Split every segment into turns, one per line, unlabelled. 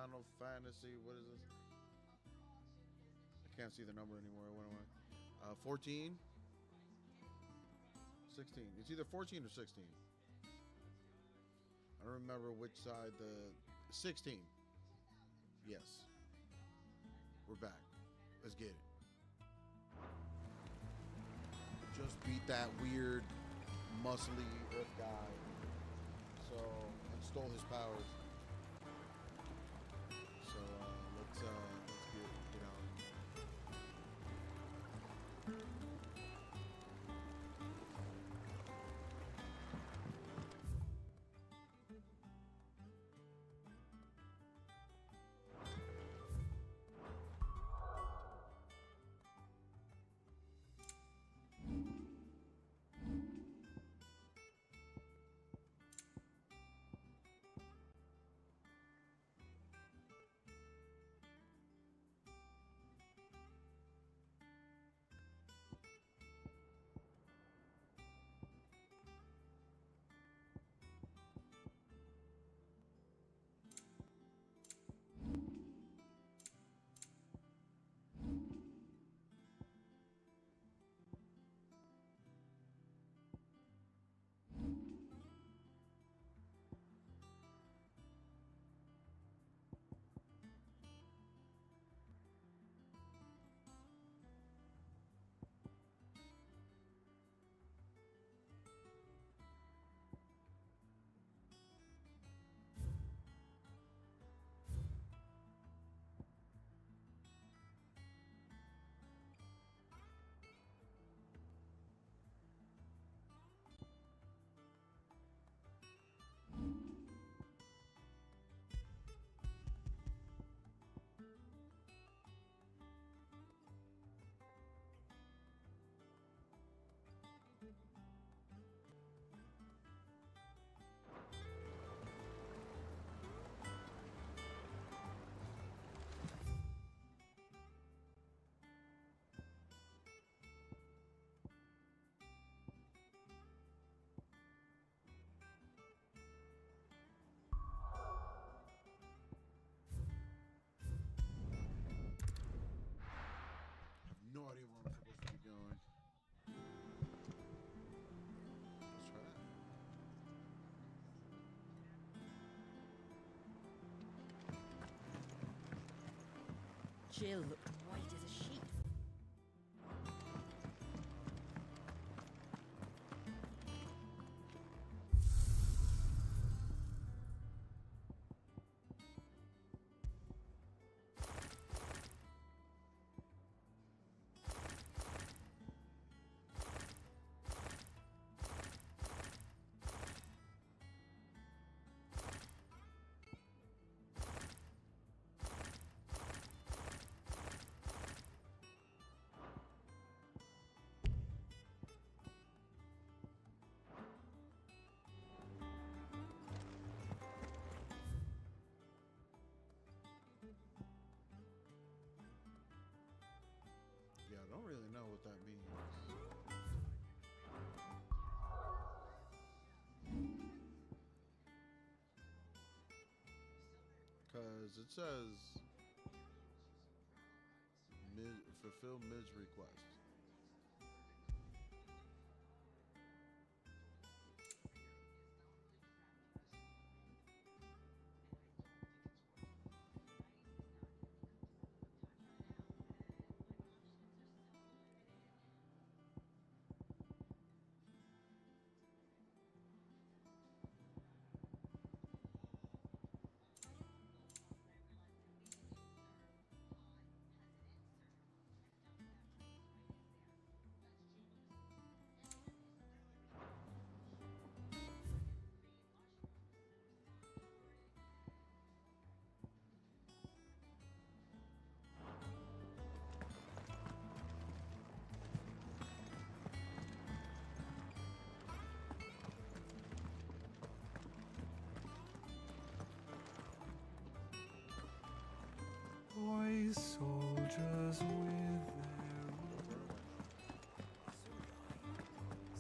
Final Fantasy. What is this? I can't see the number anymore. What am I? 14? 16. It's either 14 or 16. I don't remember which side. The 16. Yes. We're back. Let's get it. Just beat that weird, muscly Earth guy. And stole his powers. So let's get on. No idea where I'm supposed to be going. Let's try that.
Jill looked white as a sheet.
Yeah, I don't really know what that means. Because it says fulfill Mid's request.
Boy soldiers with their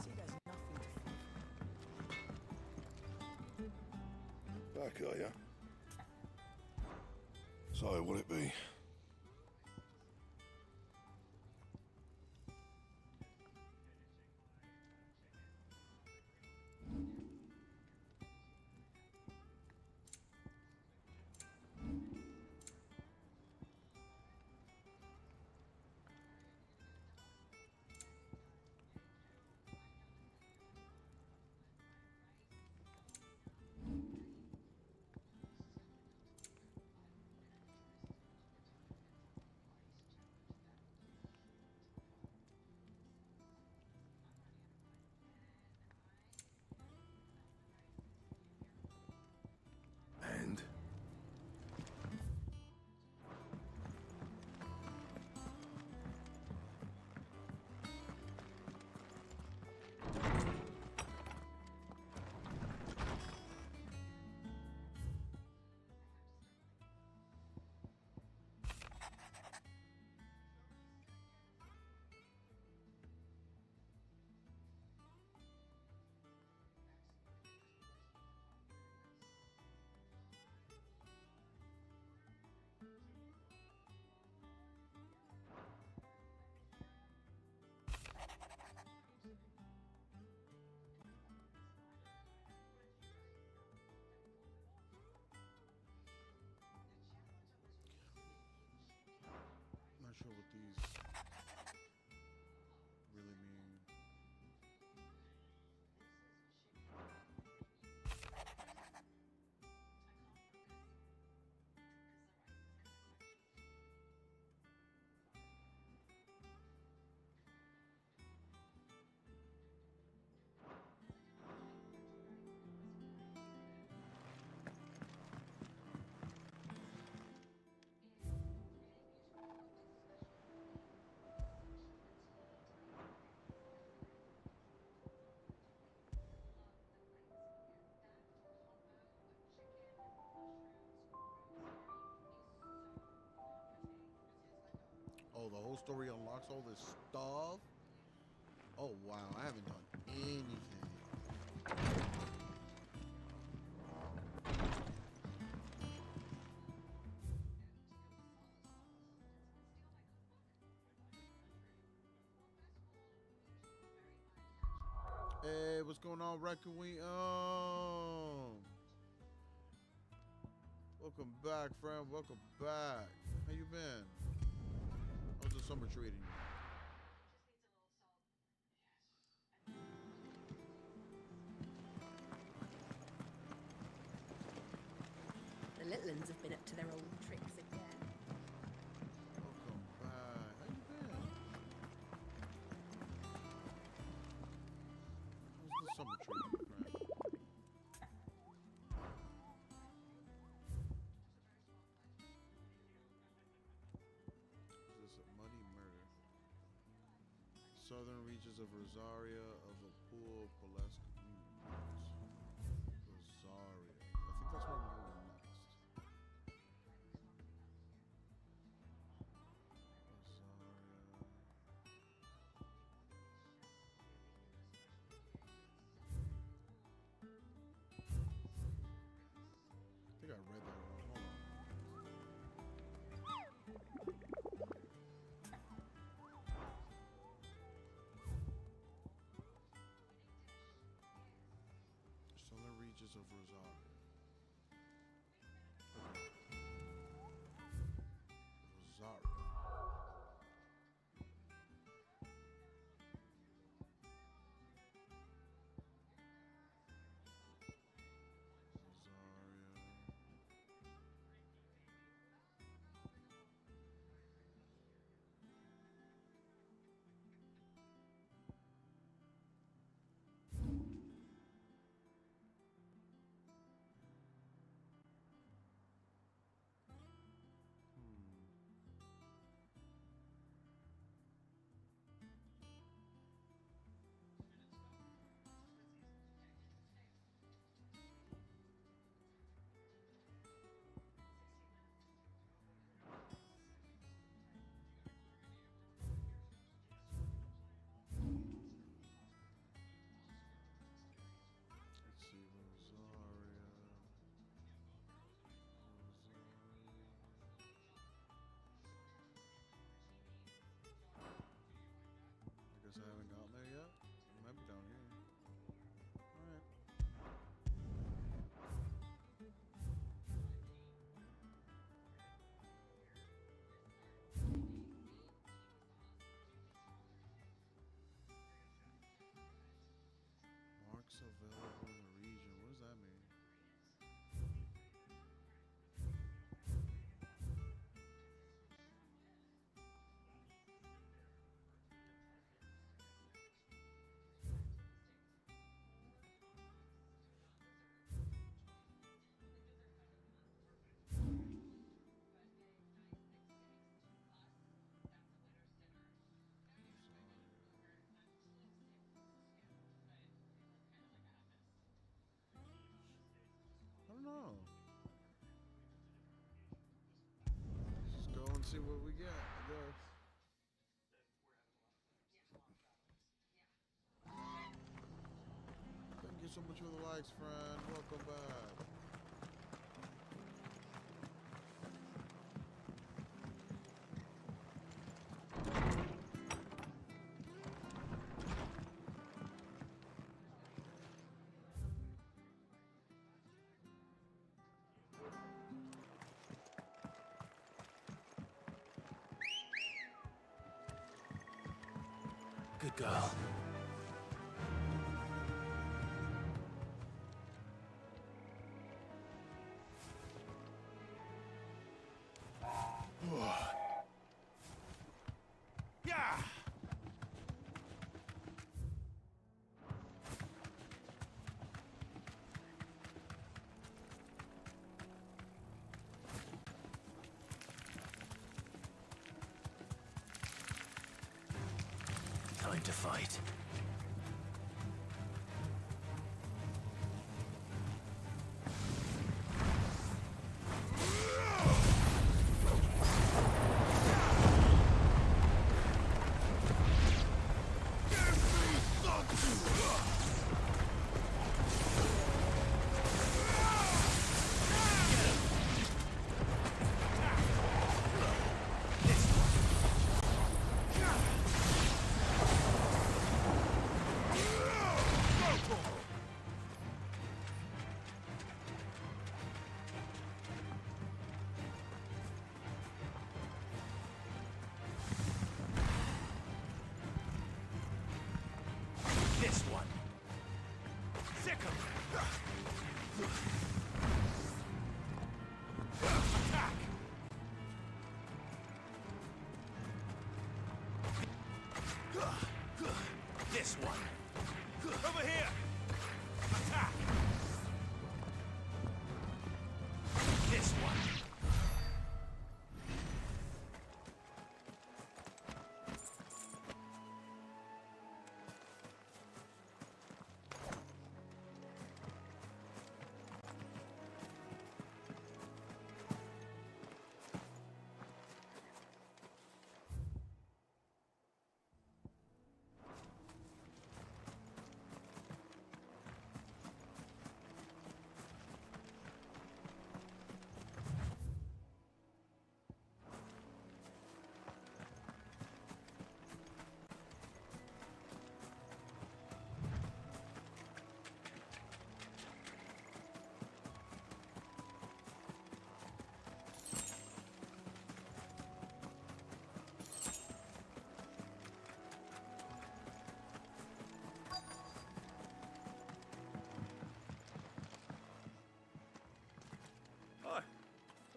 See, there's nothing to fear.
Back, are ya? So, would it be? And?
Not sure what these really mean. Oh, the whole story unlocks all this stuff? Oh, wow. I haven't done anything. Hey, what's going on, Raccoon? Welcome back, friend. Welcome back. How you been? How's the summer treating you?
The little ones have been up to their old tricks again.
Welcome back. How you been? How's the summer treating you, friend? Is this a muddy murder? Southern reaches of Rosaria of the Pool, Pulaski. Rosaria. I think that's where I'm going next. Rosaria. I think I read that wrong. Hold on. Southern reaches of Rosaria. Rosaria. Rosaria. see what we got, I guess. Thank you so much for the likes, friend. Welcome back.
Good girl. Yeah. Time to fight. This one. Sick of attack. This one. Over here. Attack. This one.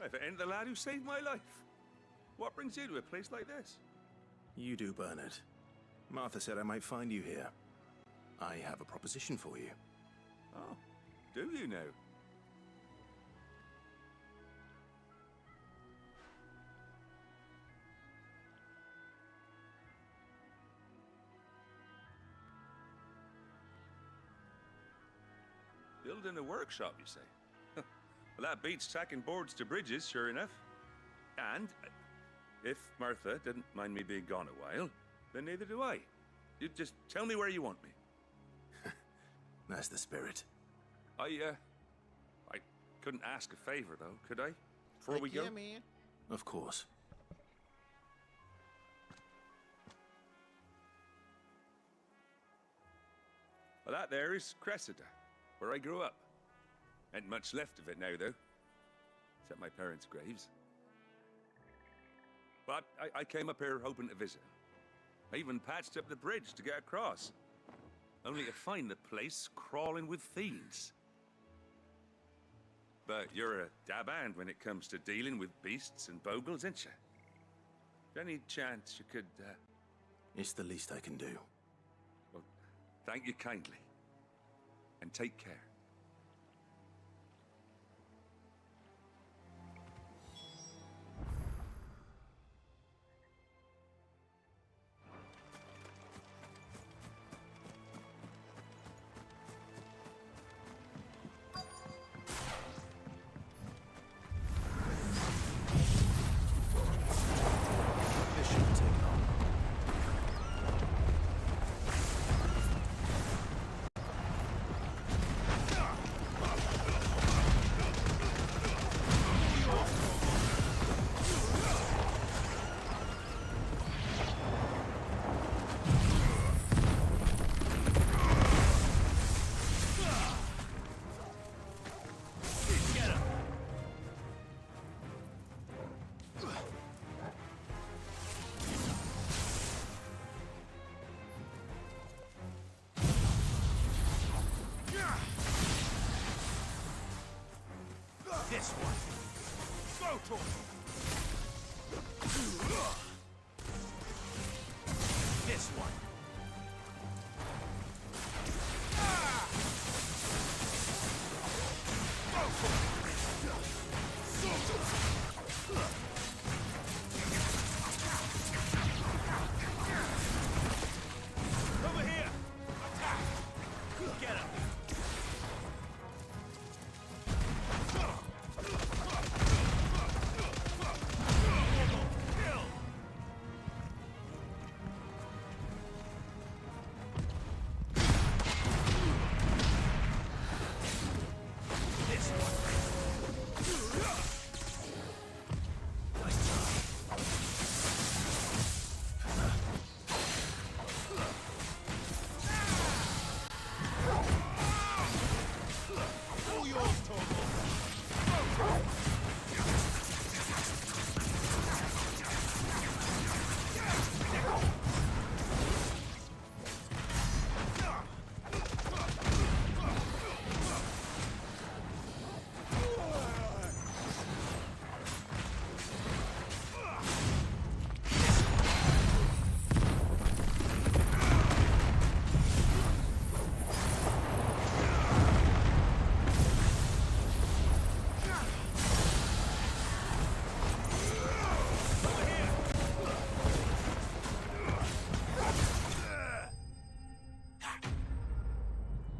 If it ain't the lad who saved my life. What brings you to a place like this?
You do, Bernard. Martha said I might find you here. I have a proposition for you.
Oh, do you now? Building a workshop, you say? Well, that beats tacking boards to bridges, sure enough. And if Martha didn't mind me being gone a while, then neither do I. You just tell me where you want me.
That's the spirit.
I couldn't ask a favor, though, could I? Before we go?
Yeah, man.
Of course.
Well, that there is Cressida, where I grew up. Ain't much left of it now, though. Except my parents' graves. But I came up here hoping to visit. I even patched up the bridge to get across. Only to find the place crawling with fiends. But you're a dab hand when it comes to dealing with beasts and bogles, ain't you? Any chance you could,
It's the least I can do.
Well, thank you kindly. And take care.
This one. Go to him. This one. Over here! Attack! Get him! Kill! This one! Nice try. All yours, Torgal.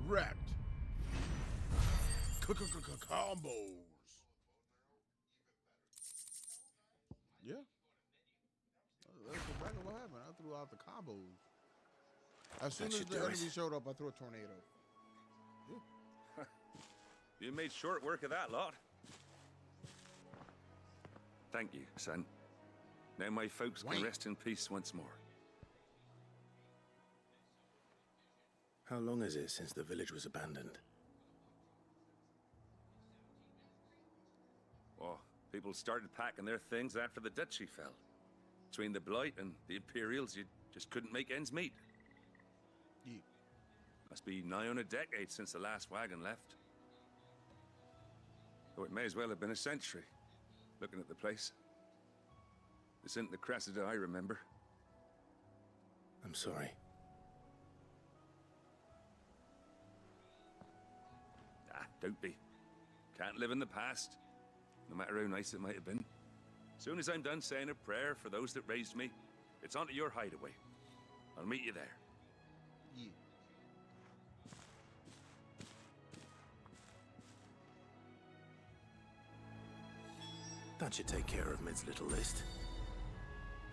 Wrecked. Combos. Yeah. That's exactly what happened. I threw out the combos. As soon
That
as
should
the
do it.
enemy showed up, I threw a tornado.
You made short work of that lot. Thank you, son. Now my folks can
Wait.
rest in peace once more.
How long is it since the village was abandoned?
Oh, people started packing their things after the duchy fell. Between the Blight and the Imperials, you just couldn't make ends meet.
Yeah.
Must be nigh on a decade since the last wagon left. Oh, it may as well have been a century, looking at the place. This isn't the Cressida I remember.
I'm sorry.
Ah, don't be. Can't live in the past, no matter how nice it might have been. Soon as I'm done saying a prayer for those that raised me, it's onto your hideaway. I'll meet you there.
Yeah.
That should take care of Mid's little list.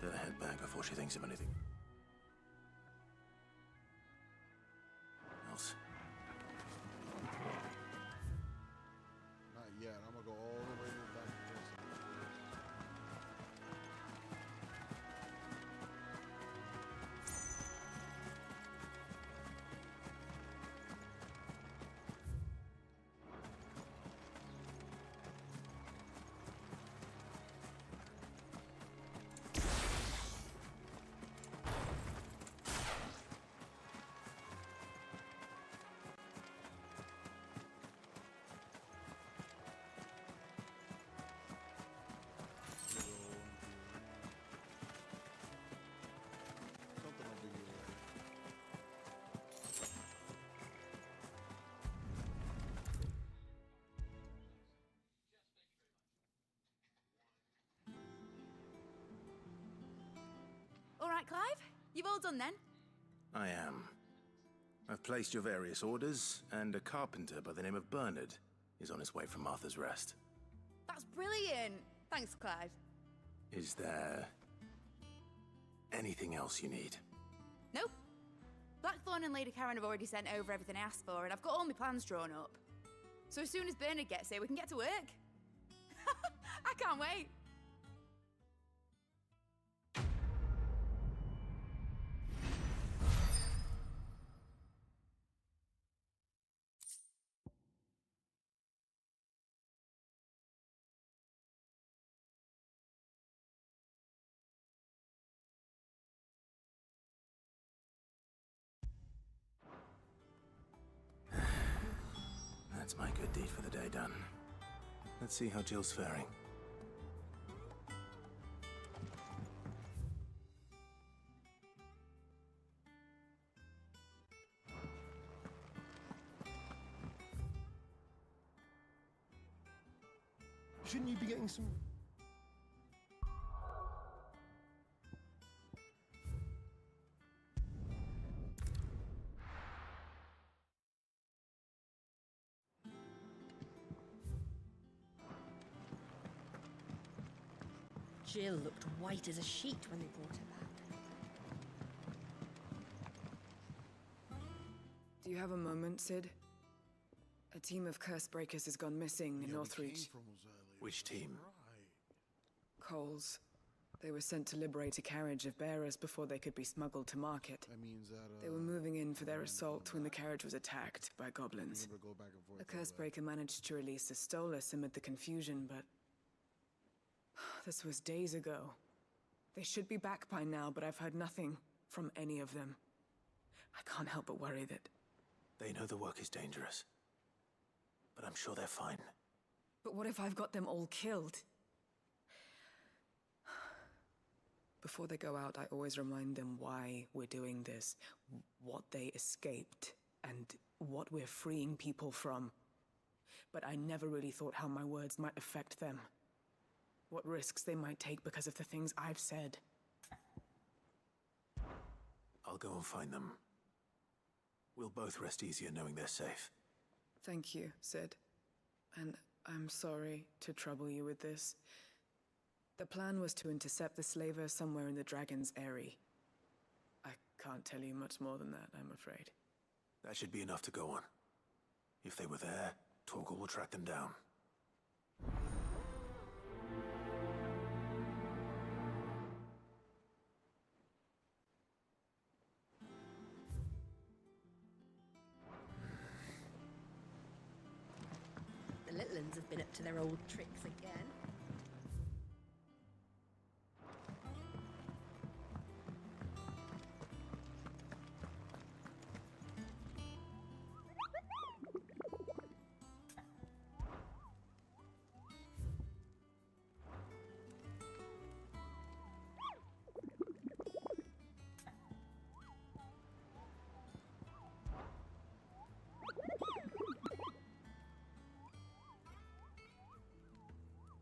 Better head back before she thinks of anything else.
Not yet. I'm gonna go all the way to the back. Something over here.
All right, Clive. You've all done then?
I am. I've placed your various orders, and a carpenter by the name of Bernard is on his way from Martha's Rest.
That's brilliant. Thanks, Clive.
Is there anything else you need?
Nope. Blackthorn and Lady Karen have already sent over everything I asked for, and I've got all my plans drawn up. So as soon as Bernard gets here, we can get to work. I can't wait.
That's my good deed for the day done. Let's see how Jill's faring.
Shouldn't you be getting some...
Jill looked white as a sheet when they brought her back.
Do you have a moment, Sid? A team of curse breakers has gone missing in Northreach.
Which team?
Coles. They were sent to liberate a carriage of bearers before they could be smuggled to market.
That means that
They were moving in for their assault when the carriage was attacked by goblins.
go back and forth.
A curse breaker managed to release a Stolas amid the confusion, but... this was days ago. They should be back by now, but I've heard nothing from any of them. I can't help but worry that...
They know the work is dangerous. But I'm sure they're fine.
But what if I've got them all killed? Before they go out, I always remind them why we're doing this, what they escaped, and what we're freeing people from. But I never really thought how my words might affect them. What risks they might take because of the things I've said.
I'll go and find them. We'll both rest easier knowing they're safe.
Thank you, Sid. And I'm sorry to trouble you with this. The plan was to intercept the slaver somewhere in the Dragon's Eyrie. I can't tell you much more than that, I'm afraid.
That should be enough to go on. If they were there, Torgal will track them down.
The Litlans have been up to their old tricks again.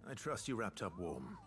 I trust you wrapped up warm.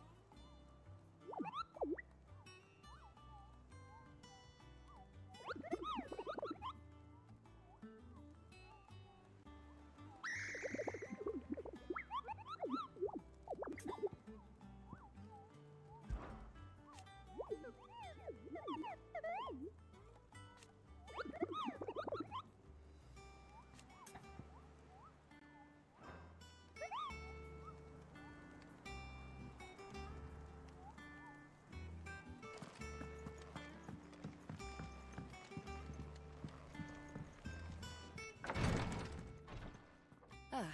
Ah,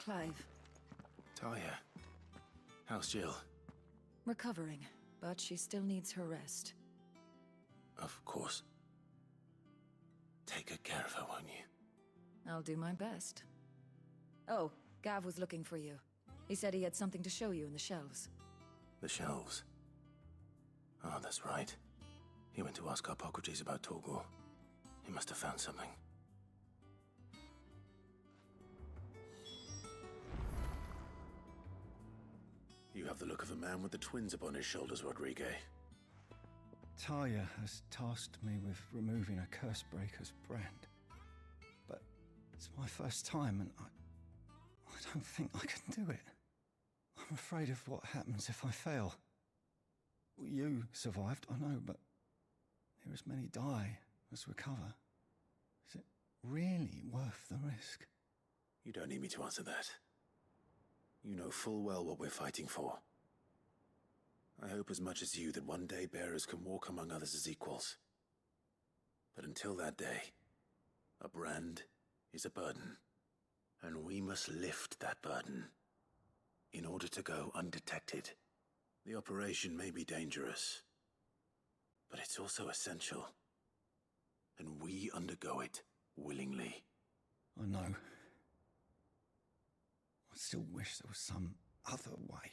Clive.
Talia. How's Jill?
Recovering, but she still needs her rest.
Of course. Take good care of her, won't you?
I'll do my best. Oh, Gav was looking for you. He said he had something to show you in the shelves.
The shelves. Oh, that's right. He went to ask Harpocrates about Torgal. He must have found something. You have the look of a man with the twins upon his shoulders, Rodrigue.
Talia has tasked me with removing a Cursebreaker's brand. But it's my first time and I don't think I can do it. I'm afraid of what happens if I fail. You survived, I know, but there as many die as recover. Is it really worth the risk?
You don't need me to answer that. You know full well what we're fighting for. I hope as much as you that one day bearers can walk among others as equals. But until that day, a brand is a burden. And we must lift that burden in order to go undetected. The operation may be dangerous, but it's also essential. And we undergo it willingly.
I know. I still wish there was some other way.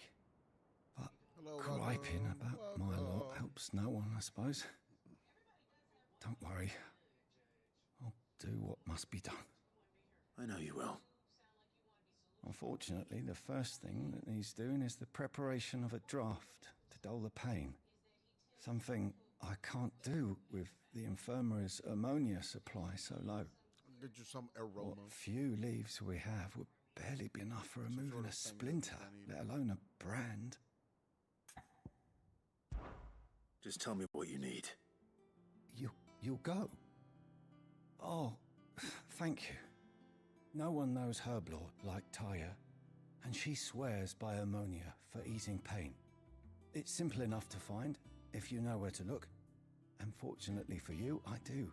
But
Hello,
griping
welcome,
about my lot
welcome.
helps no one, I suppose. Don't worry. I'll do what must be done.
I know you will.
Unfortunately, the first thing that needs doing is the preparation of a draft to dull the pain. Something I can't do with the infirmary's ammonia supply so low.
Get you some aroma.
What few leaves we have would barely be enough for removing
sort of
a
thing
splinter,
that I
let alone a brand.
Just tell me what you need.
You'll go? Oh, thank you. No one knows Herblord like Taya, and she swears by ammonia for easing pain. It's simple enough to find, if you know where to look. And fortunately for you, I do.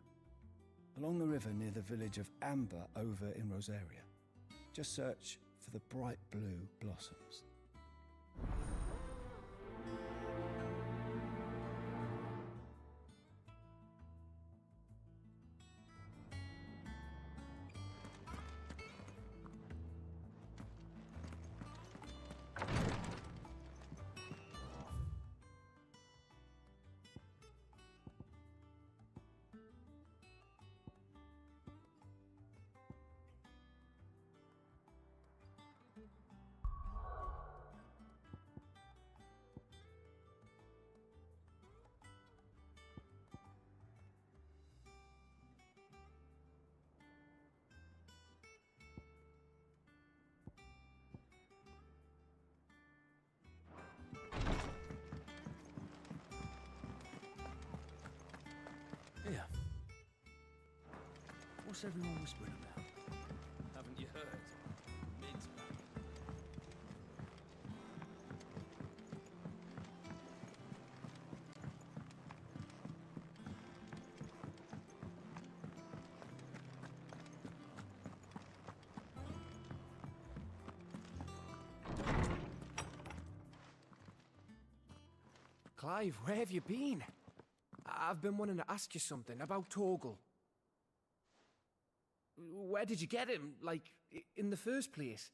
Along the river near the village of Amber over in Rosaria. Just search for the bright blue blossoms.
Here. What's everyone whispering about?
Haven't you heard? Mid's back.
Clive, where have you been? I've been wanting to ask you something about Torgal. Where did you get him, like, in the first place?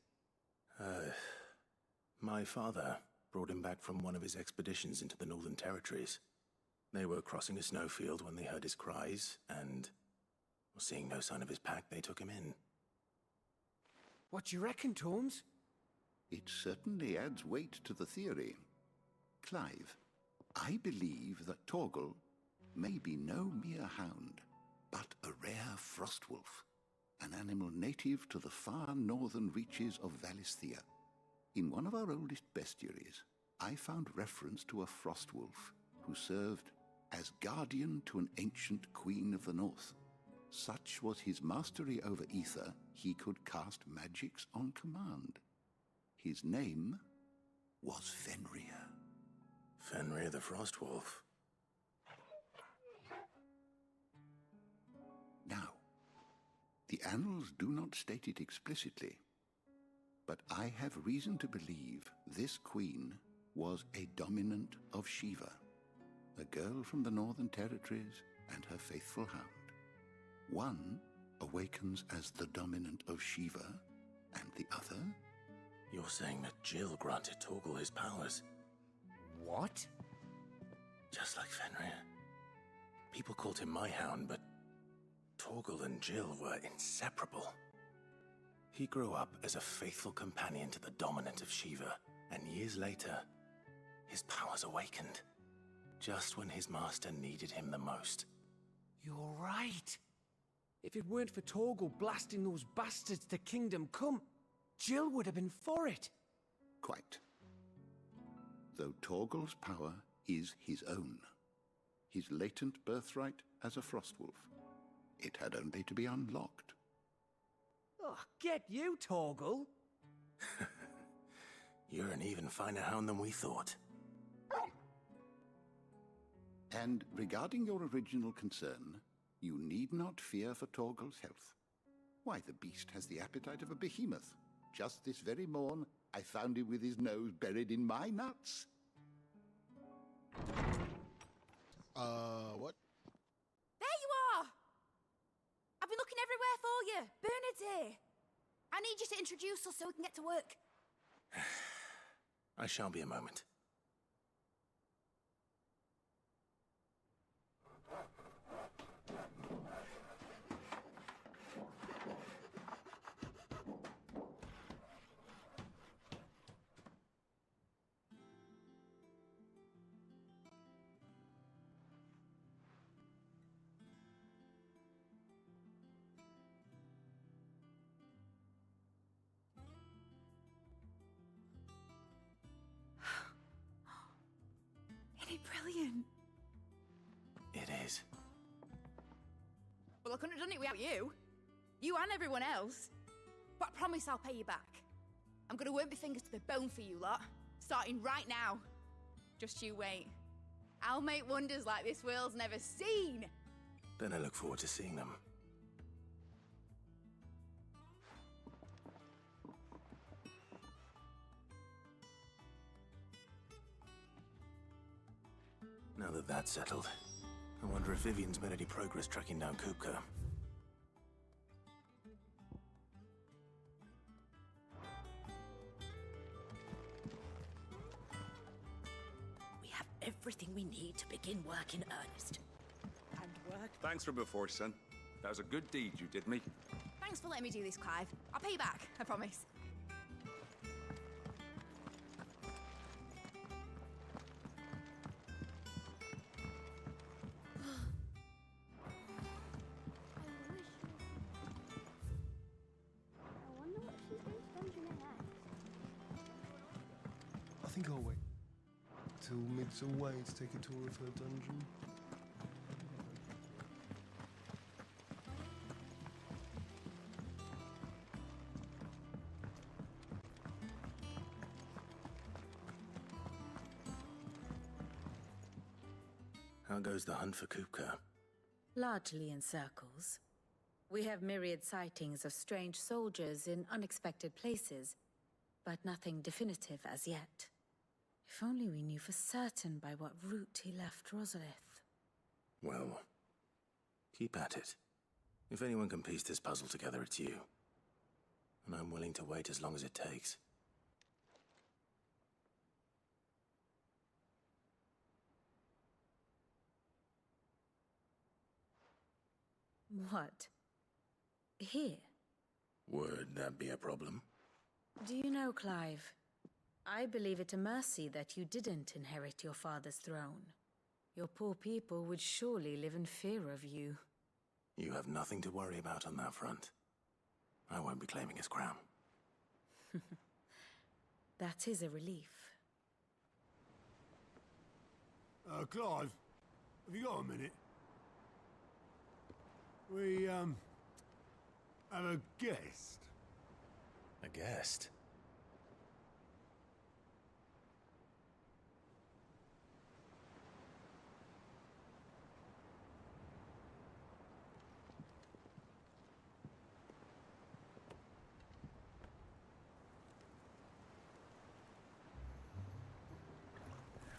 My father brought him back from one of his expeditions into the Northern Territories. They were crossing a snowfield when they heard his cries, and, seeing no sign of his pack, they took him in.
What do you reckon, Tomes?
It certainly adds weight to the theory. Clive, I believe that Torgal may be no mere hound, but a rare frostwolf, an animal native to the far northern reaches of Valisthea. In one of our oldest bestiaries, I found reference to a frostwolf who served as guardian to an ancient queen of the north. Such was his mastery over ether, he could cast magics on command. His name was Fenrir.
Fenrir the Frostwolf.
Now, the annals do not state it explicitly, but I have reason to believe this queen was a dominant of Shiva, a girl from the Northern Territories and her faithful hound. One awakens as the dominant of Shiva, and the other?
You're saying that Jill granted Torgal his powers?
What?
Just like Fenrir. People called him my hound, but Torgal and Jill were inseparable. He grew up as a faithful companion to the dominant of Shiva, and years later, his powers awakened, just when his master needed him the most.
You're right. If it weren't for Torgal blasting those bastards to Kingdom Come, Jill would have been for it.
Quite. Though Torgal's power is his own, his latent birthright as a frostwolf. It had only to be unlocked.
Oh, get you, Torgal.
You're an even finer hound than we thought.
And regarding your original concern, you need not fear for Torgal's health. Why, the beast has the appetite of a behemoth. Just this very morn, I found him with his nose buried in my nuts.
What?
There you are! I've been looking everywhere for you. Bernard's here. I need you to introduce us so we can get to work.
I shall be a moment.
Isn't it brilliant?
It is.
Well, I couldn't have done it without you. You and everyone else. But I promise I'll pay you back. I'm gonna work my fingers to the bone for you lot, starting right now. Just you wait. I'll make wonders like this world's never seen.
Then I look forward to seeing them. Now that that's settled, I wonder if Vivian's made any progress tracking down Kupka.
We have everything we need to begin work in earnest. And work...
Thanks for before, son. That was a good deed you did me.
Thanks for letting me do this, Clive. I'll pay you back, I promise.
I think I'll wait till Mid's away to take a tour of her dungeon.
How goes the hunt for Kupka?
Largely in circles. We have myriad sightings of strange soldiers in unexpected places, but nothing definitive as yet. If only we knew for certain by what route he left Rosalith.
Well, keep at it. If anyone can piece this puzzle together, it's you. And I'm willing to wait as long as it takes.
What? Here?
Would that be a problem?
Do you know, Clive? I believe it a mercy that you didn't inherit your father's throne. Your poor people would surely live in fear of you.
You have nothing to worry about on that front. I won't be claiming his crown.
That is a relief.
Clive, have you got a minute? We, have a guest.
A guest?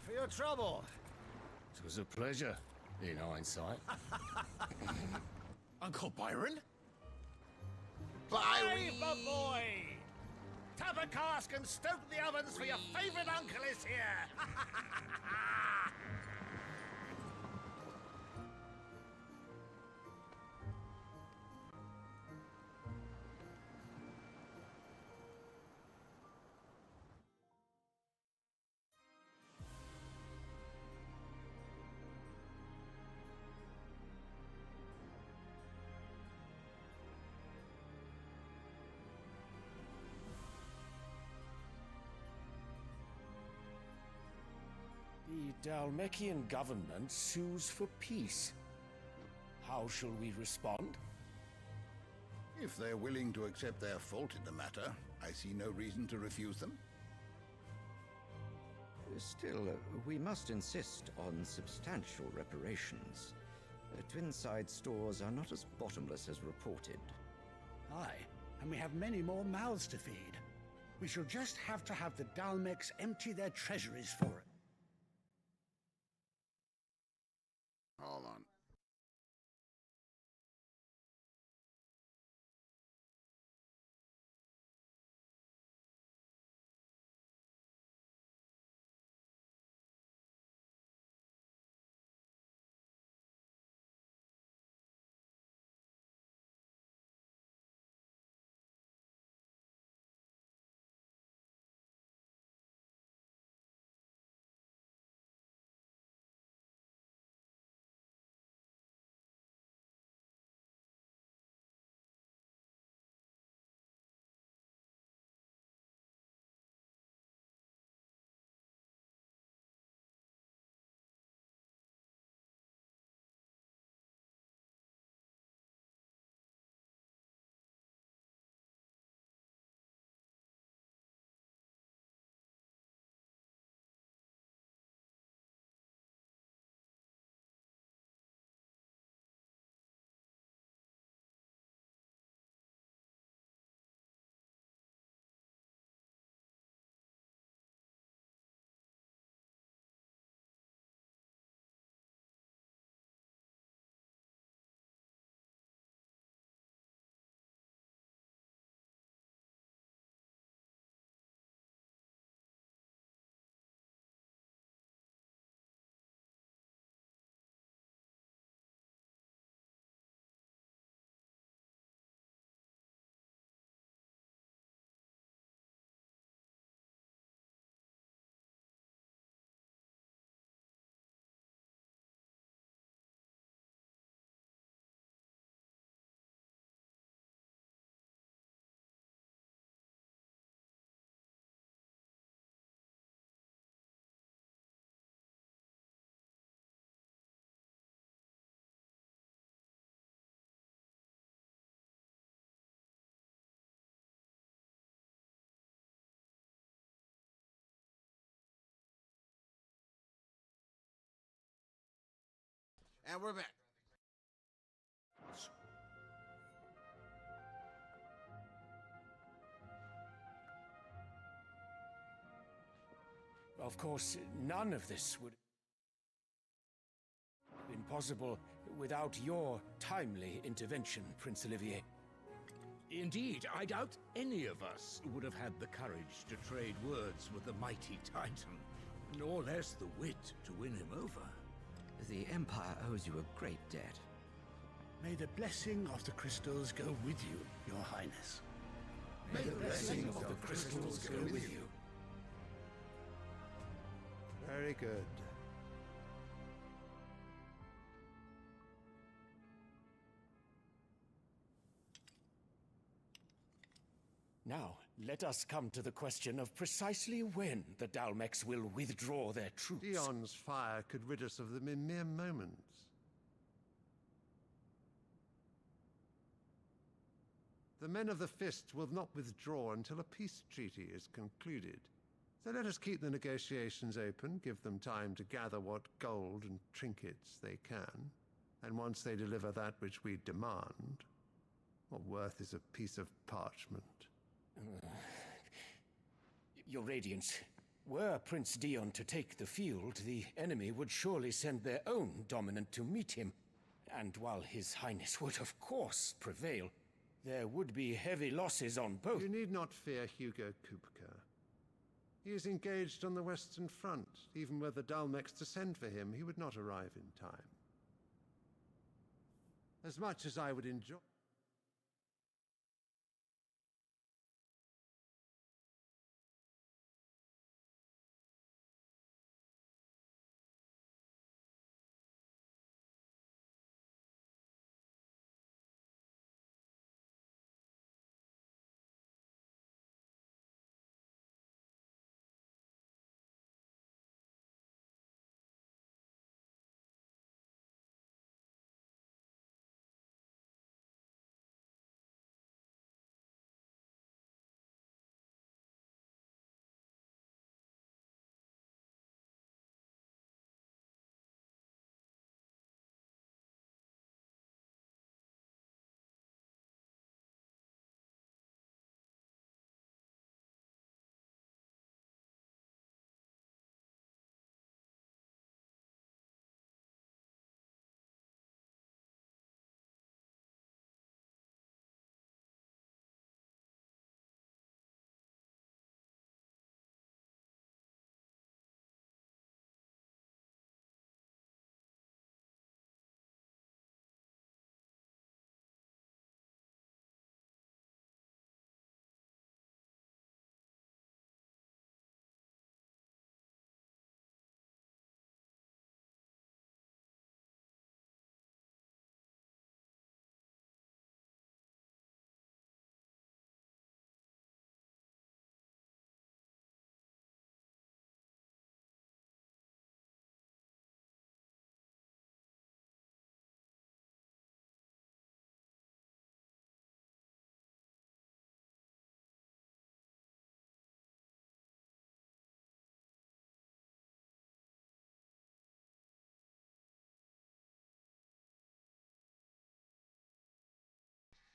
For your trouble. It was a pleasure, in hindsight.
Uncle Byron?
Clive, my boy! Tap a cask and stoke the ovens for your favorite uncle is here! The Dalmekian government sues for peace. How shall we respond?
If they're willing to accept their fault in the matter, I see no reason to refuse them.
Still, we must insist on substantial reparations. Twinside stores are not as bottomless as reported.
Aye, and we have many more mouths to feed. We shall just have to have the Dalmeks empty their treasuries for it.
Hold on.
And we're back.
Of course, none of this would have been possible without your timely intervention, Prince Olivier.
Indeed, I doubt any of us would have had the courage to trade words with the mighty Titan, nor less the wit to win him over.
The Empire owes you a great debt.
May the blessing of the crystals go with you, Your Highness.
May the blessing of the crystals go with you.
Very good.
Now, let us come to the question of precisely when the Dalmex will withdraw their troops.
Dion's fire could rid us of them in mere moments. The men of the Fist will not withdraw until a peace treaty is concluded. So let us keep the negotiations open, give them time to gather what gold and trinkets they can, and once they deliver that which we demand, what worth is a piece of parchment?
Your Radiance, were Prince Dion to take the field, the enemy would surely send their own dominant to meet him. And while His Highness would of course prevail, there would be heavy losses on both.
You need not fear Hugo Kupka. He is engaged on the Western Front. Even were the Dalmex to send for him, he would not arrive in time. As much as I would enjoy...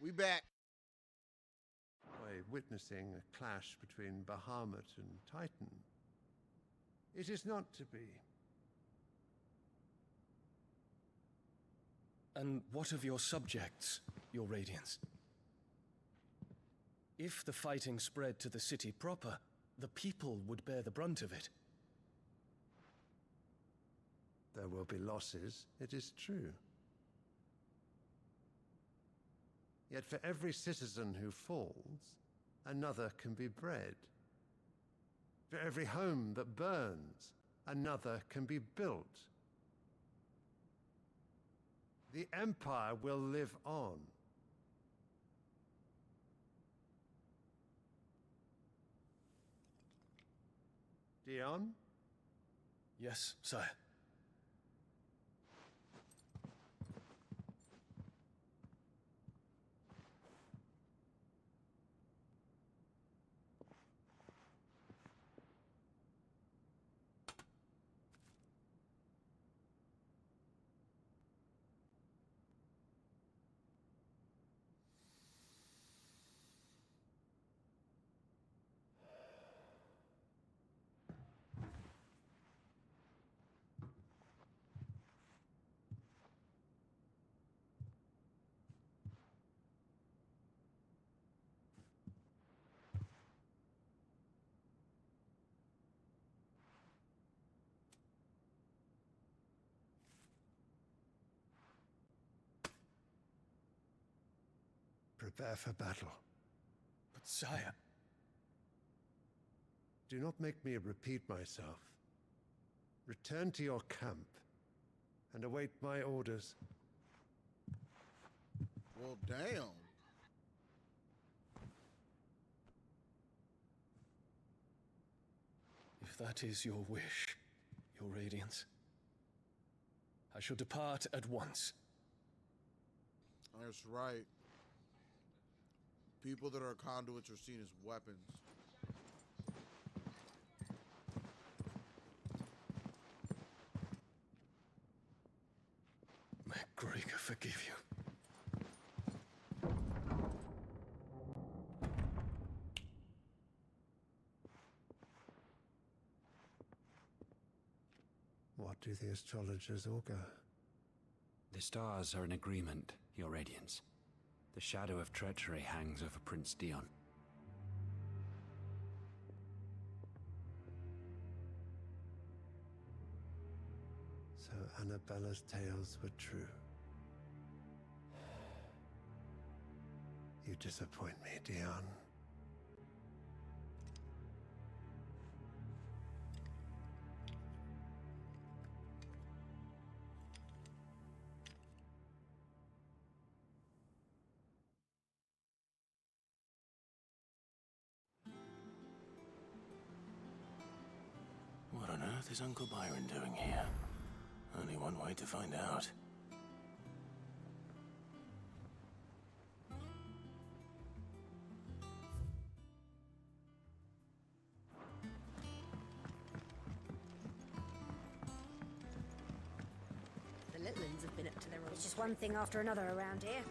We back.
By witnessing a clash between Bahamut and Titan. It is not to be.
And what of your subjects, Your Radiance? If the fighting spread to the city proper, the people would bear the brunt of it.
There will be losses, it is true. Yet for every citizen who falls, another can be bred. For every home that burns, another can be built. The Empire will live on. Dion?
Yes, sire.
Prepare for battle.
But sire...
Do not make me repeat myself. Return to your camp and await my orders.
Well, damn.
If that is your wish, Your Radiance, I shall depart at once.
That's right. People that are conduits are seen as weapons.
May Gregor forgive you.
What do the astrologers augur?
The stars are in agreement, Your Radiance. The shadow of treachery hangs over Prince Dion.
So Annabella's tales were true. You disappoint me, Dion.
What on earth is Uncle Byron doing here? Only one way to find out.
The little ones have been up to their own. It's just one thing after another around here.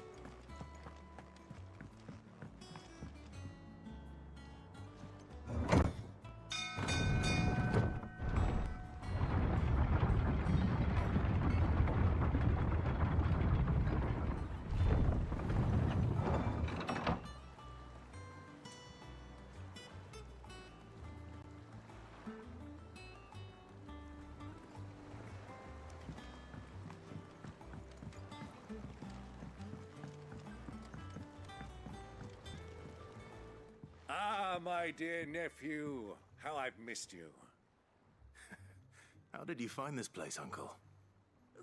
Ah, my dear nephew, how I've missed you.
How did you find this place, Uncle?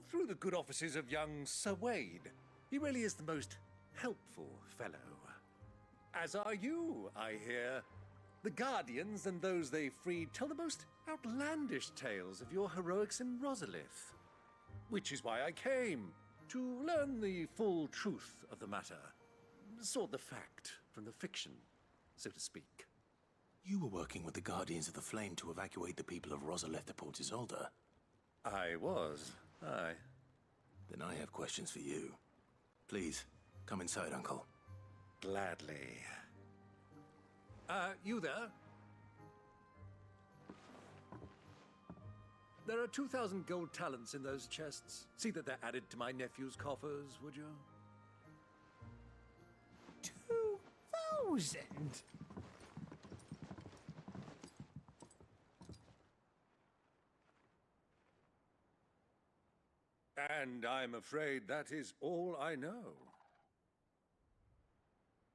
Through the good offices of young Sir Wade. He really is the most helpful fellow. As are you, I hear. The Guardians and those they freed tell the most outlandish tales of your heroics in Rosalith. Which is why I came, to learn the full truth of the matter. Sort the fact from the fiction, so to speak.
You were working with the Guardians of the Flame to evacuate the people of Rosalith to Port Isolde.
I was, aye.
Then I have questions for you. Please, come inside, Uncle.
Gladly. You there? There are 2,000 gold talents in those chests. See that they're added to my nephew's coffers, would you?
2,000?
And I'm afraid that is all I know.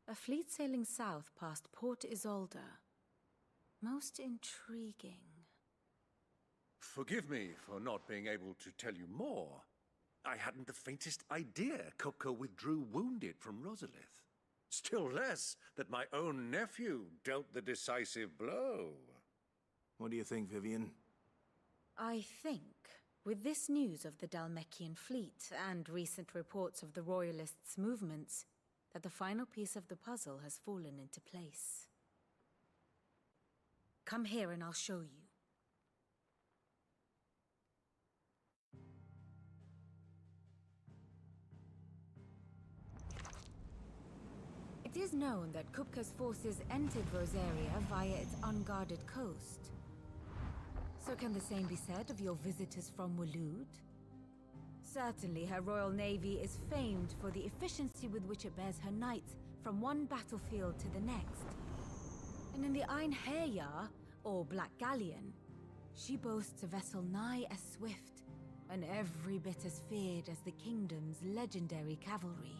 A fleet sailing south past Port Isolde. Most intriguing.
Forgive me for not being able to tell you more. I hadn't the faintest idea Kopka withdrew wounded from Rosalith. Still less that my own nephew dealt the decisive blow.
What do you think, Vivian?
I think, with this news of the Dhalmekian fleet and recent reports of the Royalists' movements, that the final piece of the puzzle has fallen into place. Come here and I'll show you. It is known that Kupka's forces entered Rosaria via its unguarded coast. So can the same be said of your visitors from Waloed? Certainly her Royal Navy is famed for the efficiency with which it bears her knights from one battlefield to the next. And in the Einherjar, or Black Galleon, she boasts a vessel nigh as swift, and every bit as feared as the kingdom's legendary cavalry.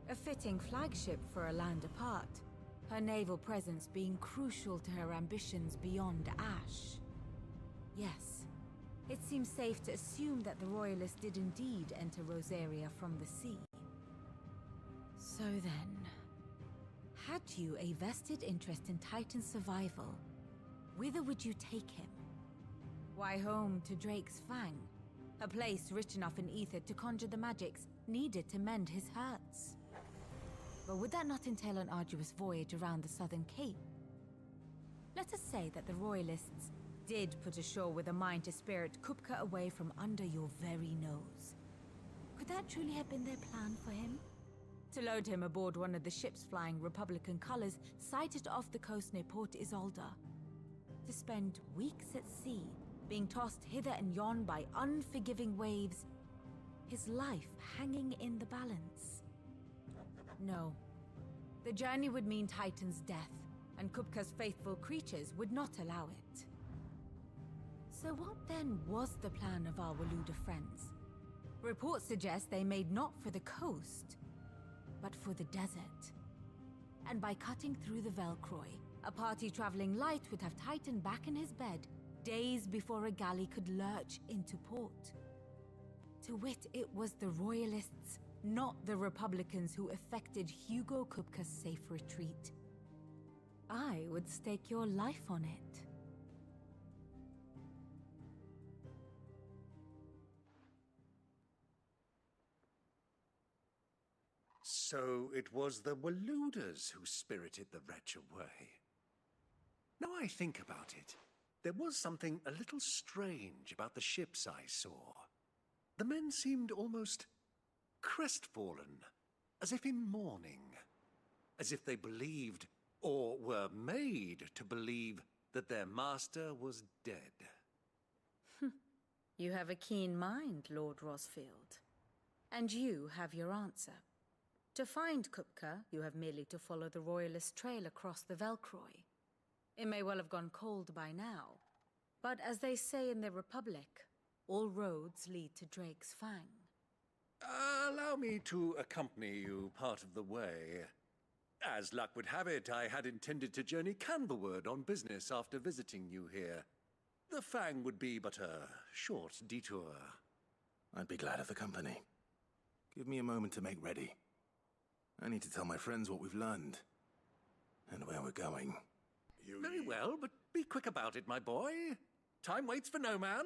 A fitting flagship for a land apart, her naval presence being crucial to her ambitions beyond Ash. Yes, it seems safe to assume that the Royalists did indeed enter Rosaria from the sea. So then, had you a vested interest in Titan's survival, whither would you take him? Why, home to Drake's Fang, a place rich enough in ether to conjure the magics needed to mend his hurts. But would that not entail an arduous voyage around the southern cape? Let us say that the Royalists did put ashore with a mind to spirit Kupka away from under your very nose. Could that truly have been their plan for him? To load him aboard one of the ships flying Republican colors sighted off the coast near Port Isolda. To spend weeks at sea, being tossed hither and yon by unforgiving waves, his life hanging in the balance. No. The journey would mean Titan's death, and Kupka's faithful creatures would not allow it. So what then was the plan of our Waluda friends? Reports suggest they made not for the coast, but for the desert. And by cutting through the Velcroy, a party traveling light would have Titan back in his bed days before a galley could lurch into port. To wit, it was the Royalists, not the Republicans, who effected Hugo Kupka's safe retreat. I would stake your life on it.
So it was the Waludas who spirited the wretch away. Now I think about it, there was something a little strange about the ships I saw. The men seemed almost crestfallen, as if in mourning, as if they believed, or were made to believe, that their master was dead.
You have a keen mind, Lord Rosfield. And you have your answer. To find Kupka, you have merely to follow the Royalist trail across the Velcroy. It may well have gone cold by now, but as they say in the Republic, all roads lead to Drake's Fang.
Allow me to accompany you part of the way. As luck would have it, I had intended to journey Canberward on business after visiting you here. The Fang would be but a short detour.
I'd be glad of the company. Give me a moment to make ready. I need to tell my friends what we've learned, and where we're going.
Very well, but be quick about it, my boy. Time waits for no man.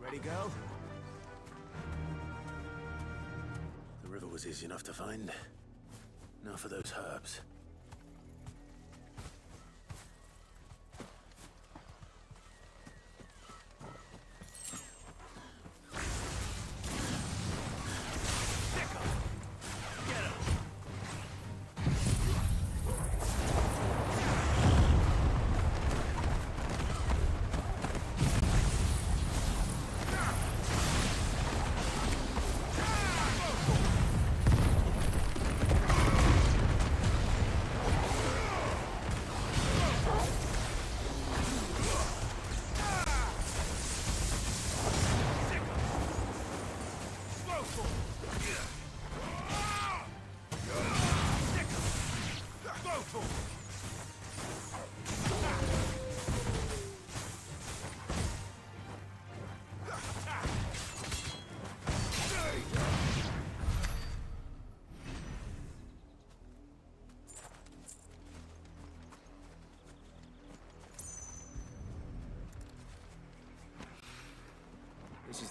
Ready, go?
The river was easy enough to find. Now for those herbs.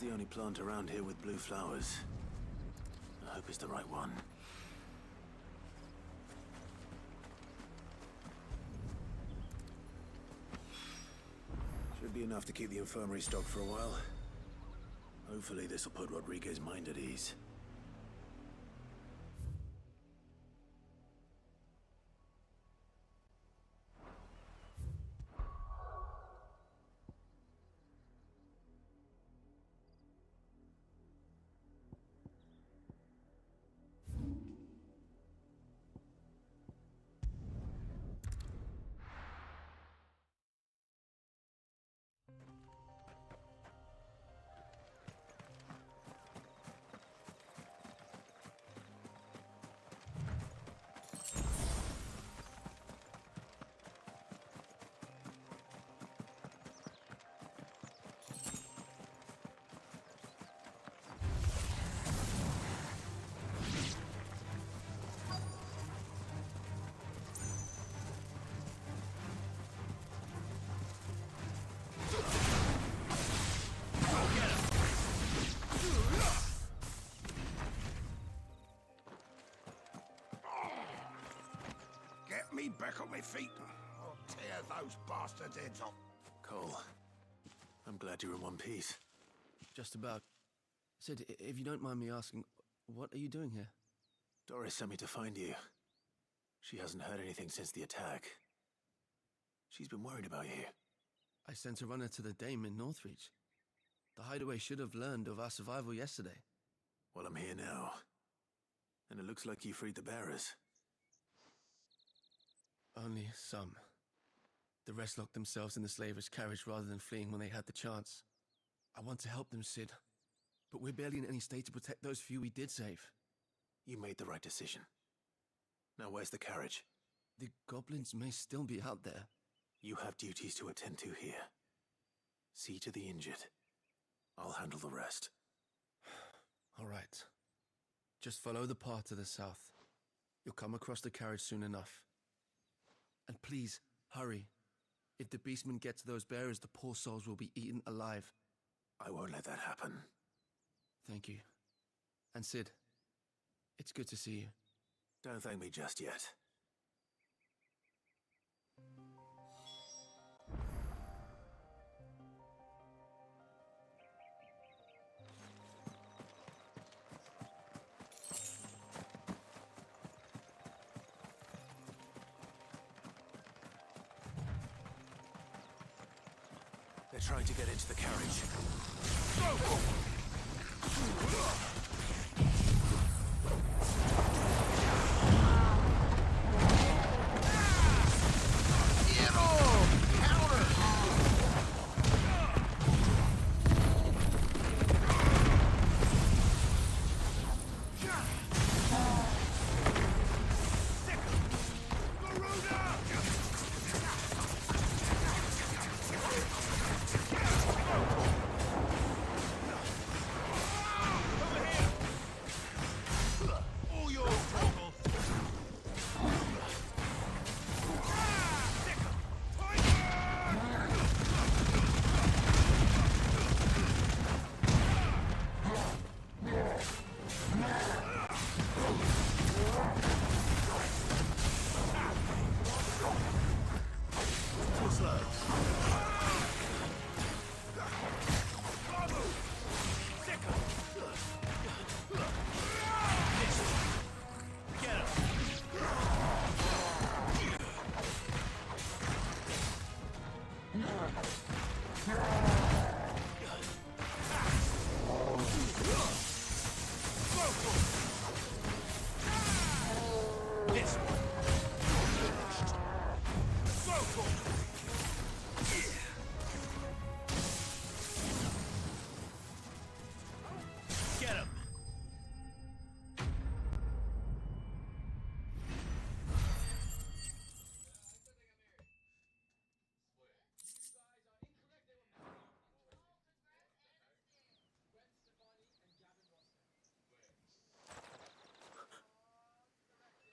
the only plant around here with blue flowers. I hope it's the right one. Should be enough to keep the infirmary stocked for a while. Hopefully this will put Rodriguez's mind at ease.
Get me back on my feet. I'll tear those bastards' heads off.
Cole, I'm glad you're in one piece.
Just about. Sid, if you don't mind me asking, what are you doing here?
Doris sent me to find you. She hasn't heard anything since the attack. She's been worried about you.
I sent a runner to the Dame in Northreach. The hideaway should have learned of our survival yesterday.
Well, I'm here now. And it looks like you freed the bearers.
Only some. The rest locked themselves in the slaver's carriage rather than fleeing when they had the chance. I want to help them, Sid. But we're barely in any state to protect those few we did save.
You made the right decision. Now where's the carriage?
The goblins may still be out there.
You have duties to attend to here. See to the injured. I'll handle the rest.
All right. Just follow the path to the south. You'll come across the carriage soon enough. And please, hurry. If the beastmen get to those bearers, the poor souls will be eaten alive.
I won't let that happen.
Thank you. And Sid, it's good to see you.
Don't thank me just yet. They're trying to get into the carriage.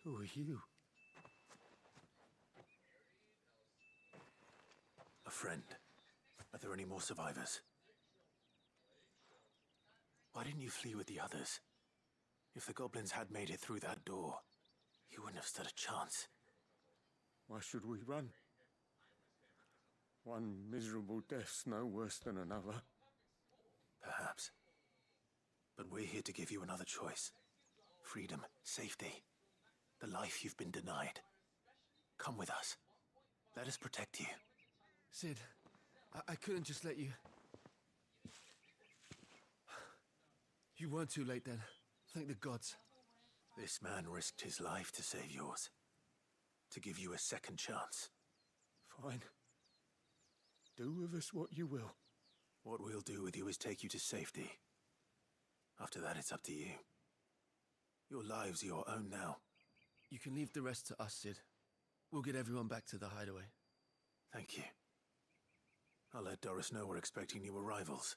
Who are you? A friend. Are there any more survivors? Why didn't you flee with the others? If the goblins had made it through that door, you wouldn't have stood a chance.
Why should we run? One miserable death's no worse than another.
Perhaps. But we're here to give you another choice. Freedom, safety, the life you've been denied. Come with us. Let us protect you.
Sid, I couldn't just let you... You weren't too late then. Thank the gods.
This man risked his life to save yours. To give you a second chance.
Fine. Do with us what you will.
What we'll do with you is take you to safety. After that, it's up to you. Your lives are your own now.
You can leave the rest to us, Sid. We'll get everyone back to the hideaway.
Thank you. I'll let Doris know we're expecting new arrivals.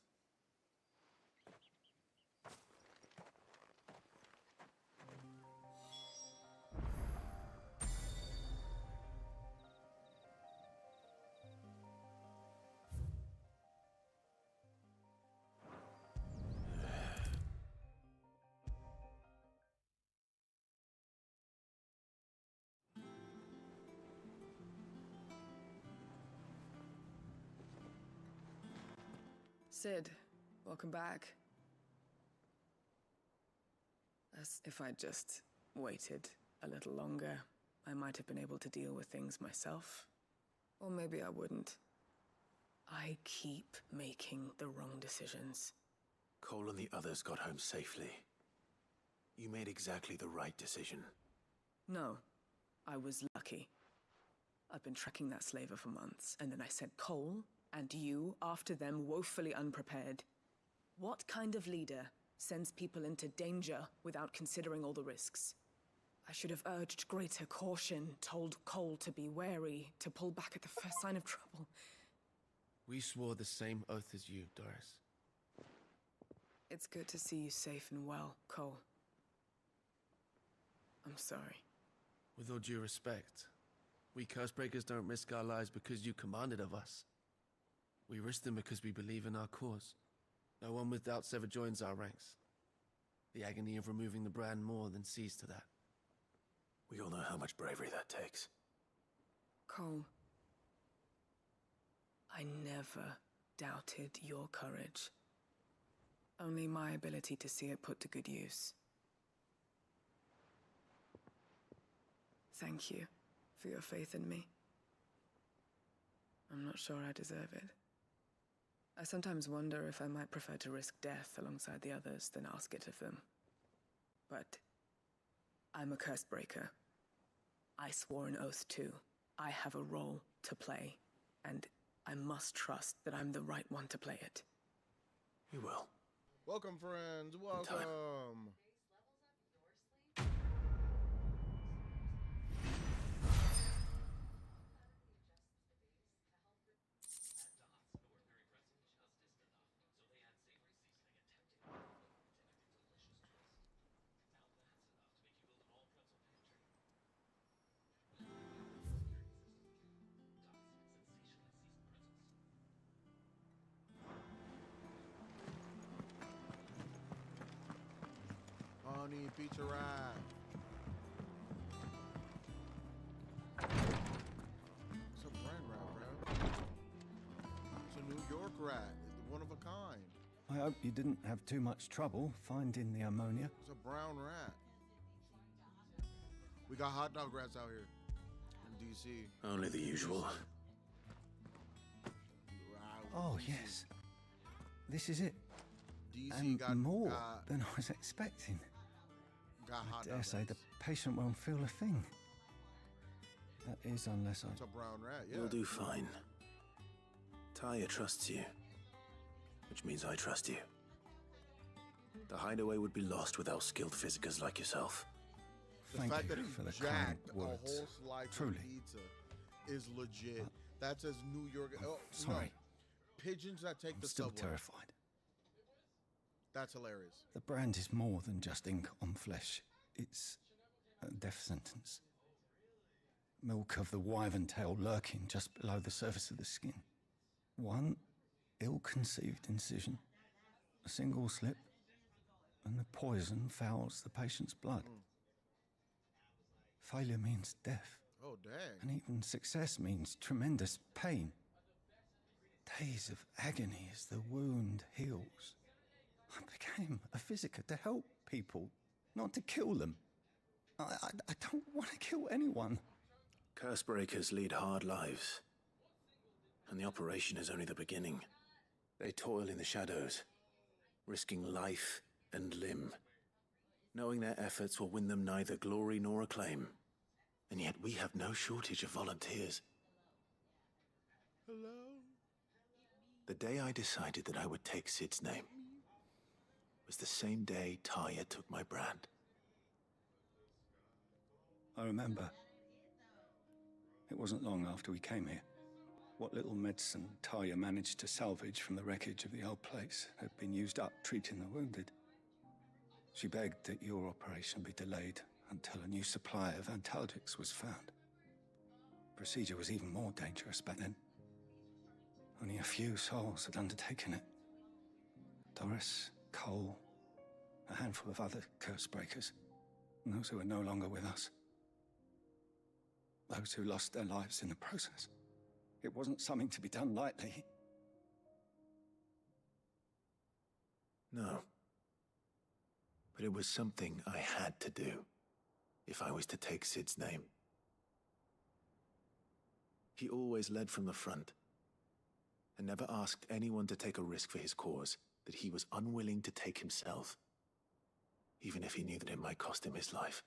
Sid, welcome back. As if I'd just waited a little longer, I might have been able to deal with things myself. Or maybe I wouldn't. I keep making the wrong decisions.
Cole and the others got home safely. You made exactly the right decision.
No, I was lucky. I've been tracking that slaver for months, and then I sent Cole and you after them, woefully unprepared. What kind of leader sends people into danger without considering all the risks? I should have urged greater caution, told Cole to be wary, to pull back at the first sign of trouble.
We swore the same oath as you, Doris.
It's good to see you safe and well, Cole. I'm sorry.
With all due respect, we Cursebreakers don't risk our lives because you commanded of us. We risk them because we believe in our cause. No one with doubts ever joins our ranks. The agony of removing the brand more than sees to that.
We all know how much bravery that takes.
Cole, I never doubted your courage. Only my ability to see it put to good use. Thank you for your faith in me. I'm not sure I deserve it. I sometimes wonder if I might prefer to risk death alongside the others than ask it of them. But I'm a Cursebreaker. I swore an oath too. I have a role to play, and I must trust that I'm the right one to play it.
You will.
Welcome, friends. Welcome. Honey, pizza rat. It's a brand rat, bro. It's a New York rat, one of a kind.
I hope you didn't have too much trouble finding the ammonia.
It's a brown rat. We got hot dog rats out here in DC.
Only the usual.
Oh, yes. This is it.
DC
and
got
more than I was expecting. I dare say the patient won't feel a thing. That is, unless I...
It's a brown rat, yeah.
You'll do fine. Talia trusts you, which means I trust you. The hideaway would be lost without skilled physicers like yourself.
The fact that he jacked a whole slice of pizza is legit. That says New York. Oh,
sorry.
No. Pigeons that take
I'm
the
still
subway.
terrified.
That's hilarious.
The brand is more than just ink on flesh. It's a death sentence. Milk of the wyvern tail lurking just below the surface of the skin. One ill-conceived incision, a single slip, and the poison fouls the patient's blood. Failure means death.
Oh, dang.
And even success means tremendous pain. Days of agony as the wound heals. I became a physiker to help people, not to kill them. I don't want to kill anyone.
Cursebreakers lead hard lives. And the operation is only the beginning. They toil in the shadows, risking life and limb, knowing their efforts will win them neither glory nor acclaim. And yet we have no shortage of volunteers.
Hello?
The day I decided that I would take Sid's name was the same day Taya took my brand.
I remember. It wasn't long after we came here. What little medicine Taya managed to salvage from the wreckage of the old place had been used up treating the wounded. She begged that your operation be delayed until a new supply of antalgics was found. Procedure was even more dangerous back then. Only a few souls had undertaken it. Doris, Cole, a handful of other curse breakers, and those who are no longer with us. Those who lost their lives in the process. It wasn't something to be done lightly.
No. But it was something I had to do, if I was to take Sid's name. He always led from the front, and never asked anyone to take a risk for his cause that he was unwilling to take himself, even if he knew that it might cost him his life.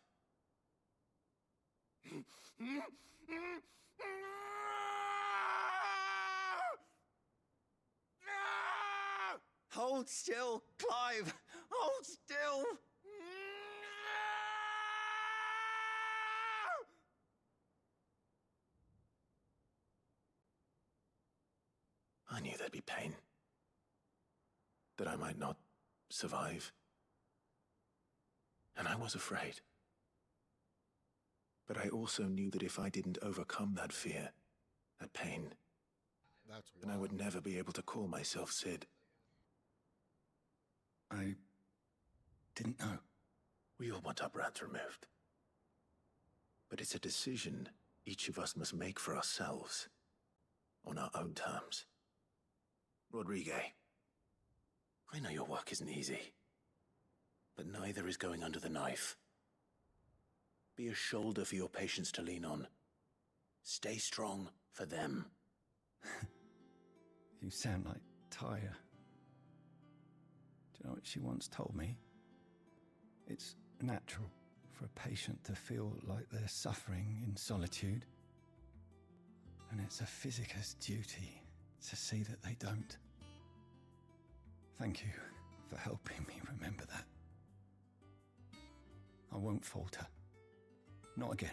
Hold still, Clive! Hold still!
I knew there'd be pain. That I might not survive. And I was afraid. But I also knew that if I didn't overcome that fear, that pain, then I would never be able to call myself Sid.
I didn't know.
We all want our brands removed. But it's a decision each of us must make for ourselves, on our own terms. Rodrigue, I know your work isn't easy, but neither is going under the knife. Be a shoulder for your patients to lean on. Stay strong for them.
You sound like Taya. Do you know what she once told me? It's natural for a patient to feel like they're suffering in solitude. And it's a physiker's duty to see that they don't. Thank you for helping me remember that. I won't falter. Not again.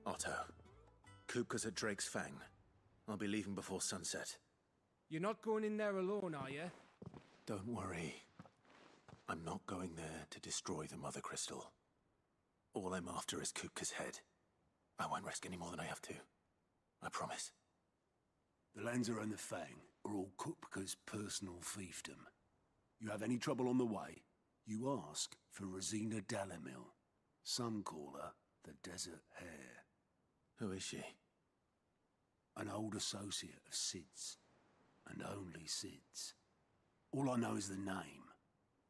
Otto, Kupka's at Drake's Fang. I'll be leaving before sunset.
You're not going in there alone, are you?
Don't worry. I'm not going there to destroy the Mother Crystal. All I'm after is Kupka's head. I won't risk any more than I have to. I promise.
The Lancer and the Fang are all Kupka's personal fiefdom. You have any trouble on the way, you ask for Rosina Dalamil. Some call her the Desert Hare.
Who is she?
An old associate of Sid's, and only Sid's. All I know is the name,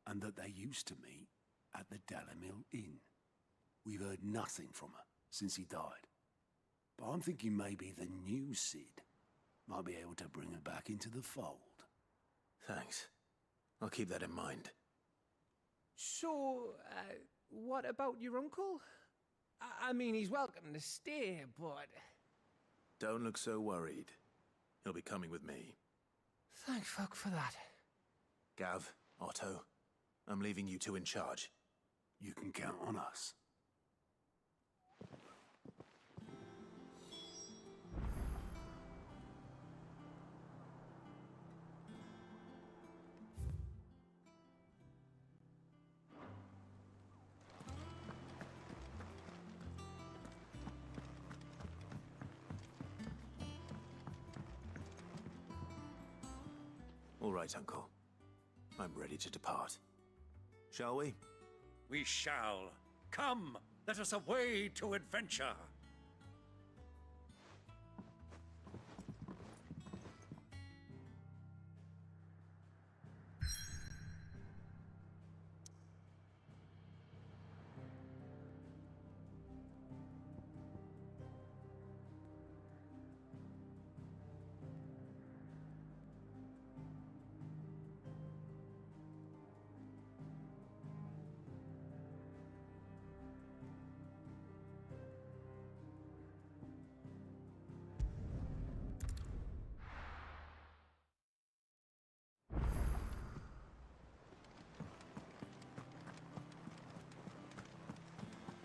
and that they used to meet at the Dalamil Inn. We've heard nothing from her since he died. But I'm thinking maybe the new Sid might be able to bring her back into the fold.
Thanks. I'll keep that in mind.
So, what about your uncle? I mean, he's welcome to stay, but...
Don't look so worried. He'll be coming with me.
Thank fuck for that.
Gav, Otto, I'm leaving you two in charge.
You can count on us.
All right, Uncle. I'm ready to depart. Shall we?
We shall. Come, let us away to adventure.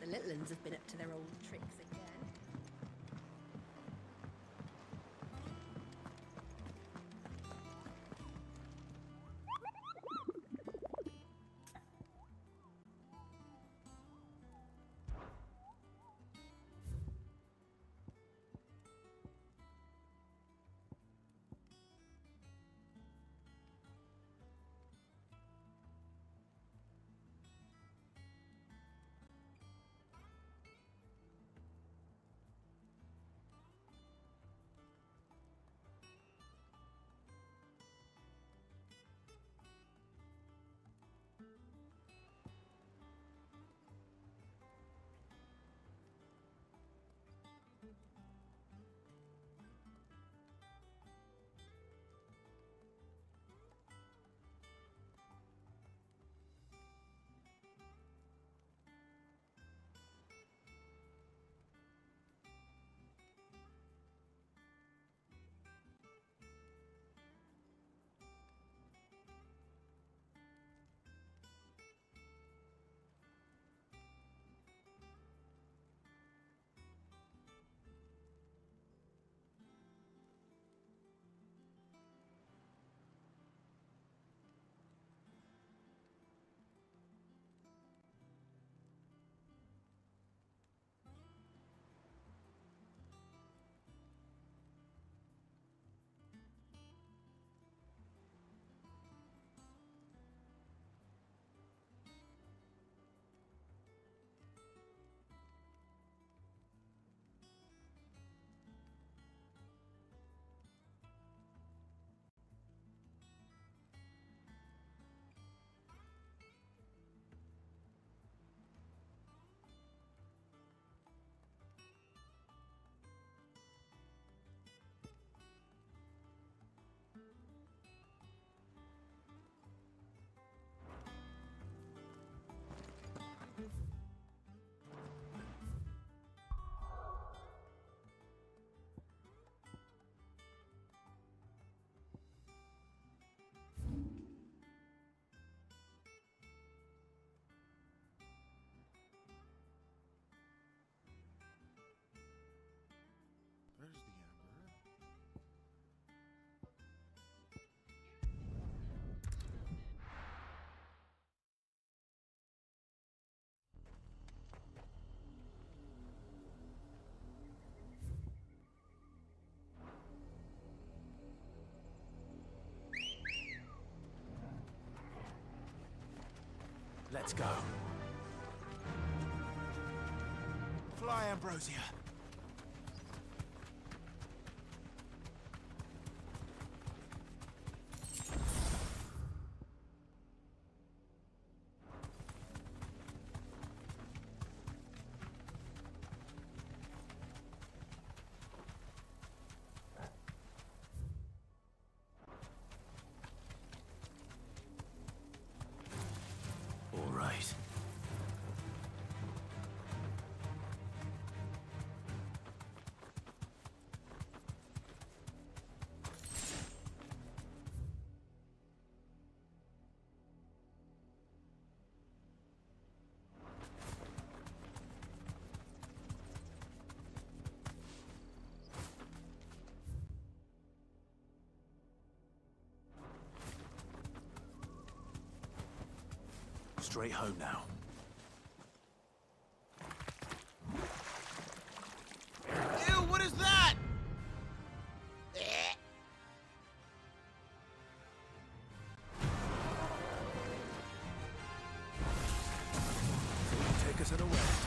The little ones have been up to their old tricks again.
Where's the Emperor?
Let's go. Fly, Ambrosia. All right.
straight home now.
Ew, what is that?
Take us unawares.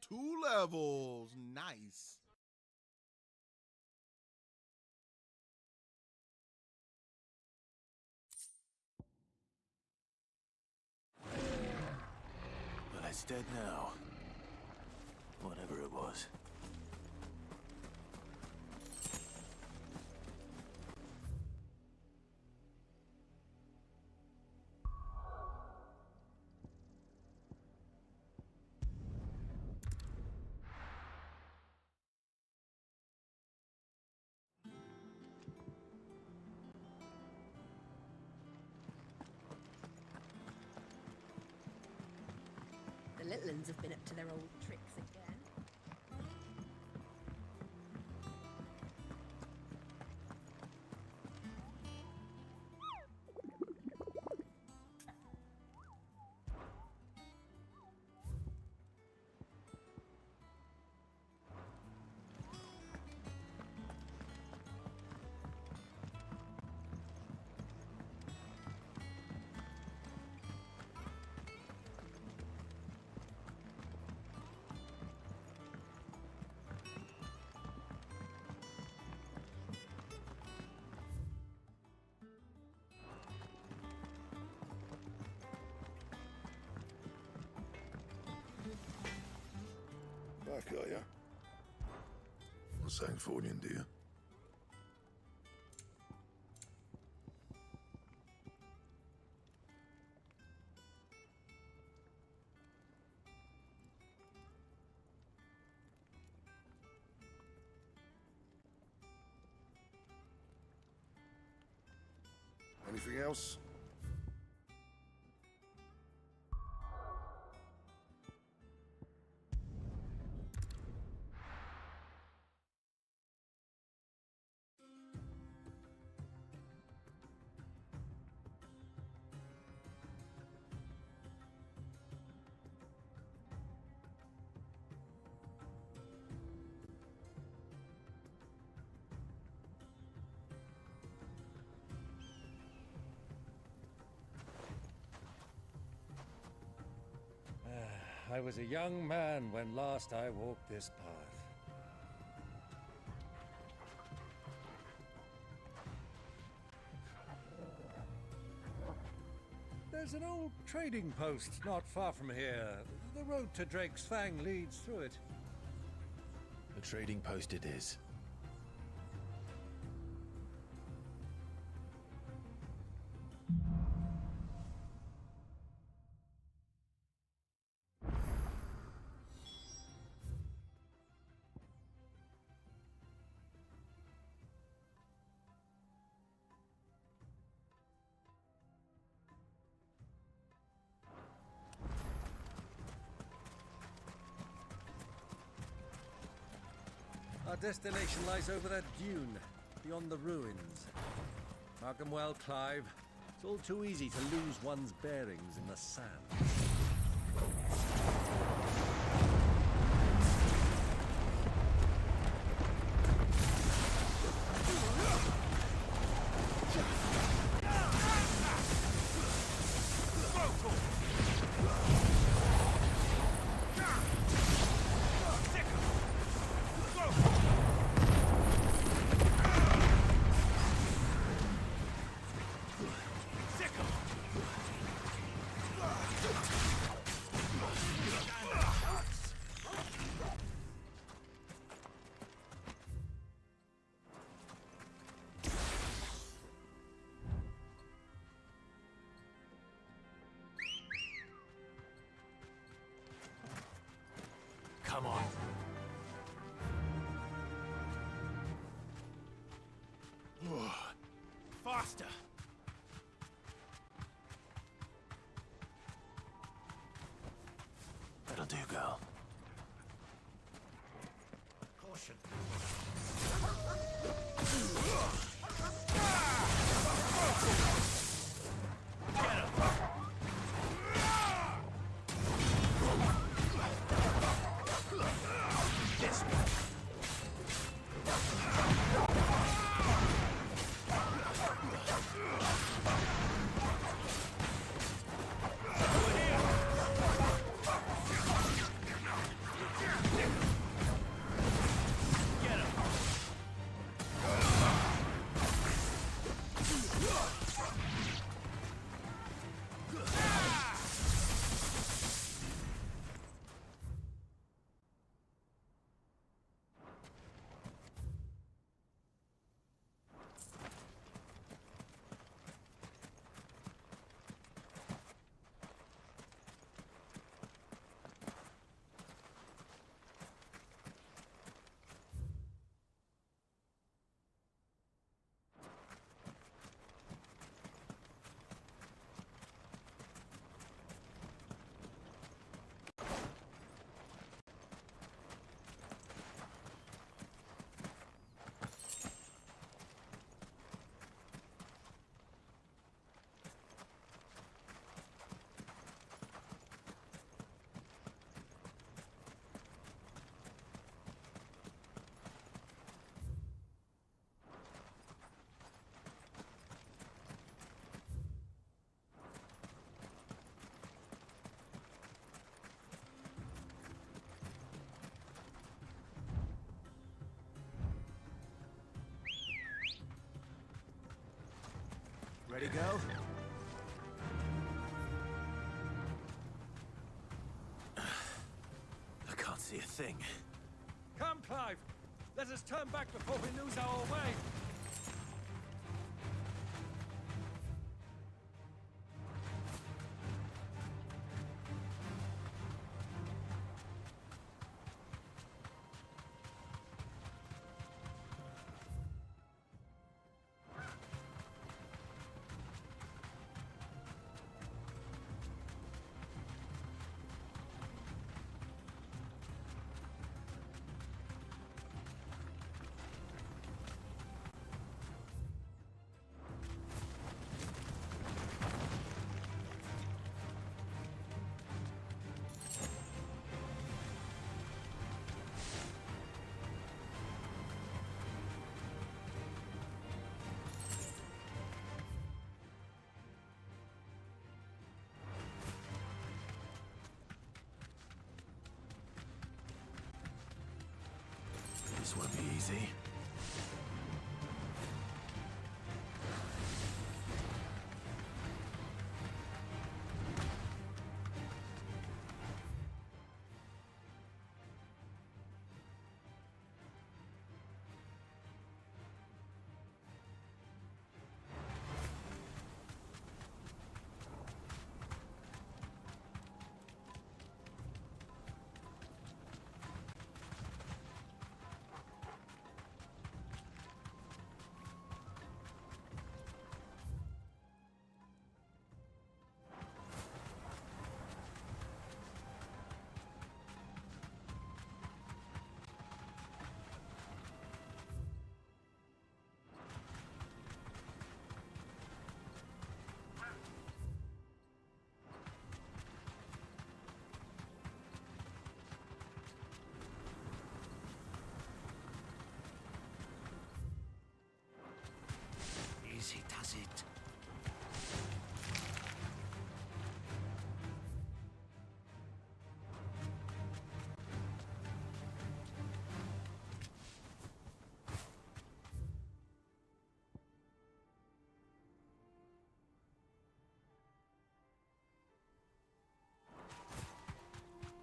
Two levels. Nice.
Well, it's dead now. Whatever it was.
The little uns have been up to their old tricks again.
Back, are you? What's Sancfordian, do you? Anything else?
I was a young man when last I walked this path. There's an old trading post not far from here. The road to Drake's Fang leads through it.
A trading post it is.
Our destination lies over that dune, beyond the ruins. Mark 'em well, Clive. It's all too easy to lose one's bearings in the sand.
Come on. Faster! That'll do, girl.
Caution. Ready, go?
I can't see a thing.
Come, Clive! Let us turn back before we lose our way!
This won't be easy. Easy does it.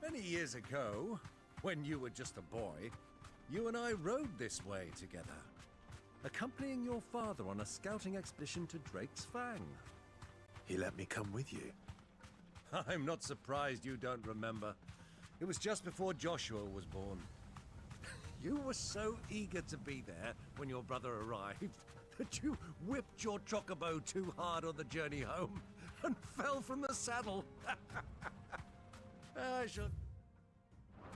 Many years ago, when you were just a boy, you and I rode this way together, accompanying your father on a scouting expedition to Drake's Fang.
He let me come with you.
I'm not surprised you don't remember. It was just before Joshua was born. You were so eager to be there when your brother arrived that you whipped your chocobo too hard on the journey home and fell from the saddle. I shall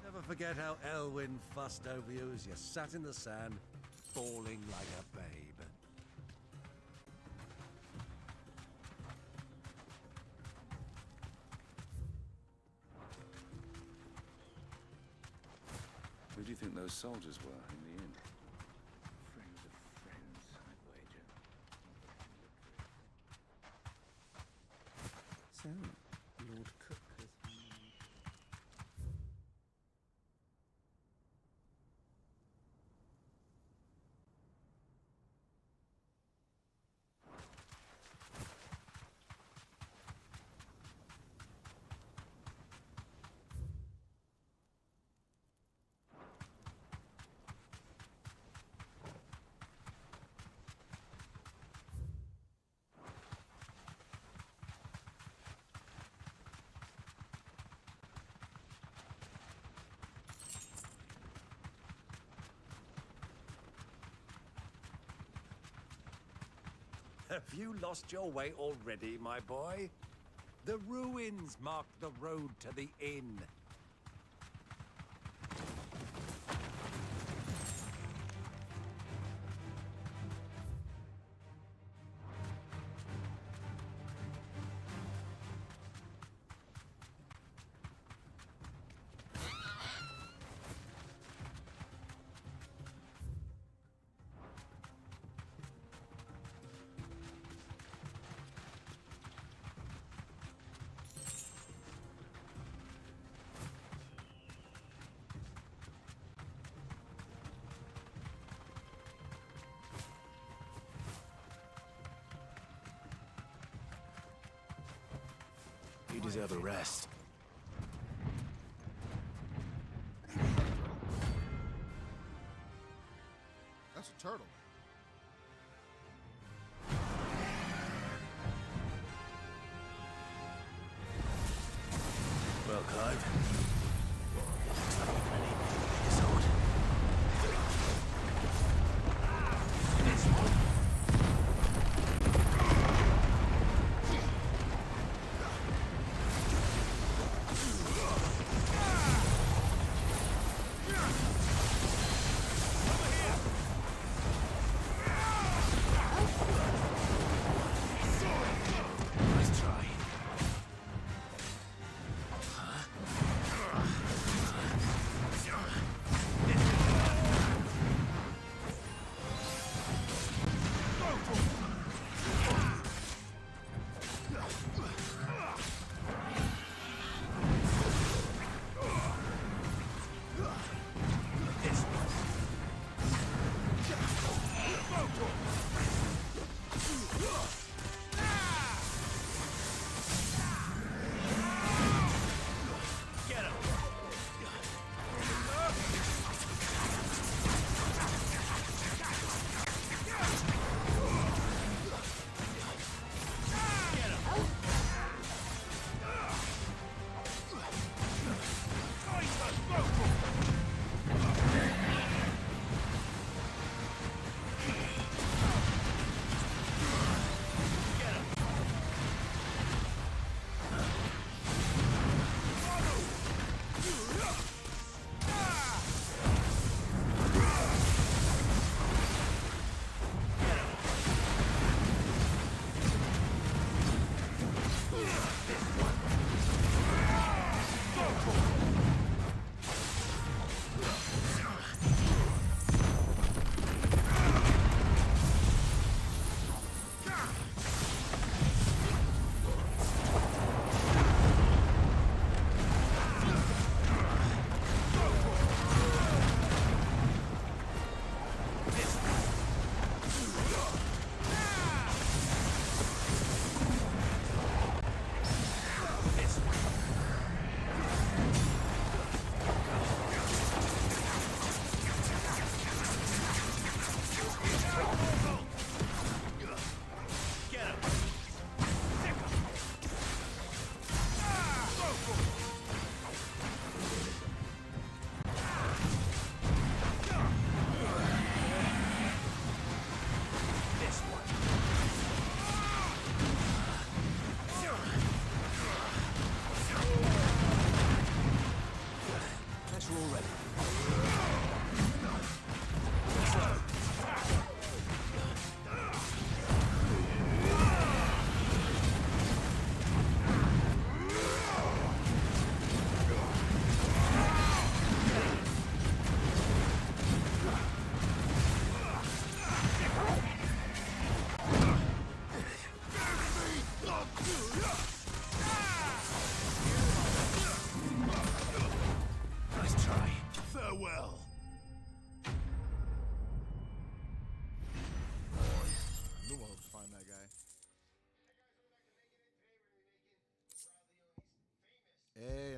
never forget how Elwyn fussed over you as you sat in the sand, bawling like a babe.
Who do you think those soldiers were in the inn? Friends of friends, I'd wager.
So, Lord Cook has...
Have you lost your way already, my boy? The ruins mark the road to the inn.
You deserve a rest.
That's a turtle.
Well, Clive. Nice try. Huh?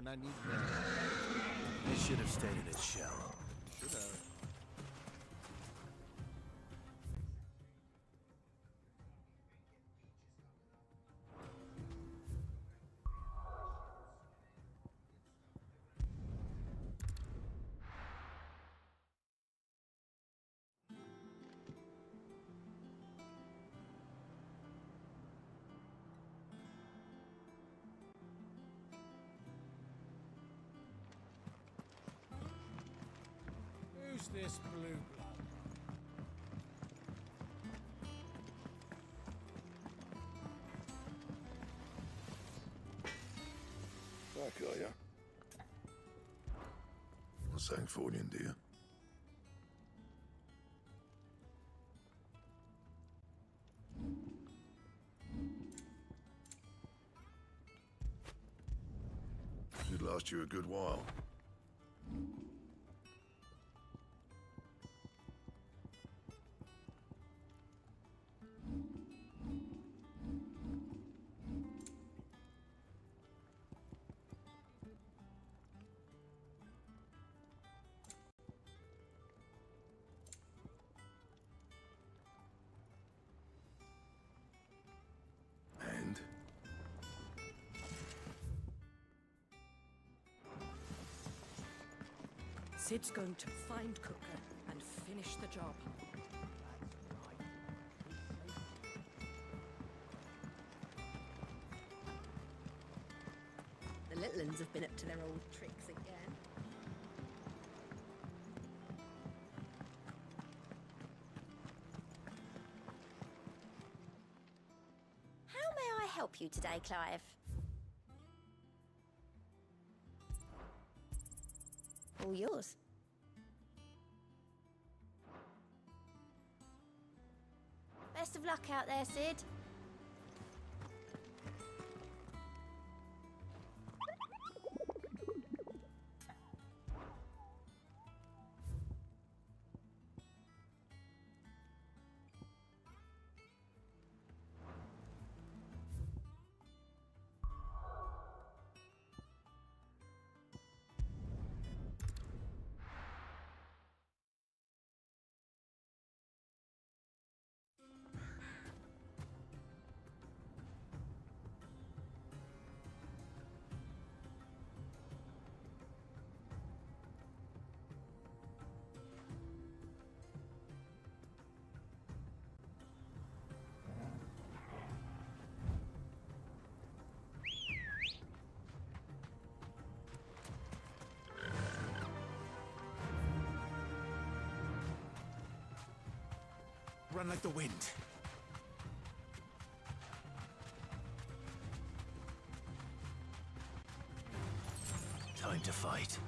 and I need them.
It should have stayed in its shell.
Should have.
Who's this blue blood?
Back, are ya? A Sanktfordian, dear. Should last you a good while. And?
Sid's going to find Cooker and finish the job. The little uns have been up to their old tricks again.
How may I help you today, Clive? All yours. Best of luck out there, Sid.
Run like the wind. Time to fight.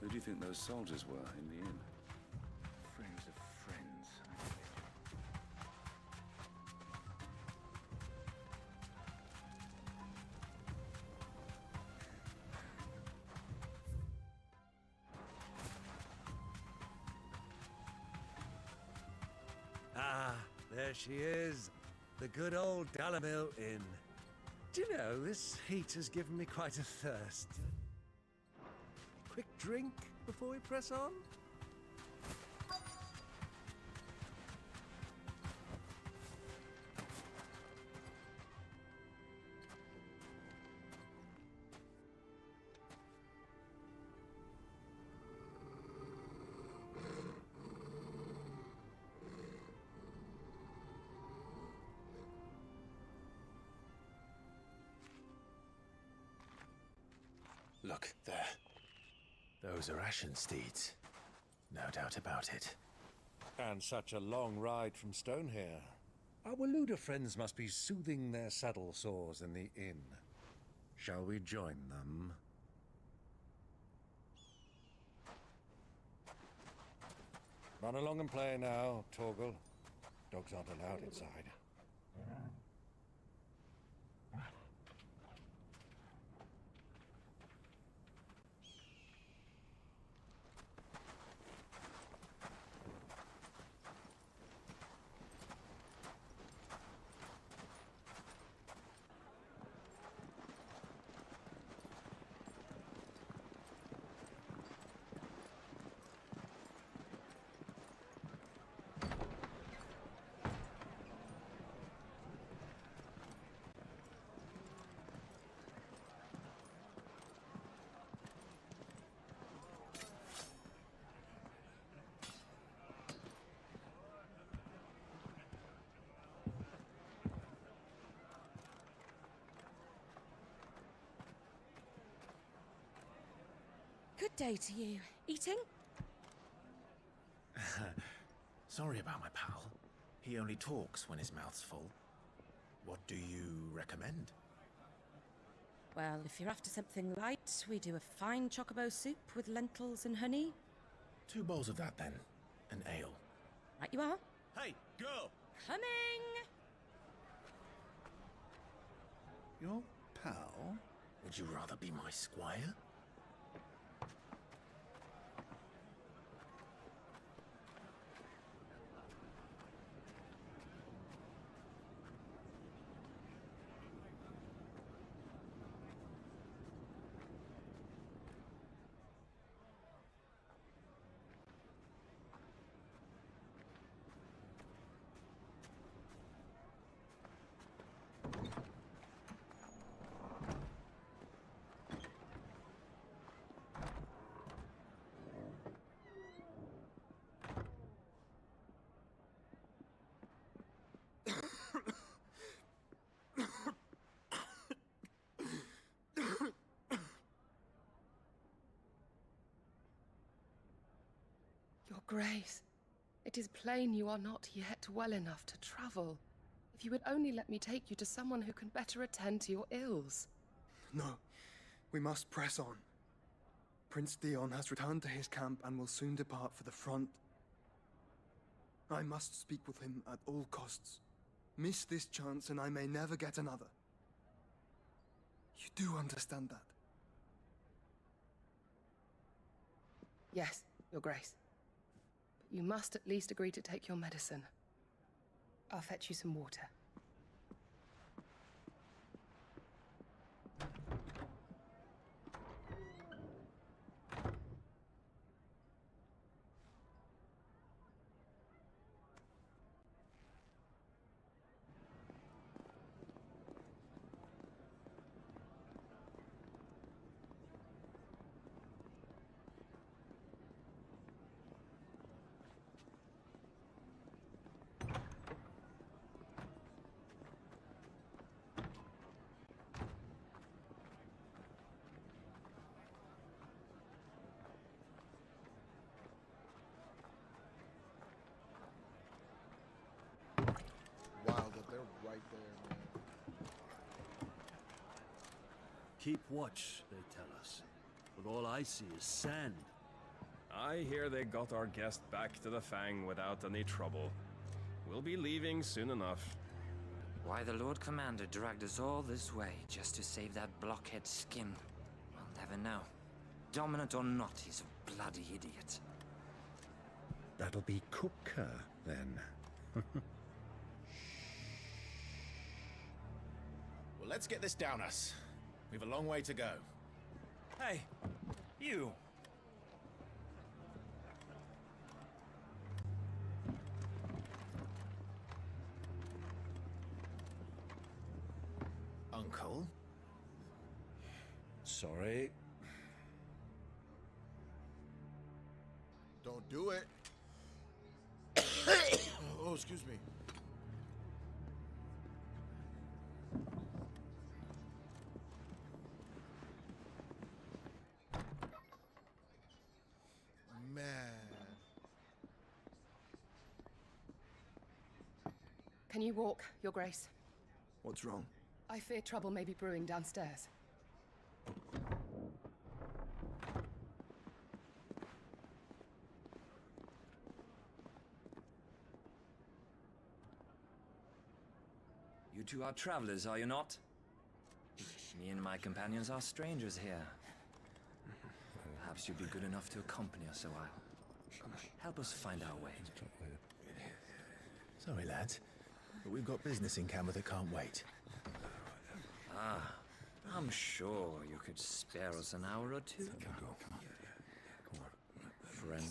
Who do you think those soldiers were in the inn?
Friends of friends.
Ah, there she is. The good old Dalamil Inn. Do you know, this heat has given me quite a thirst. Quick drink before we press on?
Look, there. Those are Ashen steeds. No doubt about it.
And such a long ride from Stonehair. Our Luda friends must be soothing their saddle sores in the inn. Shall we join them? Run along and play now, Torgal. Dogs aren't allowed inside.
Good day to you. Eating?
Sorry about my pal. He only talks when his mouth's full. What do you recommend?
Well, if you're after something light, we do a fine chocobo soup with lentils and honey.
2 bowls of that, then. An ale.
Right you are.
Hey, girl!
Coming!
Your pal?
Would you rather be my squire?
Your Grace, it is plain you are not yet well enough to travel. If you would only let me take you to someone who can better attend to your ills.
No, we must press on. Prince Dion has returned to his camp and will soon depart for the front. I must speak with him at all costs. Miss this chance and I may never get another. You do understand that?
Yes, Your Grace. But you must at least agree to take your medicine. I'll fetch you some water.
Wild that they're right there, man.
Keep watch, they tell us. But all I see is sand.
I hear they got our guest back to the Fang without any trouble. We'll be leaving soon enough.
Why the Lord Commander dragged us all this way just to save that blockhead skin, we'll never know. Dominant or not, he's a bloody idiot.
That'll be Cooker, then.
Well, let's get this down us. We've a long way to go.
Hey, you!
Uncle?
Sorry.
Don't do it. Oh, excuse me.
Can you walk, Your Grace?
What's wrong?
I fear trouble may be brewing downstairs.
You two are travelers, are you not? Me and my companions are strangers here. Perhaps you'd be good enough to accompany us a while. Help us find our way.
Sorry, lads, but we've got business in camera that can't wait.
Ah, I'm sure you could spare us an hour or two.
Come on.
Friend.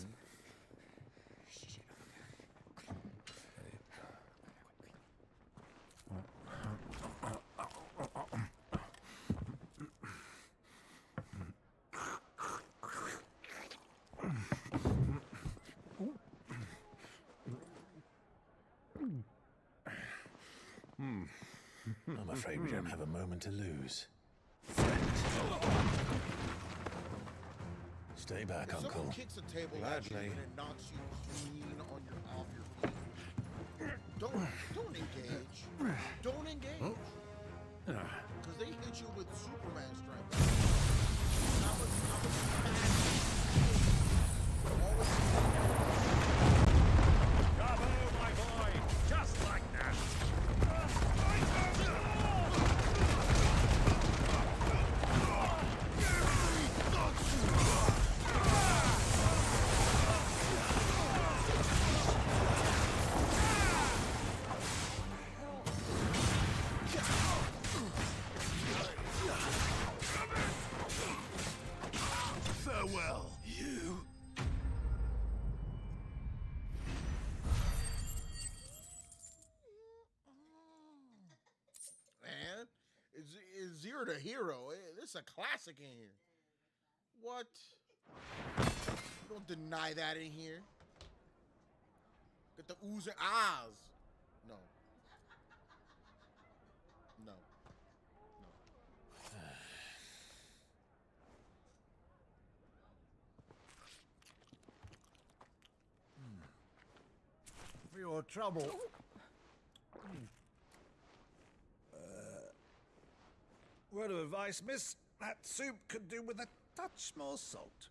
I'm afraid we don't have a moment to lose. Stay back,
If
Uncle.
someone kicks a table at you and it knocks you clean off your feet, don't engage. Don't engage. Because they hit you with Superman strength.
Bravo, my boy! Just like that!
Farewell, you.
Man, is Zero the hero? This is a classic in here. What? Don't deny that in here. Get the oohs and ahs. No. No.
For your trouble. Word of advice, miss. That soup could do with a touch more salt.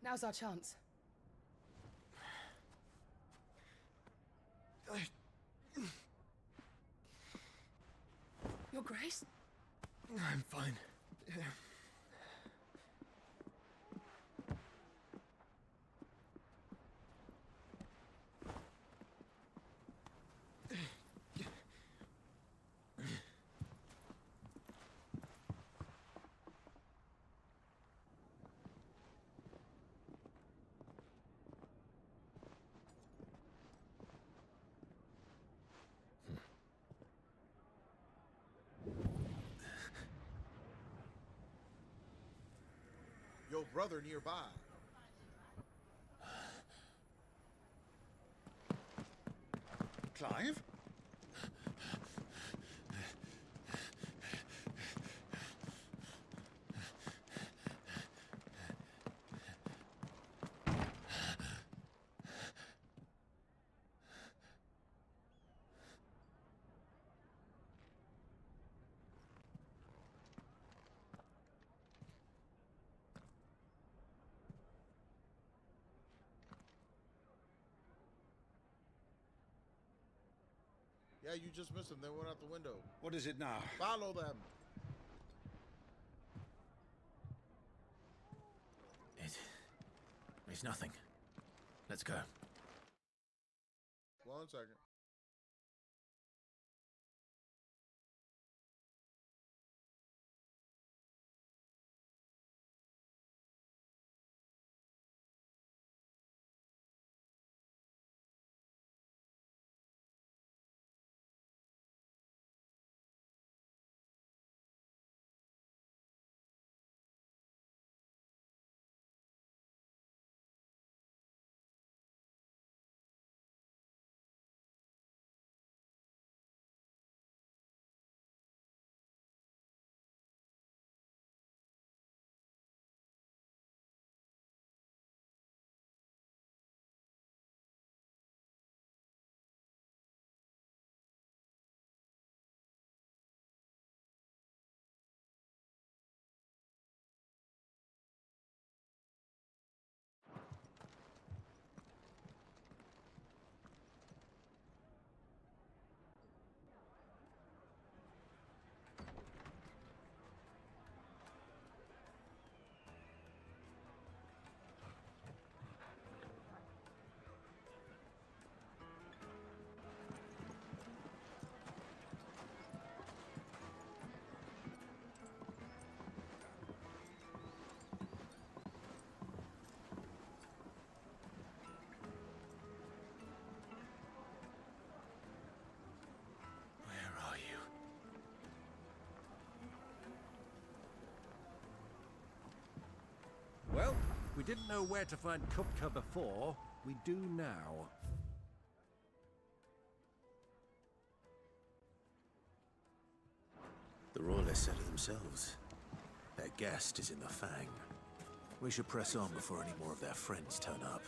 Now's our chance. Your Grace?
I'm fine.
Your brother nearby.
Clive?
Yeah, you just missed them. They went out the window.
What is it now?
Follow them.
It's nothing. Let's go.
1 second.
didn't know where to find Kupka before, we do now.
The Royalists said it themselves. Their guest is in the Fang. We should press on before any more of their friends turn up.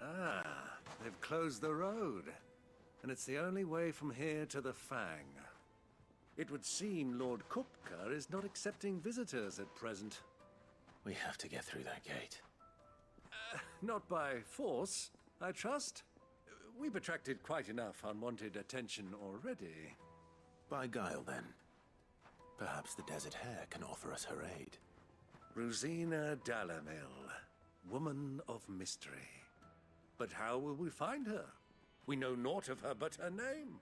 Ah, they've closed the road. And it's the only way from here to the Fang. It would seem Lord Kupka is not accepting visitors at present.
We have to get through that gate.
Not by force, I trust. We've attracted quite enough unwanted attention already.
By guile, then. Perhaps the Desert Hare can offer us her aid.
Rosina Dalamil, woman of mystery. But how will we find her? We know naught of her but her name.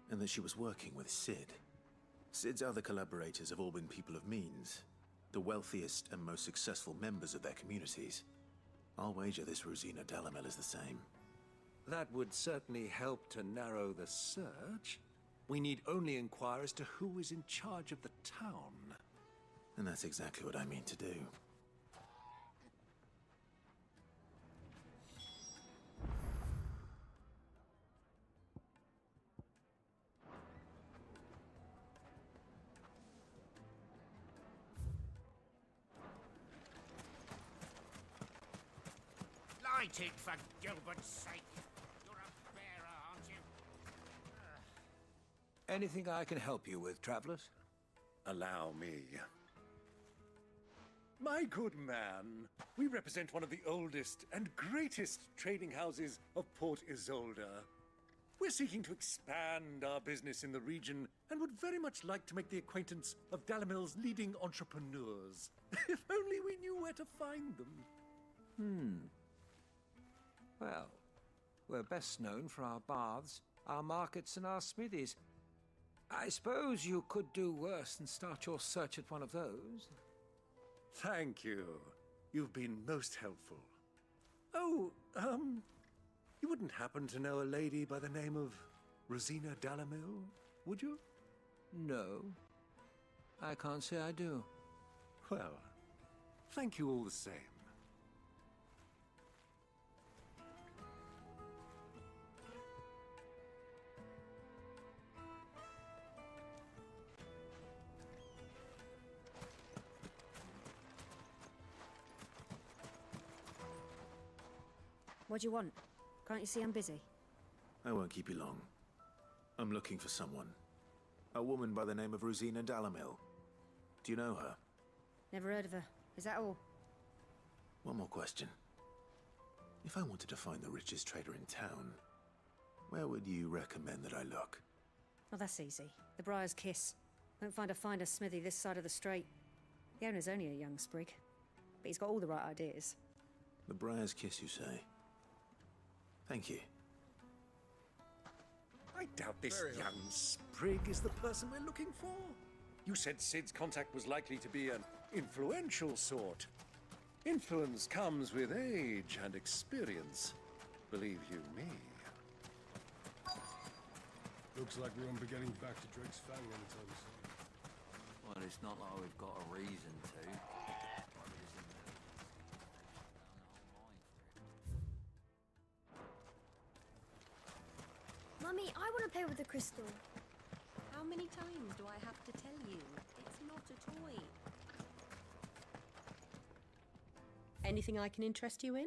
And that she was working with Sid. Sid's other collaborators have all been people of means. The wealthiest and most successful members of their communities. I'll wager this Rosina Dalamil is the same.
That would certainly help to narrow the search. We need only inquire as to who is in charge of the town.
And that's exactly what I mean to do.
Light it, for Gilbert's sake. You're a bearer, aren't you?
Anything I can help you with, travelers? Allow me. My good man, we represent one of the oldest and greatest trading houses of Port Isolde. We're seeking to expand our business in the region and would very much like to make the acquaintance of Dalamil's leading entrepreneurs. If only we knew where to find them.
Well, we're best known for our baths, our markets, and our smithies. I suppose you could do worse than start your search at one of those.
Thank you. You've been most helpful. Oh, you wouldn't happen to know a lady by the name of Rosina Dalamil, would you?
No. I can't say I do.
Well, thank you all the same.
What do you want? Can't you see I'm busy?
I won't keep you long. I'm looking for someone. A woman by the name of Rosina Dalamil. Do you know her?
Never heard of her. Is that all?
One more question. If I wanted to find the richest trader in town, where would you recommend that I look?
Oh, that's easy. The Briar's Kiss. Won't find a finer smithy this side of the strait. The owner's only a young sprig, but he's got all the right ideas.
The Briar's Kiss, you say? Thank you.
I doubt this young sprig is the person we're looking for. You said Sid's contact was likely to be an influential sort. Influence comes with age and experience. Believe you me.
Looks like we won't be getting back to Drake's Fang anytime soon.
Well, it's not like we've got a reason to.
Mummy, I want to play with the crystal.
How many times do I have to tell you? It's not a toy.
Anything I can interest you in?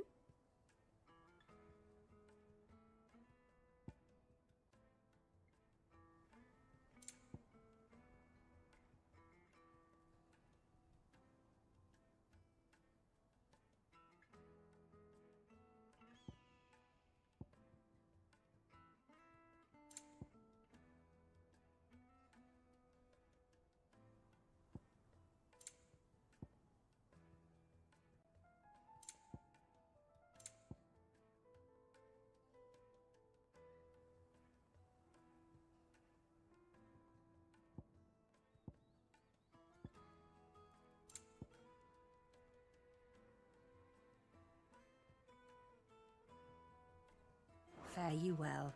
Fare you well.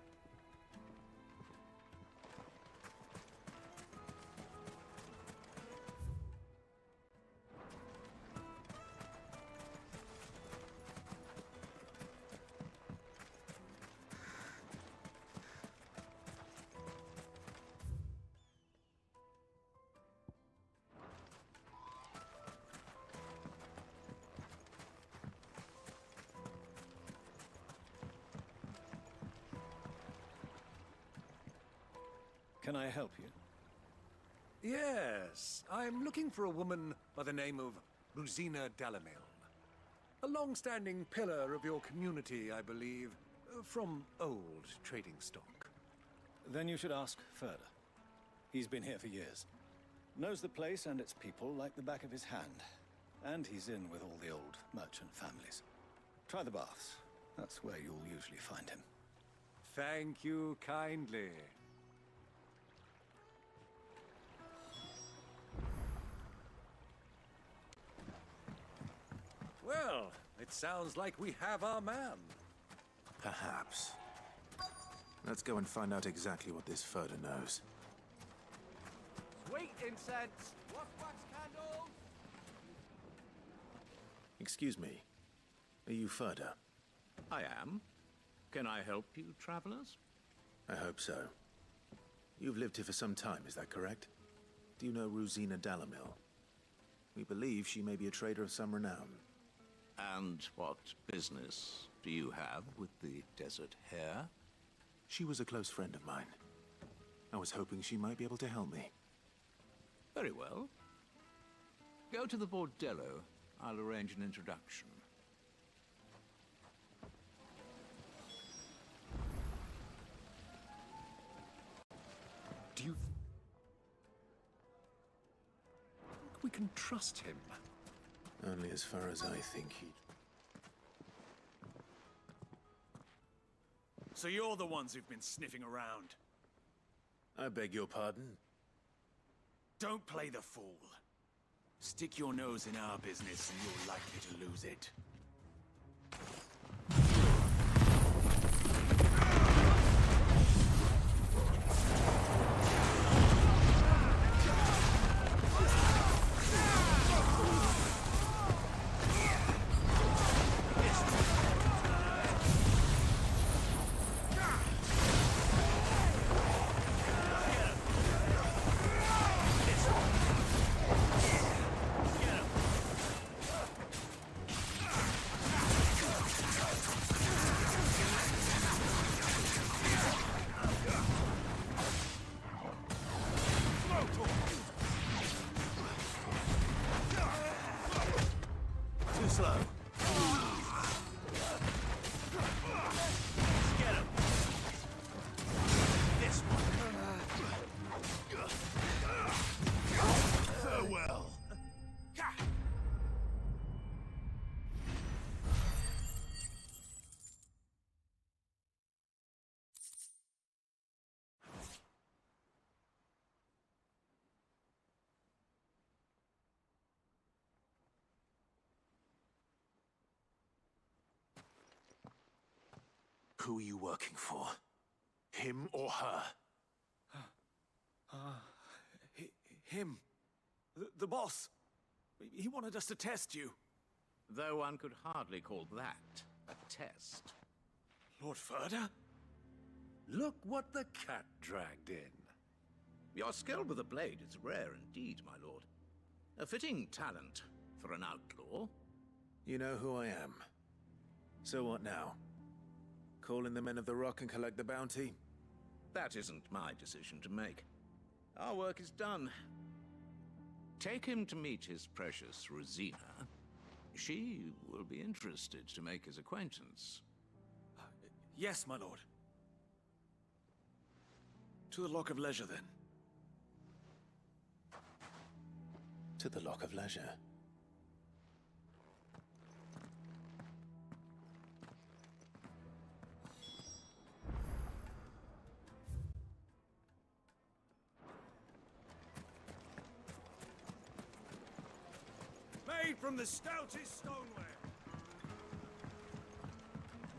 Can I help you?
Yes, I'm looking for a woman by the name of Rosina Dalamil. A long-standing pillar of your community, I believe, from old trading stock.
Then you should ask further. He's been here for years. Knows the place and its people like the back of his hand. And he's in with all the old merchant families. Try the baths. That's where you'll usually find him.
Thank you kindly. Well, it sounds like we have our man.
Perhaps. Let's go and find out exactly what this Furder knows.
Sweet incense! Wax candles!
Excuse me. Are you Furder?
I am. Can I help you, travelers?
I hope so. You've lived here for some time, is that correct? Do you know Rosina Dalamil? We believe she may be a trader of some renown.
And what business do you have with the desert hare?
She was a close friend of mine. I was hoping she might be able to help me.
Very well. Go to the bordello. I'll arrange an introduction.
Do you think we can trust him?
Only as far as I think he'd...
So you're the ones who've been sniffing around?
I beg your pardon?
Don't play the fool. Stick your nose in our business and you're likely to lose it.
Too slow.
Get him! This one.
Farewell.
Who are you working for? Him or her?
Him. The boss. He wanted us to test you.
Though one could hardly call that a test.
Lord Furder?
Look what the cat dragged in.
Your skill with the blade is rare indeed, my lord. A fitting talent for an outlaw.
You know who I am. So what now? Call in the Men of the Rock and collect the bounty?
That isn't my decision to make. Our work is done. Take him to meet his precious Rosina. She will be interested to make his acquaintance.
Yes, my lord. To the Lock of Leisure, then.
To the Lock of Leisure.
Made from the stoutest stoneware.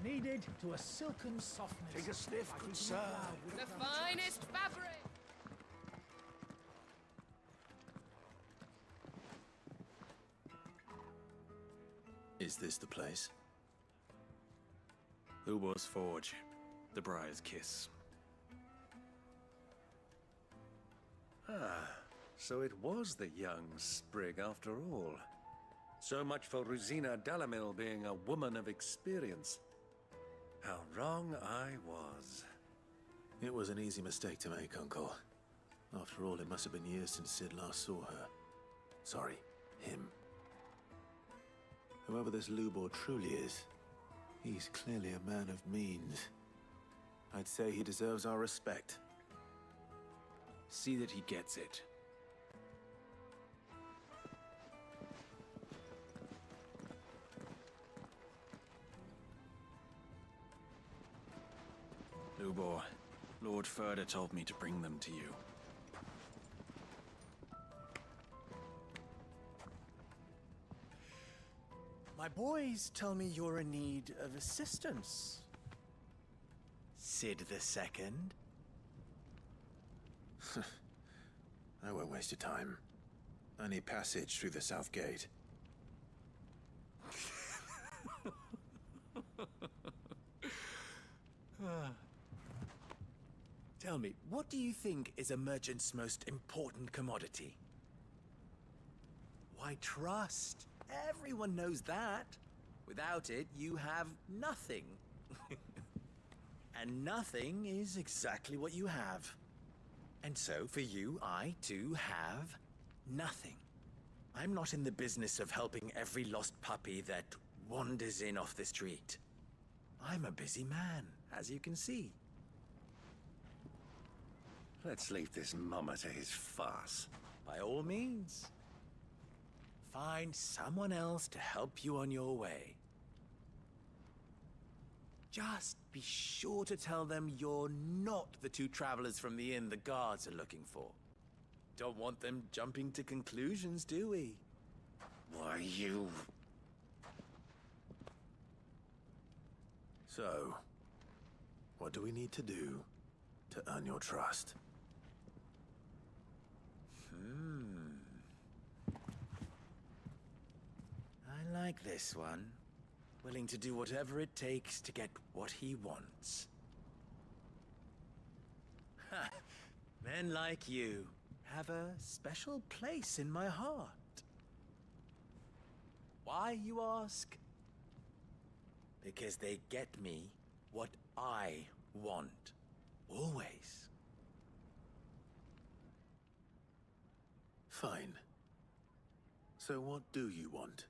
kneaded to a silken softness.
Take a sniff,
like
good
eating
sir.
a cloud with
The
a crunch.
finest fabric!
Is this the place?
Lubor's Forge. The Briar's Kiss.
Ah, so it was the young sprig after all. So much for Rosina Dalamil being a woman of experience. How wrong I was.
It was an easy mistake to make, Uncle. After all, it must have been years since Sid last saw her. Sorry, him. Whoever this Lubor truly is, he's clearly a man of means. I'd say he deserves our respect.
See that he gets it. Lubor, Lord Furder told me to bring them to you.
My boys tell me you're in need of assistance. Sid the Second.
I won't waste your time. I need passage through the south gate.
Tell me, what do you think is a merchant's most important commodity? Why, trust. Everyone knows that. Without it, you have nothing. And nothing is exactly what you have. And so, for you, I, too, have nothing. I'm not in the business of helping every lost puppy that wanders in off the street. I'm a busy man, as you can see.
Let's leave this mummer to his farce.
By all means. Find someone else to help you on your way. Just be sure to tell them you're not the two travelers from the inn the guards are looking for. Don't want them jumping to conclusions, do we?
Why, you...
So, what do we need to do to earn your trust?
I like this one. Willing to do whatever it takes to get what he wants. Ha! Men like you have a special place in my heart. Why, you ask? Because they get me what I want. Always.
Fine. So what do you want?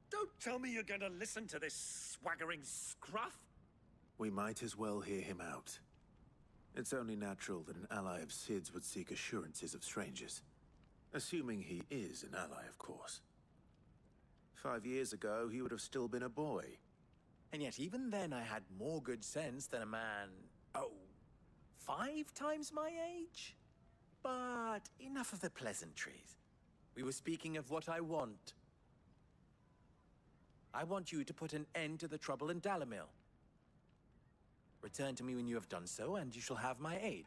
Don't tell me you're going to listen to this swaggering scruff!
We might as well hear him out. It's only natural that an ally of Sid's would seek assurances of strangers. Assuming he is an ally, of course. 5 years ago, he would have still been a boy.
And yet even then I had more good sense than a man, 5 times my age? But enough of the pleasantries. We were speaking of what I want. I want you to put an end to the trouble in Dalamil. Return to me when you have done so, and you shall have my aid.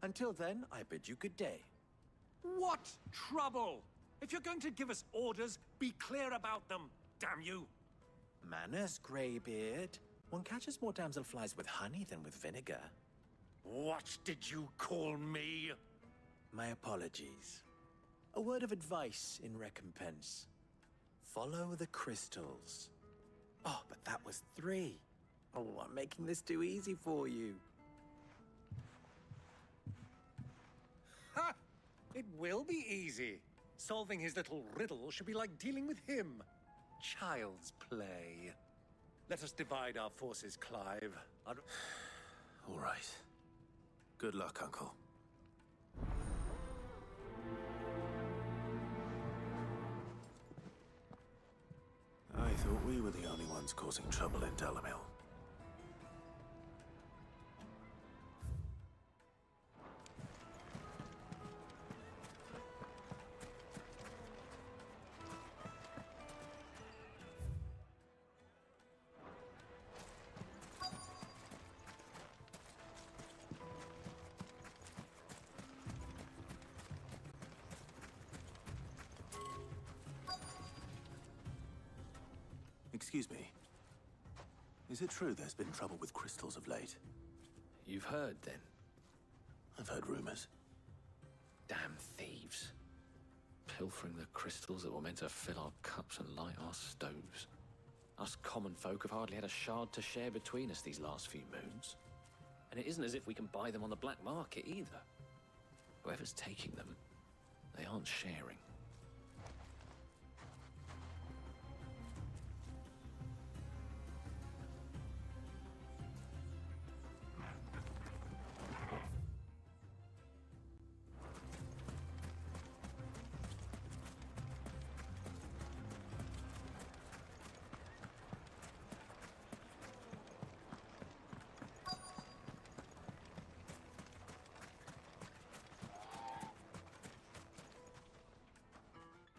Until then, I bid you good day.
What trouble? If you're going to give us orders, be clear about them, damn you!
Manners, Greybeard. One catches more damselflies with honey than with vinegar.
What did you call me?
My apologies. A word of advice in recompense. Follow the crystals. Oh, but that was 3. Oh, I'm making this too easy for you.
Ha! It will be easy. Solving his little riddle should be like dealing with him. Child's play. Let us divide our forces, Clive.
All right. Good luck, Uncle. I thought we were the only ones causing trouble in Dalamil. Excuse me. Is it true there's been trouble with crystals of late?
You've heard, then?
I've heard rumors.
Damn thieves. Pilfering the crystals that were meant to fill our cups and light our stoves. Us common folk have hardly had a shard to share between us these last few moons. And it isn't as if we can buy them on the black market either. Whoever's taking them, they aren't sharing.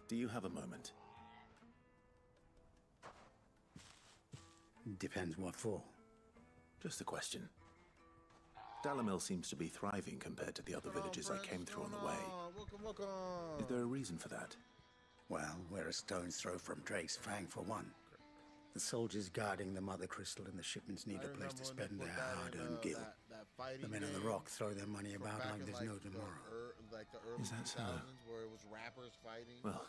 Do you have a moment?
Depends what for.
Just a question. Dalamil seems to be thriving compared to the other villages I came through on the way.
Welcome.
Is there a reason for that?
Well, we're a stone's throw from Drake's Fang for one. The soldiers guarding the Mother Crystal and the shipments need a place to spend their hard-earned gil. The men on the rock throw their money about like there's no tomorrow.
Is that so?
Where it was rappers fighting.
Well,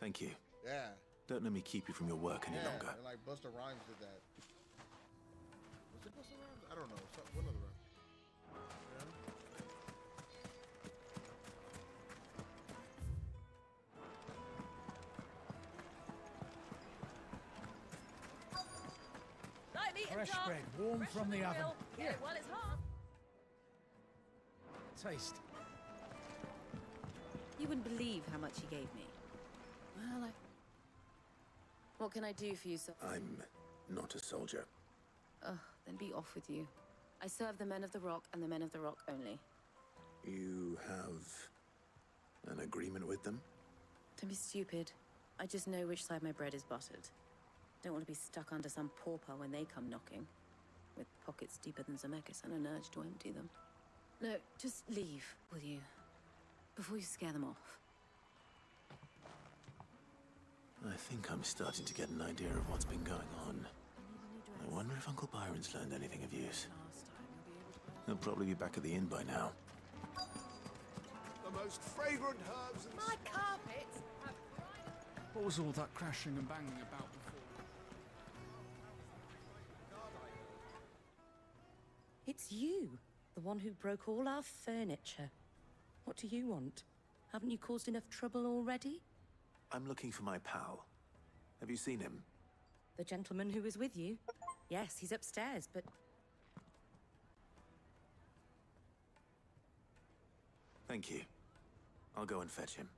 thank you.
Yeah.
Don't let me keep you from your work any longer.
And like Busta Rhymes did that. Was it Busta Rhymes? I don't know. One of the rap.
Fresh bread, warm from the oven.
Yeah, well, it's hot.
Taste.
You wouldn't believe how much he gave me. Well, what can I do for you, sir?
I'm not a soldier.
Ugh, then be off with you. I serve the men of the Rock and the men of the Rock only.
You have an agreement with them?
Don't be stupid. I just know which side my bread is buttered. Don't want to be stuck under some pauper when they come knocking. With pockets deeper than Zemeckis and an urge to empty them. No, just leave, will you? Before you scare them off.
I think I'm starting to get an idea of what's been going on. I wonder if Uncle Byron's learned anything of use. He'll probably be back at the inn by now.
The most fragrant herbs and...
My carpets have...
What was all that crashing and banging about before?
It's you, the one who broke all our furniture. What do you want? Haven't you caused enough trouble already?
I'm looking for my pal. Have you seen him?
The gentleman who was with you? Yes, he's upstairs, but...
Thank you. I'll go and fetch him.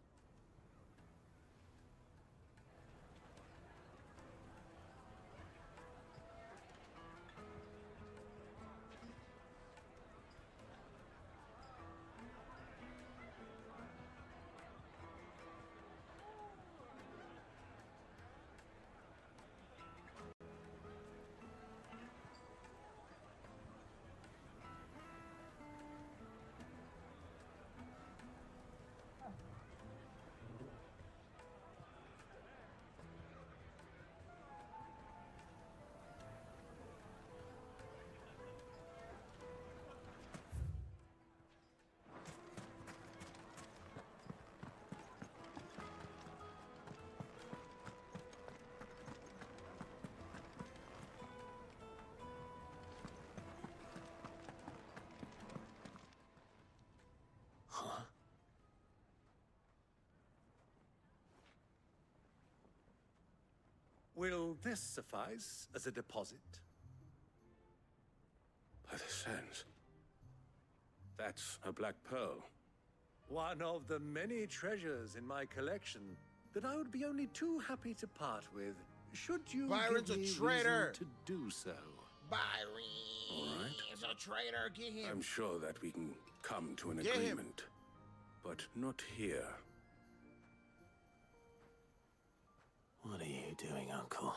Will this suffice as a deposit?
By the sands. That's a black pearl.
One of the many treasures in my collection that I would be only too happy to part with, should you
Byron's
give me
a traitor!
reason to do so.
Byron
All right.
is a traitor. Get him.
I'm sure that we can come to an
Get him.
agreement. But not here.
What are you doing, Uncle?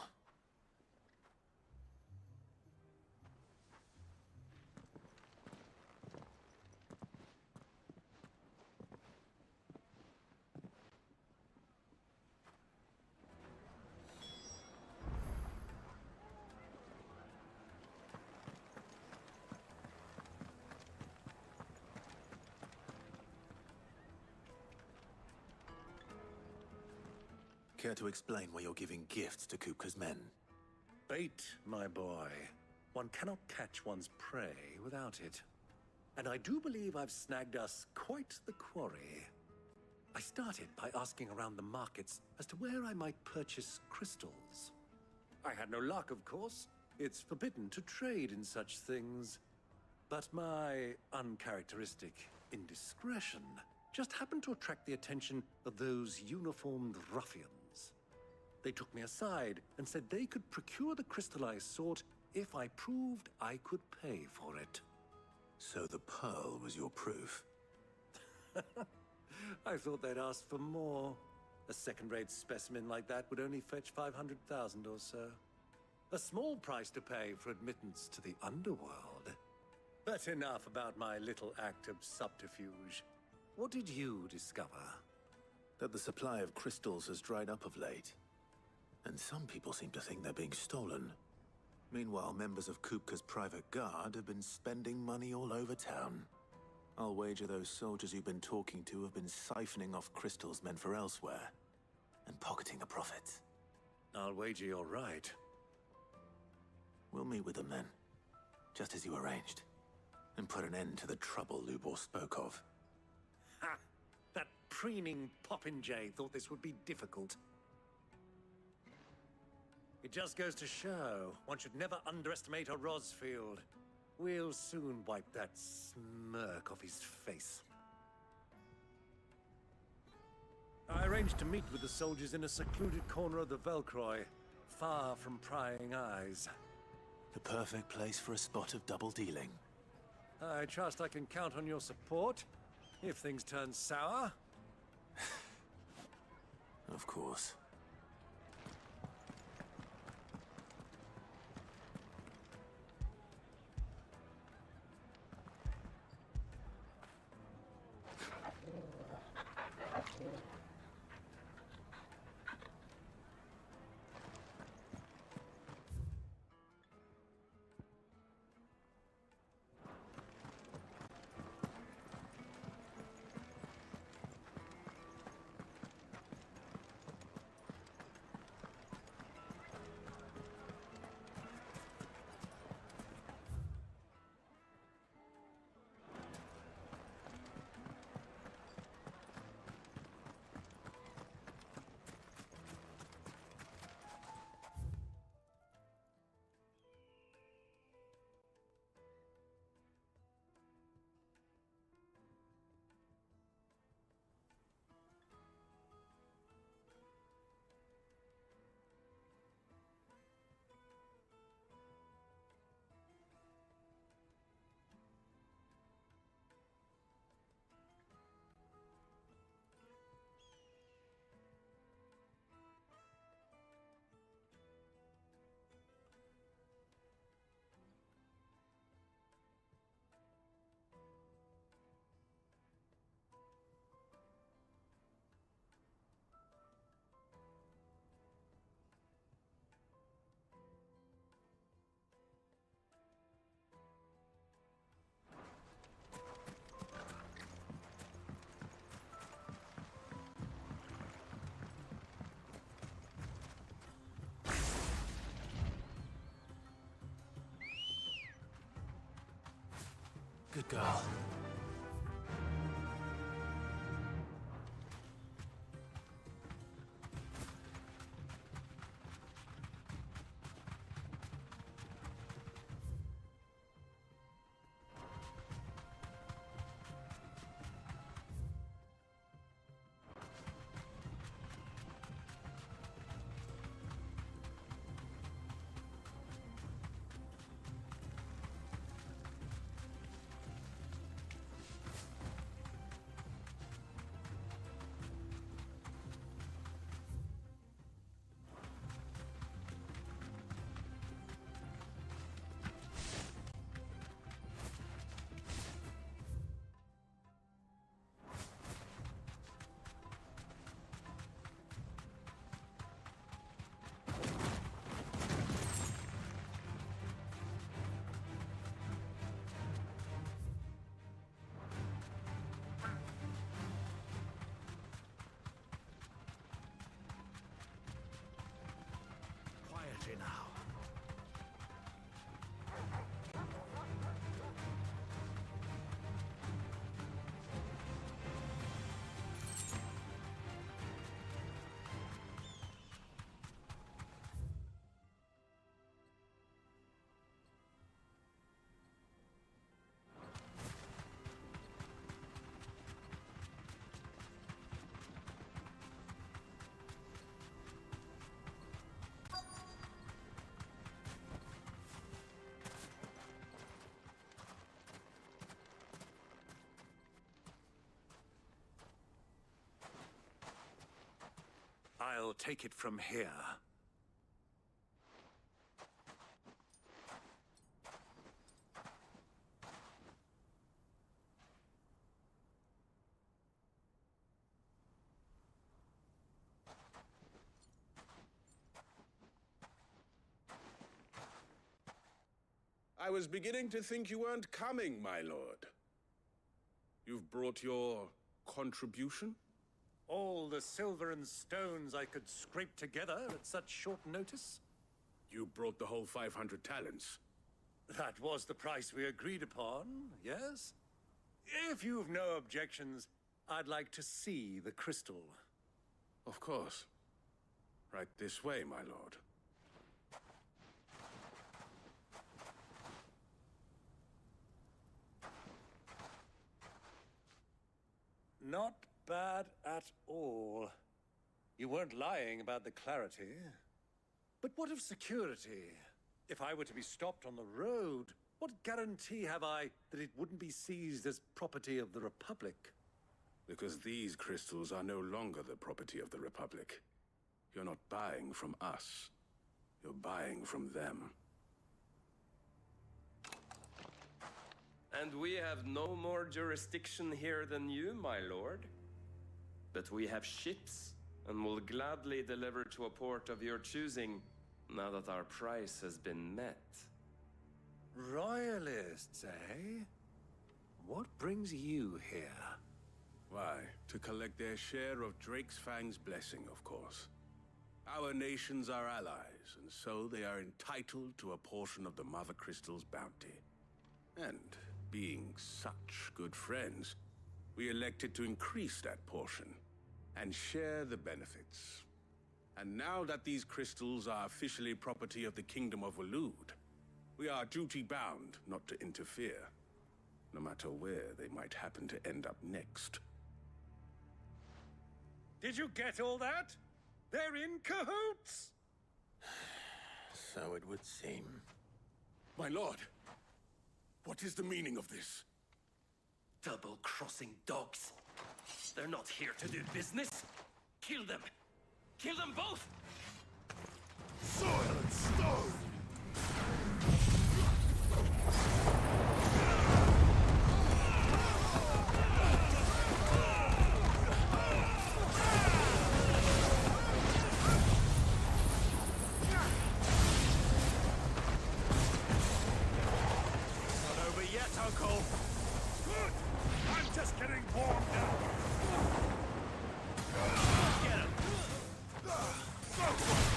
Care to explain why you're giving gifts to Kupka's men?
Bait, my boy. One cannot catch one's prey without it. And I do believe I've snagged us quite the quarry. I started by asking around the markets as to where I might purchase crystals. I had no luck, of course. It's forbidden to trade in such things. But my uncharacteristic indiscretion just happened to attract the attention of those uniformed ruffians. They took me aside and said they could procure the crystal I sought if I proved I could pay for it.
So the pearl was your proof?
I thought they'd ask for more. A second-rate specimen like that would only fetch 500,000 or so. A small price to pay for admittance to the underworld. But enough about my little act of subterfuge. What did you discover?
That the supply of crystals has dried up of late. And some people seem to think they're being stolen. Meanwhile, members of Kupka's private guard have been spending money all over town. I'll wager those soldiers you've been talking to have been siphoning off crystals meant for elsewhere, and pocketing the profits.
I'll wager you're right.
We'll meet with them then, just as you arranged, and put an end to the trouble Lubor spoke of.
Ha! That preening popinjay thought this would be difficult. It just goes to show, one should never underestimate a Rosfield. We'll soon wipe that smirk off his face. I arranged to meet with the soldiers in a secluded corner of the Velcroy, far from prying eyes.
The perfect place for a spot of double dealing.
I trust I can count on your support, if things turn sour.
Of course. Good girl.
I'll take it from here.
I was beginning to think you weren't coming, my lord. You've brought your contribution?
All the silver and stones I could scrape together at such short notice?
You brought the whole 500 talents.
That was the price we agreed upon, yes? If you've no objections, I'd like to see the crystal.
Of course. Right this way, my lord.
Not bad at all. You weren't lying about the clarity. But what of security? If I were to be stopped on the road, what guarantee have I that it wouldn't be seized as property of the Republic?
Because these crystals are no longer the property of the Republic. You're not buying from us. You're buying from them.
And we have no more jurisdiction here than you, my lord. But we have ships, and will gladly deliver to a port of your choosing, now that our price has been met.
Royalists, eh? What brings you here?
Why, to collect their share of Drake's Fang's blessing, of course. Our nations are allies, and so they are entitled to a portion of the Mother Crystal's bounty. And being such good friends, we elected to increase that portion and share the benefits. And now that these crystals are officially property of the Kingdom of Waloed, we are duty-bound not to interfere, no matter where they might happen to end up next.
Did you get all that? They're in cahoots!
So it would seem.
My lord, what is the meaning of this?
Double-crossing dogs. They're not here to do business. Kill them. Kill them both!
Soil and stone!
Not over yet, Uncle. Good. I'm just getting warmed up. Get him. Go for it.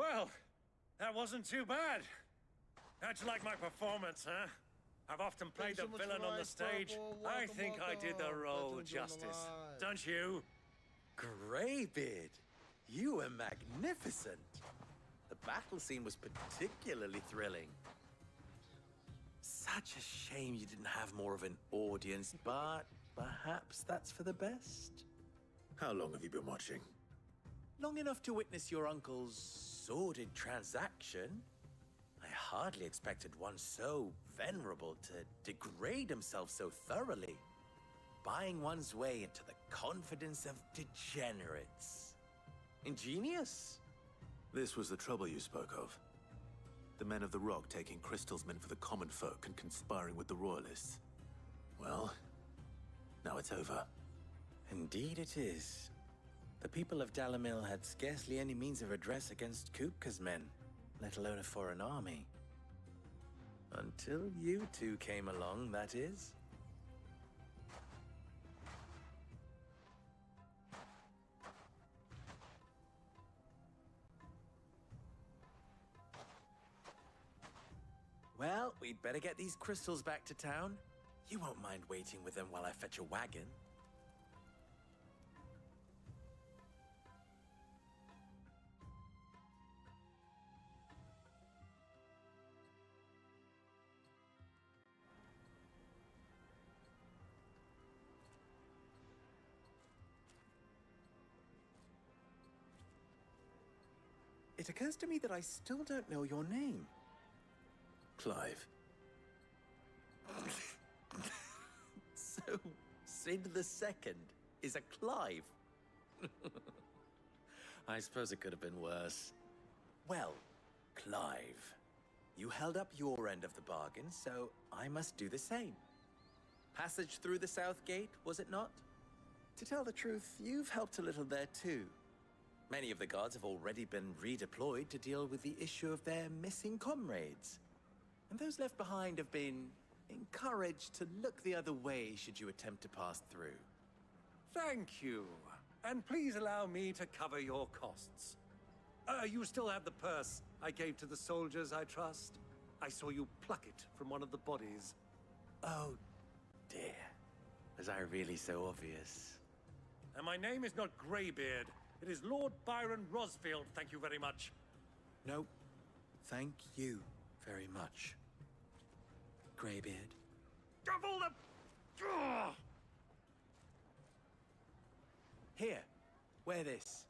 Well, that wasn't too bad. How'd you like my performance, huh? I've often played the villain on the stage. I think I did the role justice. Don't you?
Greybeard, you were magnificent. The battle scene was particularly thrilling. Such a shame you didn't have more of an audience, but perhaps that's for the best.
How long have you been watching?
Long enough to witness your uncle's sordid transaction. I hardly expected one so venerable to degrade himself so thoroughly. Buying one's way into the confidence of degenerates. Ingenious.
This was the trouble you spoke of. The men of the Rock taking crystals meant for the common folk and conspiring with the Royalists. Well, now it's over.
Indeed it is. The people of Dalamil had scarcely any means of redress against Kupka's men, let alone a foreign army. Until you two came along, that is. Well, we'd better get these crystals back to town. You won't mind waiting with them while I fetch a wagon. It occurs to me that I still don't know your name.
Clive.
So, Sid the Second is a Clive. I suppose it could have been worse. Well, Clive, you held up your end of the bargain, so I must do the same. Passage through the South Gate, was it not? To tell the truth, you've helped a little there too. Many of the guards have already been redeployed to deal with the issue of their missing comrades. And those left behind have been encouraged to look the other way should you attempt to pass through.
Thank you. And please allow me to cover your costs. You still have the purse I gave to the soldiers, I trust? I saw you pluck it from one of the bodies.
Oh, dear. Was I really so obvious?
And my name is not Greybeard. It is Lord Byron Rosfield, thank you very much.
No, thank you very much, Greybeard.
Double the... Ugh!
Here, wear this.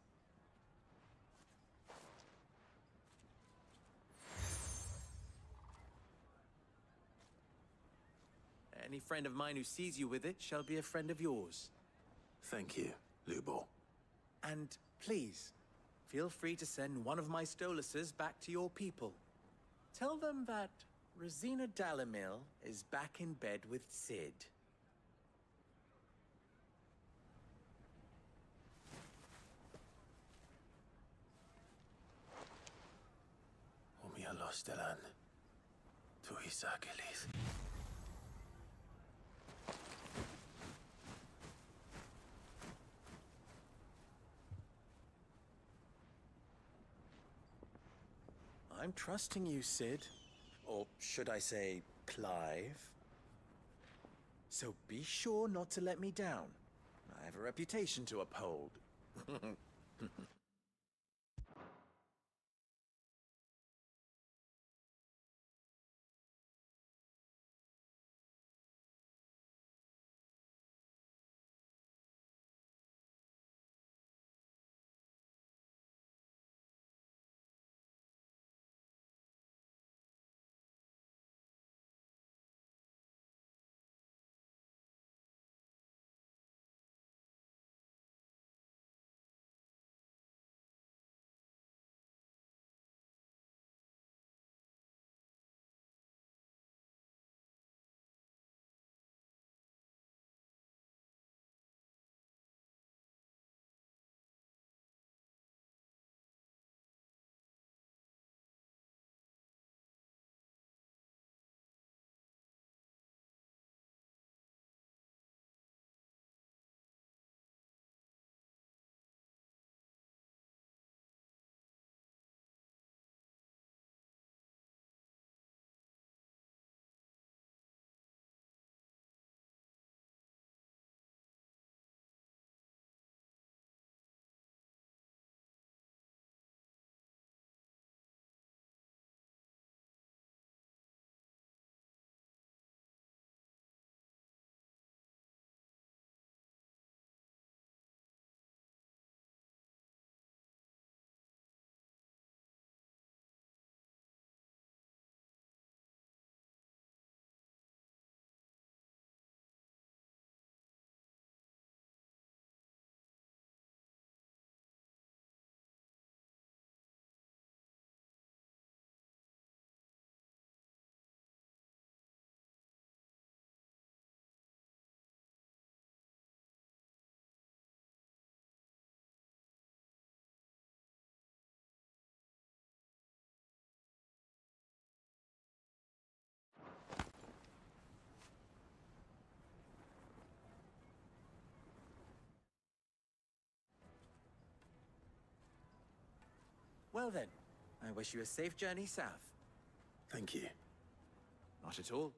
Any friend of mine who sees you with it shall be a friend of yours.
Thank you, Lubor.
And please, feel free to send one of my Stoluses back to your people. Tell them that Rosina Dalamil is back in bed with Sid.
Omia Lostelan. Tu Isakelis.
I'm trusting you, Sid. Or should I say, Clive? So be sure not to let me down. I have a reputation to uphold. Well then, I wish you a safe journey south.
Thank you.
Not at all.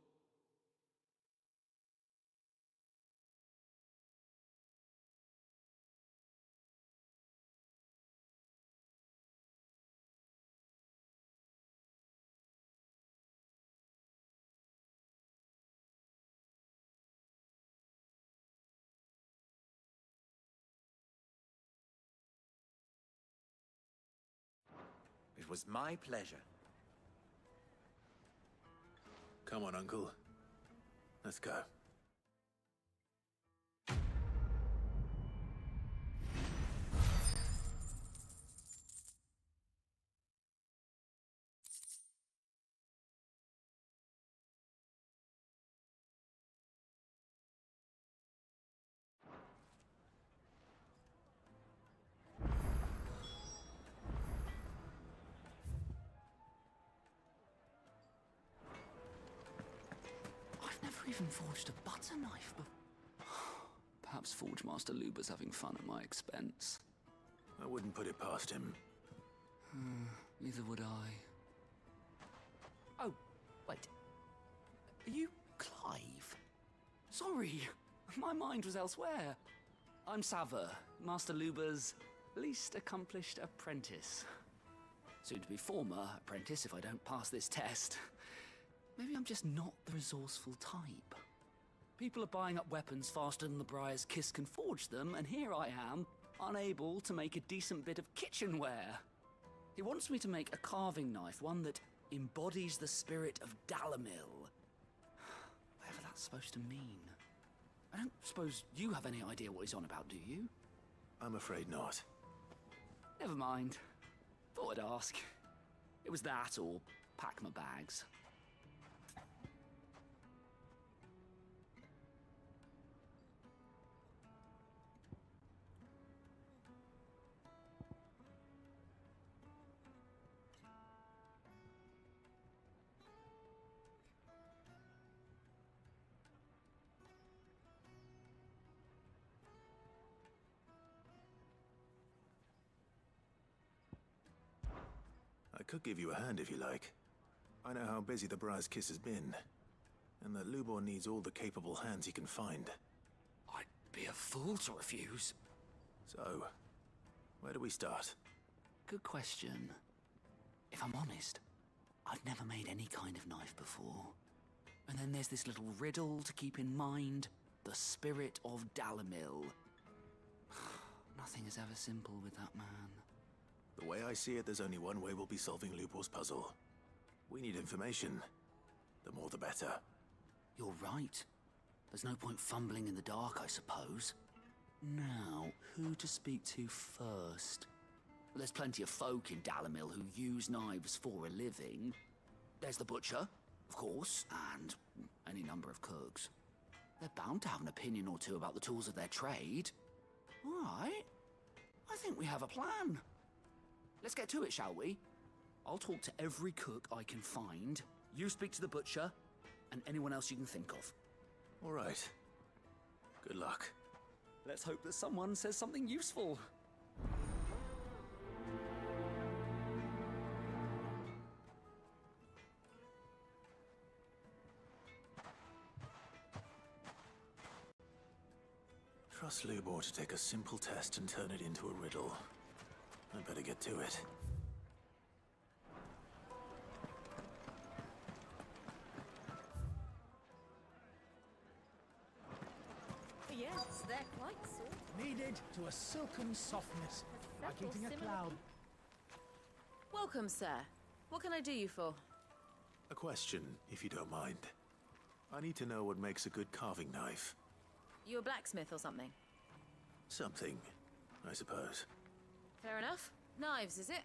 It was my pleasure.
Come on, Uncle. Let's go.
I've never even forged a butter knife before. Perhaps Forge Master Luber's having fun at my expense.
I wouldn't put it past him.
Neither would I.
Oh, wait. Are you Clive?
Sorry, my mind was elsewhere. I'm Sava, Master Luber's least accomplished apprentice. Soon to be former apprentice if I don't pass this test. Maybe I'm just not the resourceful type. People are buying up weapons faster than the Briar's Kiss can forge them, and here I am, unable to make a decent bit of kitchenware. He wants me to make a carving knife, one that embodies the spirit of Dalamil. Whatever that's supposed to mean. I don't suppose you have any idea what he's on about, do you?
I'm afraid not.
Never mind. Thought I'd ask. It was that, or pack my bags.
I could give you a hand if you like. I know how busy the Briar's Kiss has been, and that Lubor needs all the capable hands he can find.
I'd be a fool to refuse.
So, where do we start?
Good question. If I'm honest, I've never made any kind of knife before. And then there's this little riddle to keep in mind. The spirit of Dalamil. Nothing is ever simple with that man.
The way I see it, there's only one way we'll be solving Lubor's puzzle. We need information. The more the better.
You're right. There's no point fumbling in the dark, I suppose. Now, who to speak to first? There's plenty of folk in Dalamil who use knives for a living. There's the butcher, of course, and any number of cooks. They're bound to have an opinion or two about the tools of their trade. All right. I think we have a plan. Let's get to it, shall we? I'll talk to every cook I can find. You speak to the butcher, and anyone else you can think of.
All right. Good luck.
Let's hope that someone says something useful.
Trust Lubor to take a simple test and turn it into a riddle. I'd better get to it.
Yes, they're quite soft.
Kneaded to a silken softness, like eating a cloud.
Welcome, sir. What can I do you for?
A question, if you don't mind. I need to know what makes a good carving knife.
You a blacksmith or something?
Something, I suppose.
Fair enough. Knives, is it?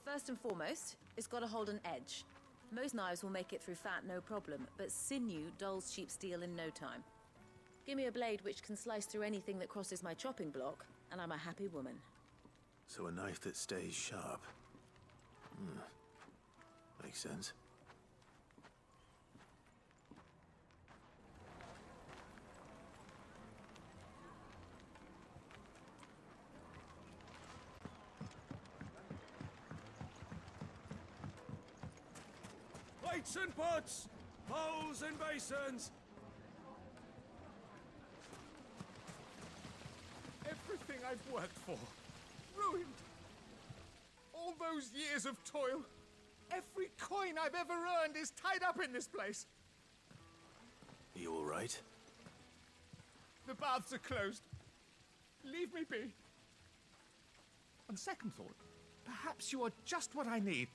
First and foremost, it's got to hold an edge. Most knives will make it through fat, no problem, but sinew dulls cheap steel in no time. Give me a blade which can slice through anything that crosses my chopping block, and I'm a happy woman.
So a knife that stays sharp. Makes sense.
Pots and pots! Bowls and basins!
Everything I've worked for, ruined. All those years of toil, every coin I've ever earned is tied up in this place.
You all right?
The baths are closed. Leave me be. On second thought, perhaps you are just what I need.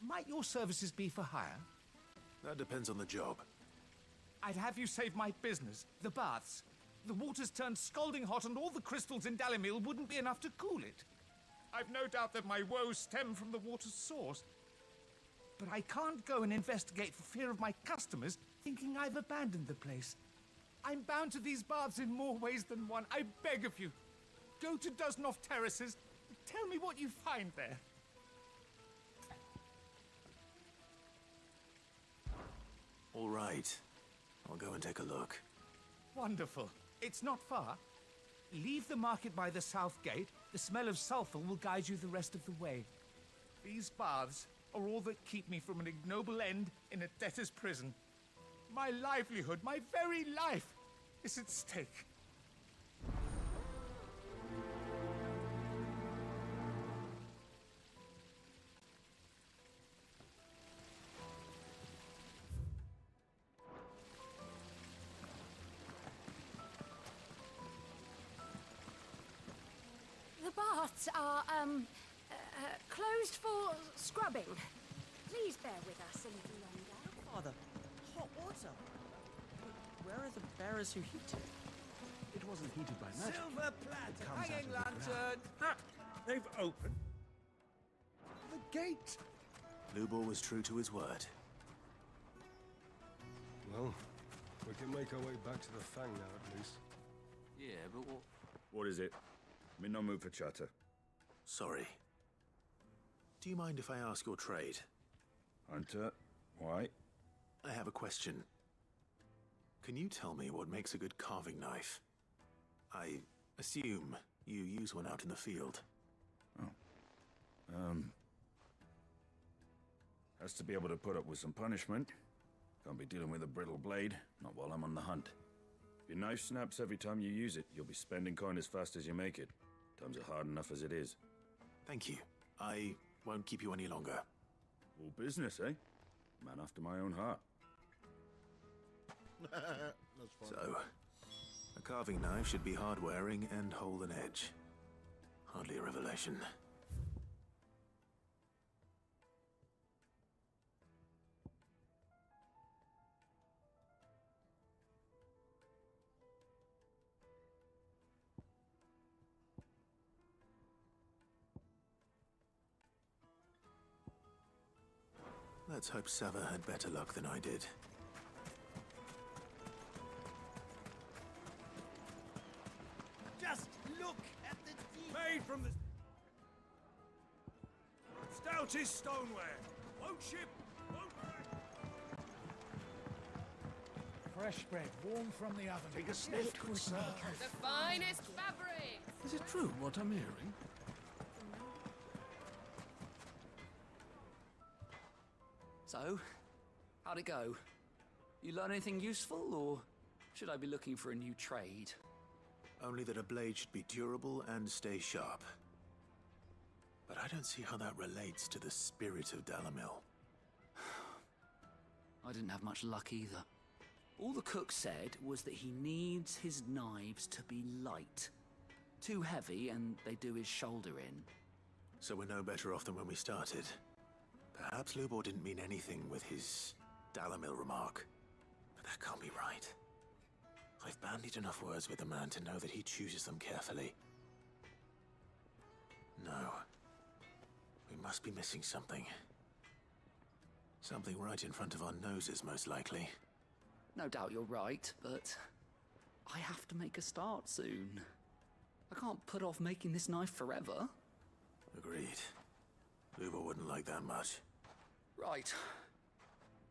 Might your services be for hire?
That depends on the job.
I'd have you save my business, the baths. The water's turned scalding hot and all the crystals in Dalimil wouldn't be enough to cool it. I've no doubt that my woes stem from the water's source. But I can't go and investigate for fear of my customers thinking I've abandoned the place. I'm bound to these baths in more ways than one. I beg of you, go to Dusnoff Terraces. Tell me what you find there.
All right. I'll go and take a look.
Wonderful. It's not far. Leave the market by the south gate. The smell of sulfur will guide you the rest of the way. These baths are all that keep me from an ignoble end in a debtor's prison. My livelihood, my very life, is at stake.
The baths are, closed for scrubbing. Please bear with us a little longer.
Father, hot water. Where are the bearers who heat it?
It wasn't heated by magic.
Silver platter, hanging lantern.
They've opened the gate.
Lubor was true to his word.
Well, we can make our way back to the Fang now, at least.
Yeah, but what...
What is it? I'm in no mood for chatter.
Sorry. Do you mind if I ask your trade?
Hunter, why?
I have a question. Can you tell me what makes a good carving knife? I assume you use one out in the field.
Has to be able to put up with some punishment. Can't be dealing with a brittle blade, not while I'm on the hunt. If your knife snaps every time you use it, you'll be spending coin as fast as you make it. Times are hard enough as it is.
Thank you. I won't keep you any longer.
All business, eh? Man after my own heart.
That's fun.
So, a carving knife should be hard-wearing and hold an edge. Hardly a revelation. Let's hope Sava had better luck than I did.
Just look at the deep. Made from the stoutest stoneware. Won't ship, won't crack.
Fresh bread, warm from the oven.
Take a sniff, good sir.
The finest fabrics!
Is it true what I'm hearing?
So, how'd it go? You learn anything useful, or should I be looking for a new trade?
Only that a blade should be durable and stay sharp. But I don't see how that relates to the spirit of Dalimil.
I didn't have much luck either. All the cook said was that he needs his knives to be light. Too heavy, and they do his shoulder in.
So we're no better off than when we started. Perhaps Lubor didn't mean anything with his Dalimil remark. But that can't be right. I've bandied enough words with the man to know that he chooses them carefully. No. We must be missing something. Something right in front of our noses, most likely.
No doubt you're right, but I have to make a start soon. I can't put off making this knife forever.
Agreed. Lubor wouldn't like that much.
Right.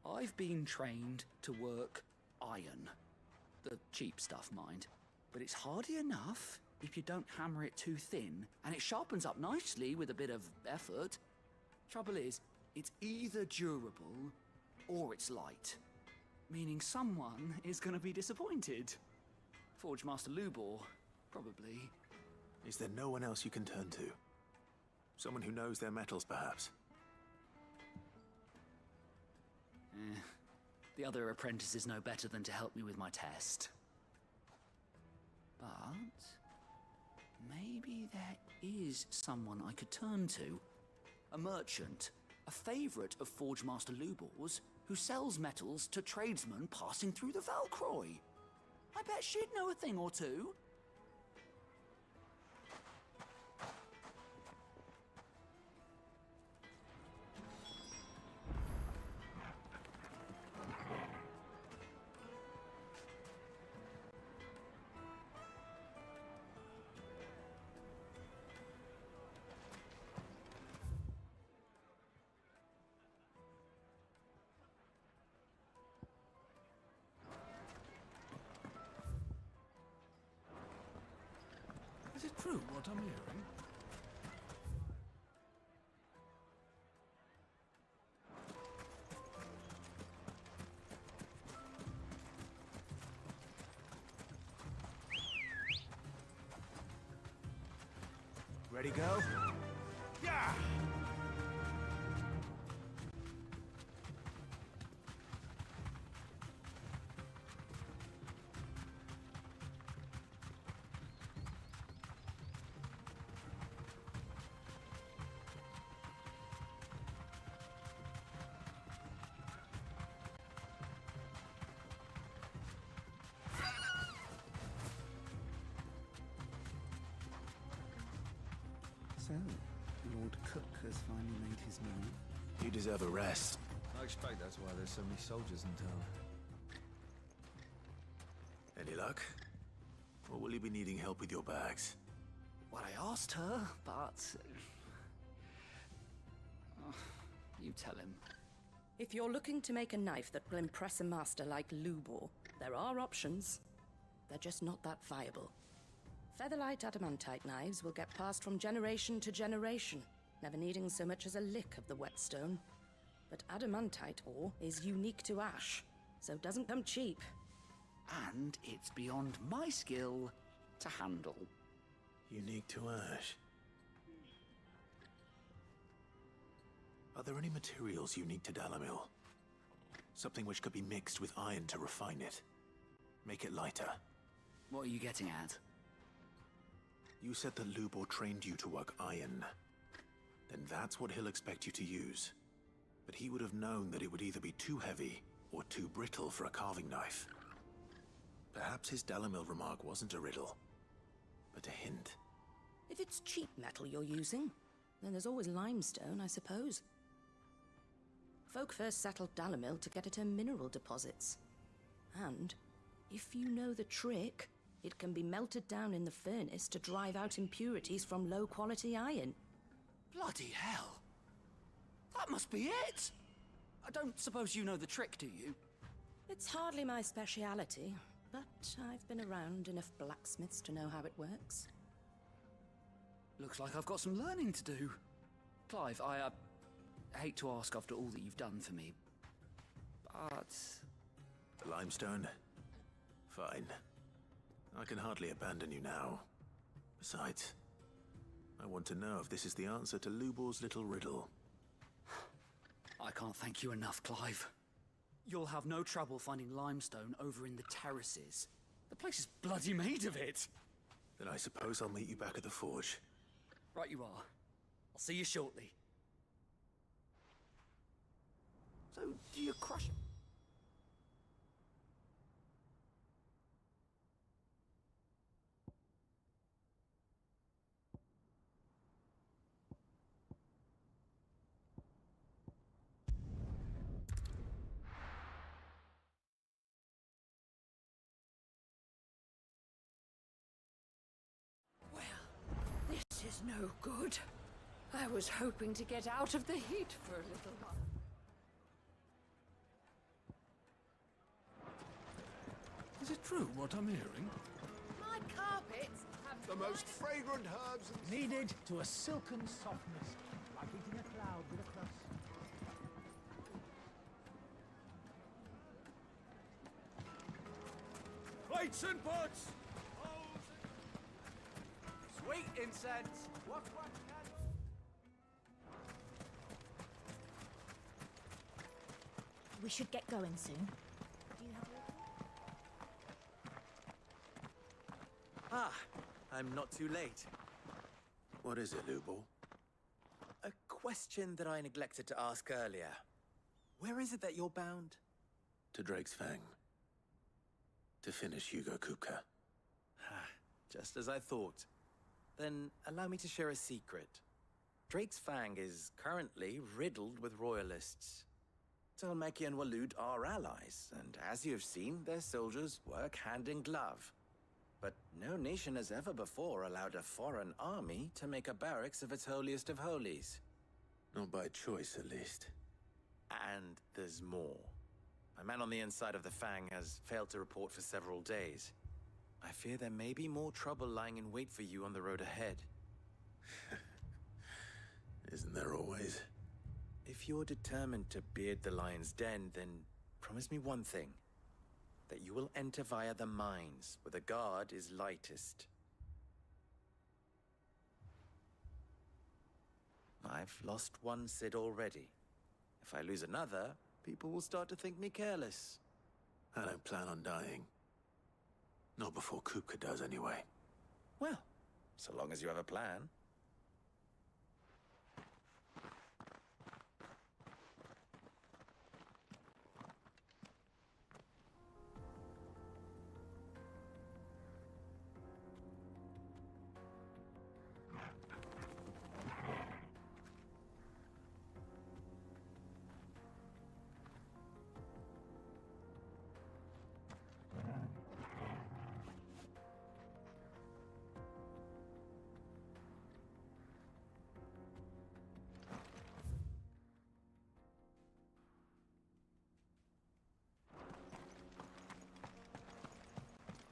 I've been trained to work iron. The cheap stuff, mind. But it's hardy enough if you don't hammer it too thin, and it sharpens up nicely with a bit of effort. Trouble is, it's either durable or it's light. Meaning someone is going to be disappointed. Forge Master Lubor, probably.
Is there no one else you can turn to? Someone who knows their metals, perhaps?
The other apprentices know better than to help me with my test. But maybe there is someone I could turn to. A merchant, a favourite of Forge Master Lubor's, who sells metals to tradesmen passing through the Valcroy. I bet she'd know a thing or two.
Is it true what I'm hearing?
Ready, go?
Yeah!
So, Lord Cook has finally made his move.
You deserve a rest.
I expect that's why there's so many soldiers in town.
Any luck? Or will you be needing help with your bags?
Well, I asked her, but... you tell him.
If you're looking to make a knife that will impress a master like Lubor, there are options. They're just not that viable. Featherlight adamantite knives will get passed from generation to generation, never needing so much as a lick of the whetstone. But adamantite ore is unique to ash, so it doesn't come cheap.
And it's beyond my skill to handle.
Unique to ash. Are there any materials unique to Dalamil? Something which could be mixed with iron to refine it. Make it lighter.
What are you getting at?
You said that Lubor trained you to work iron. Then that's what he'll expect you to use. But he would have known that it would either be too heavy or too brittle for a carving knife. Perhaps his Dalamil remark wasn't a riddle, but a hint.
If it's cheap metal you're using, then there's always limestone, I suppose. Folk first settled Dalamil to get at her mineral deposits. And, if you know the trick, it can be melted down in the furnace to drive out impurities from low-quality iron.
Bloody hell! That must be it! I don't suppose you know the trick, do you?
It's hardly my speciality, but I've been around enough blacksmiths to know how it works.
Looks like I've got some learning to do. Clive, I hate to ask after all that you've done for me, but...
The limestone? Fine. I can hardly abandon you now. Besides, I want to know if this is the answer to Lubor's little riddle.
I can't thank you enough, Clive. You'll have no trouble finding limestone over in the terraces. The place is bloody made of it.
Then I suppose I'll meet you back at the forge.
Right you are. I'll see you shortly. So, do you crush it?
This is no good. I was hoping to get out of the heat for a little while.
Is it true what I'm hearing?
My carpets have
The most fragrant herbs
Needed to a silken softness, like eating a cloud with a crust.
Lights and butts!
Sweet incense! What?
We should get going soon. Do you have
Ah, I'm not too late.
What is it, Lubo?
A question that I neglected to ask earlier. Where is it that you're bound?
To Drake's Fang. To finish Hugo Kupka.
Just as I thought. Then allow me to share a secret. Drake's Fang is currently riddled with royalists. Talmeki and Waloed are allies, and as you have seen, their soldiers work hand in glove. But no nation has ever before allowed a foreign army to make a barracks of its holiest of holies.
Not by choice, at least.
And there's more. My man on the inside of the Fang has failed to report for several days. I fear there may be more trouble lying in wait for you on the road ahead.
Isn't there always?
If you're determined to beard the lion's den, then promise me one thing. That you will enter via the mines, where the guard is lightest. I've lost one Cid already. If I lose another, people will start to think me careless.
I don't plan on dying. Not before Kupka does, anyway.
Well, so long as you have a plan.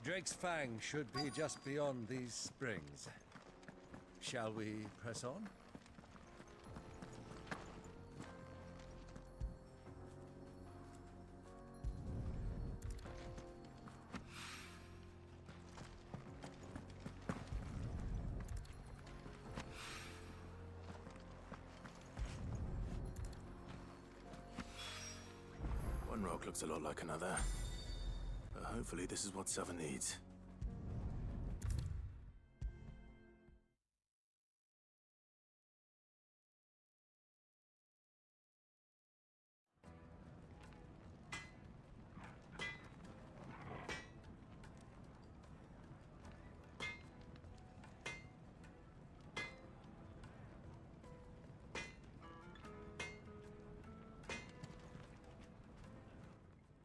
Drake's Fang should be just beyond these springs. Shall we press on?
One rock looks a lot like another. But hopefully this is what Sava needs.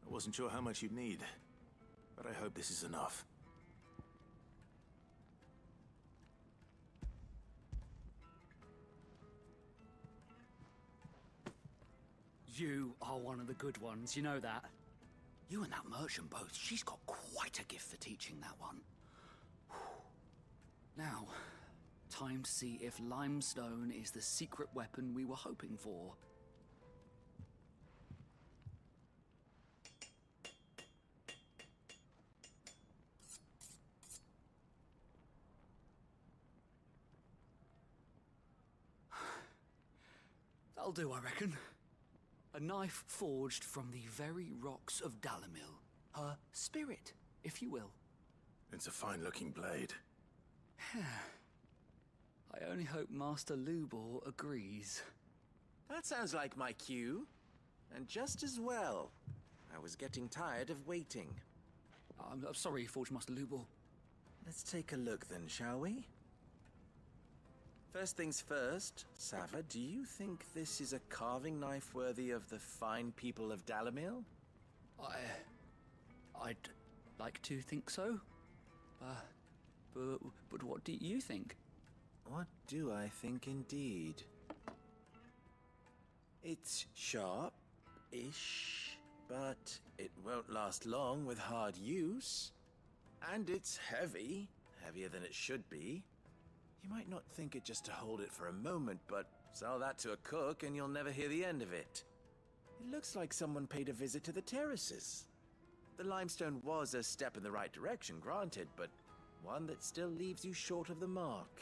I wasn't sure how much you'd need, but I hope this is enough.
You are one of the good ones, you know that? You and that merchant both, she's got quite a gift for teaching that one. Now, time to see if limestone is the secret weapon we were hoping for. That'll do, I reckon. A knife forged from the very rocks of Dalamil. Her spirit, if you will.
It's a fine-looking blade.
I only hope Master Lubor agrees.
That sounds like my cue. And just as well. I was getting tired of waiting.
I'm sorry, Forge Master Lubor.
Let's take a look then, shall we? First things first, Sava, do you think this is a carving knife worthy of the fine people of Dalamil?
I'd like to think so. But what do you think?
What do I think indeed? It's sharp-ish, but it won't last long with hard use. And it's heavy, heavier than it should be. You might not think it just to hold it for a moment, but sell that to a cook and you'll never hear the end of it. It looks like someone paid a visit to the terraces. The limestone was a step in the right direction, granted, but one that still leaves you short of the mark.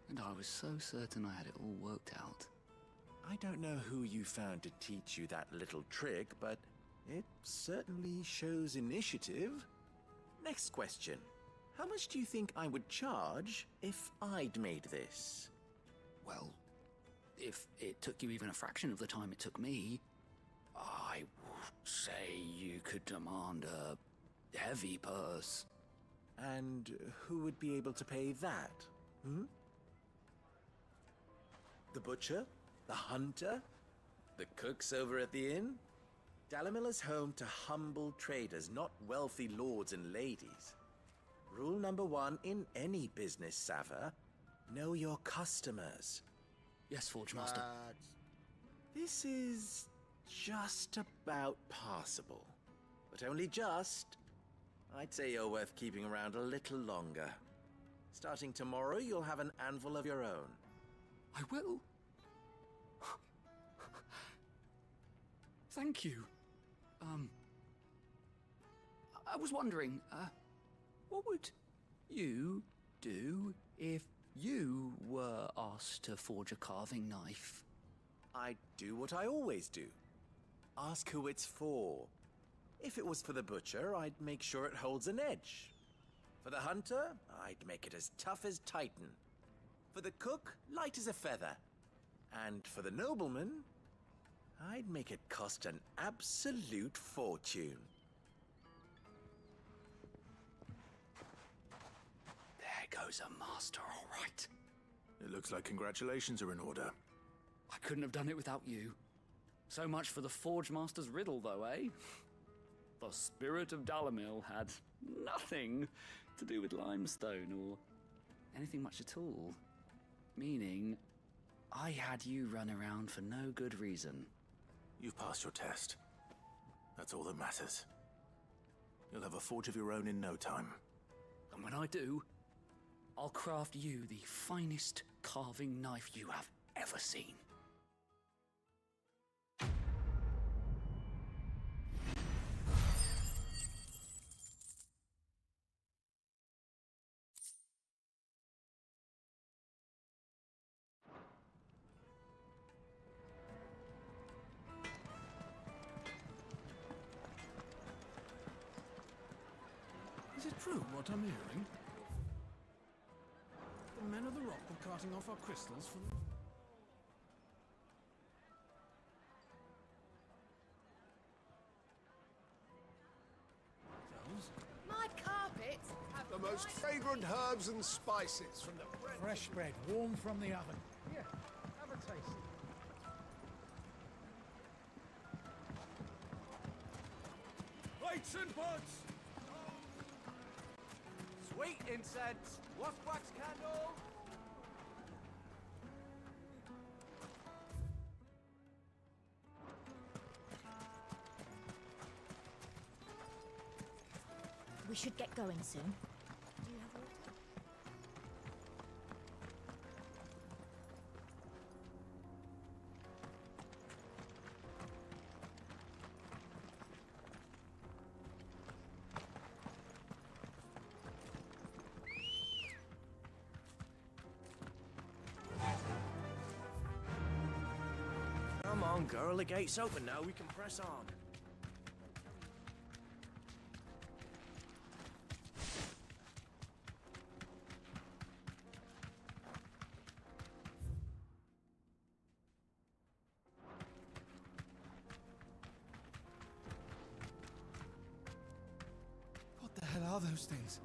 And I was so certain I had it all worked out.
I don't know who you found to teach you that little trick, but it certainly shows initiative. Next question. How much do you think I would charge if I'd made this?
Well, if it took you even a fraction of the time it took me, I would say you could demand a heavy purse.
And who would be able to pay that? The butcher? The hunter? The cooks over at the inn? Dalimil is home to humble traders, not wealthy lords and ladies. Rule number 1 in any business, Sava: know your customers.
Yes, Forge Master.
This is just about passable. But only just. I'd say you're worth keeping around a little longer. Starting tomorrow, you'll have an anvil of your own.
I will. Thank you. I was wondering, what would you do if you were asked to forge a carving knife?
I'd do what I always do. Ask who it's for. If it was for the butcher, I'd make sure it holds an edge. For the hunter, I'd make it as tough as Titan. For the cook, light as a feather. And for the nobleman, I'd make it cost an absolute fortune.
There goes a master, all right.
It looks like congratulations are in order.
I couldn't have done it without you. So much for the Forge Master's riddle, though, eh? The spirit of Dalimil had nothing to do with limestone or anything much at all. Meaning, I had you run around for no good reason.
You've passed your test. That's all that matters. You'll have a forge of your own in no time.
And when I do, I'll craft you the finest carving knife you have ever seen.
Is it true what I'm hearing? The men of the rock were carting off our crystals from...
My carpets have
The most fragrant herbs and spices from the
Fresh bread, warm from the oven. Here, have a taste.
Lights and buds!
Sweet incense, wax candle.
We should get going soon. Do you have water?
Come on, girl, the gate's open now, we can press on.
What the hell are those things?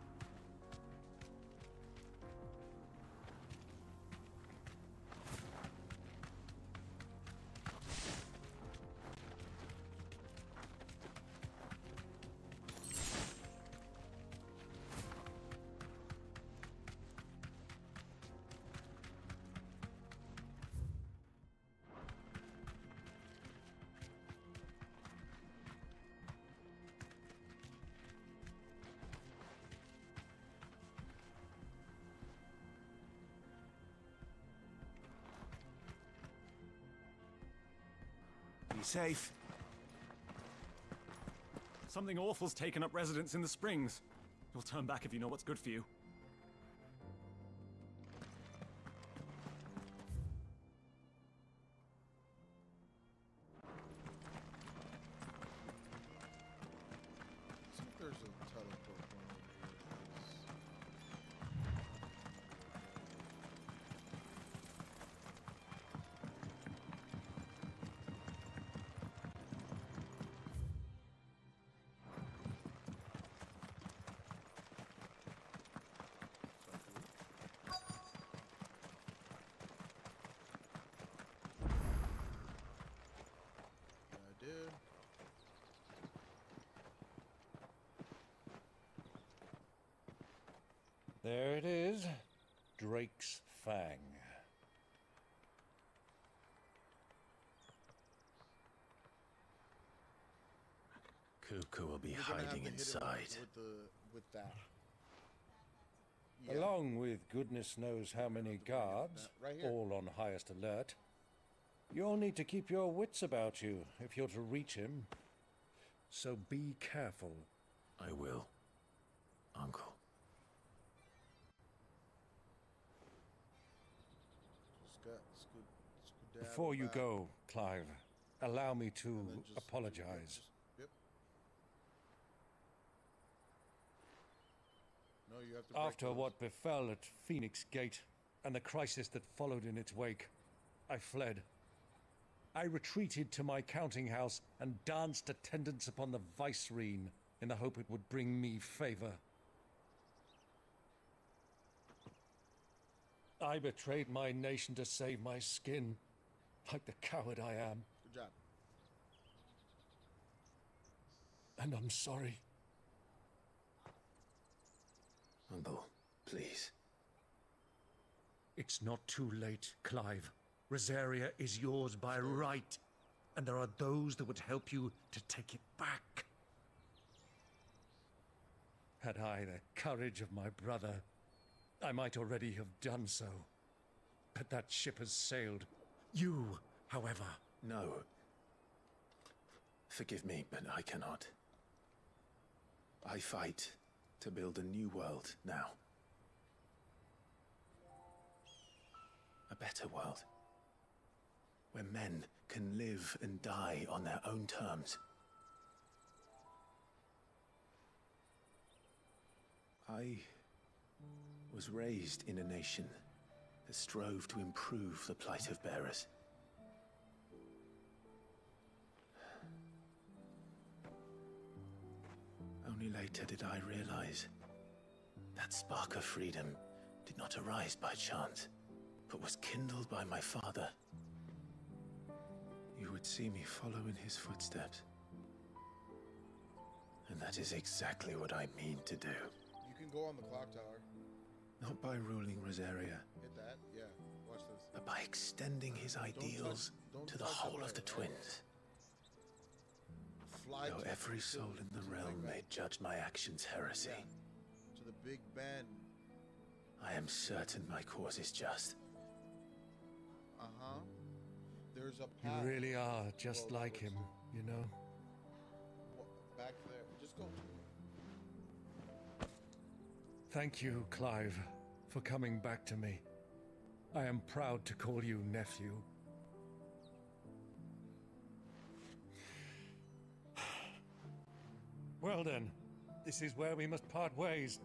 Be safe.
Something awful's taken up residence in the springs. You'll turn back if you know what's good for you.
See if there's a teleport point in here. I did.
There it is. Drake's Fang.
Cuckoo will be
You're gonna have
hiding
to hit it
inside.
with that.
Along with goodness knows how many guards,
Right here.
all on highest alert. You'll need to keep your wits about you if you're to reach him. So be careful.
I will, Uncle.
Before you go, Clive, allow me to apologize.
Yep. No, you have to break
After
those.
what befell at Phoenix Gate and the crisis that followed in its wake, I fled. I retreated to my counting house and danced attendance upon the vicereine in the hope it would bring me favor. I betrayed my nation to save my skin, like the coward I am.
Good job.
And I'm sorry.
Uncle, please.
It's not too late, Clive. Rosaria is yours by right, and there are those that would help you to take it back. Had I the courage of my brother, I might already have done so. But that ship has sailed. You, however...
No. Forgive me, but I cannot. I fight to build a new world now. A better world. Where men can live and die on their own terms. I was raised in a nation that strove to improve the plight of bearers. Only later did I realize that spark of freedom did not arise by chance, but was kindled by my father. You would see me follow in his footsteps. And that is exactly what I mean to do.
You can go on the clock tower.
Not by ruling Rosaria,
Hit that. Yeah. Watch this.
but by extending his ideals
don't
to the
touch
whole
it
of the
there.
twins.
Fly
Though
to
every soul in the realm may judge my actions heresy,
to the Big Ben.
I am certain my cause is just.
Uh-huh. There's a
You
path.
really are just like him, you know?
Back there. Just go.
Thank you, Clive, for coming back to me. I am proud to call you nephew. Well then, this is where we must part ways.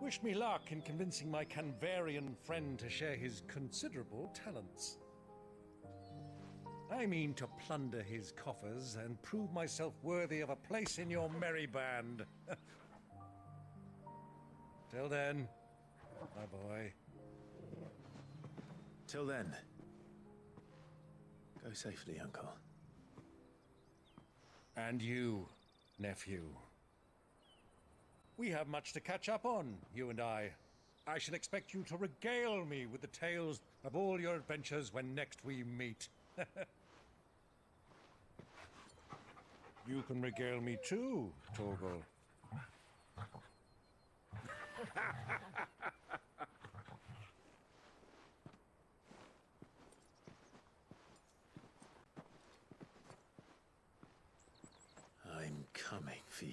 Wish me luck in convincing my Canvarian friend to share his considerable talents. I mean to plunder his coffers and prove myself worthy of a place in your merry band. Till then, my boy.
Till then, go safely, Uncle.
And you, nephew. We have much to catch up on, you and I. I shall expect you to regale me with the tales of all your adventures when next we meet. You can regale me too, Torgal.
I'm coming for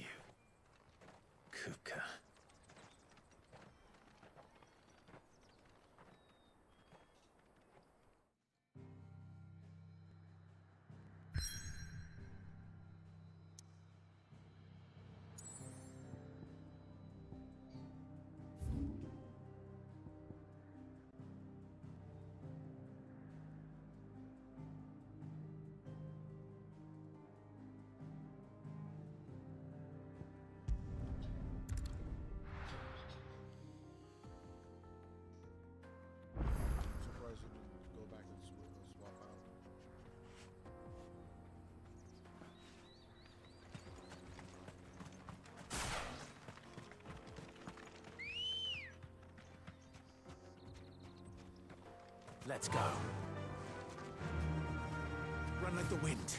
Let's go. Run like the wind.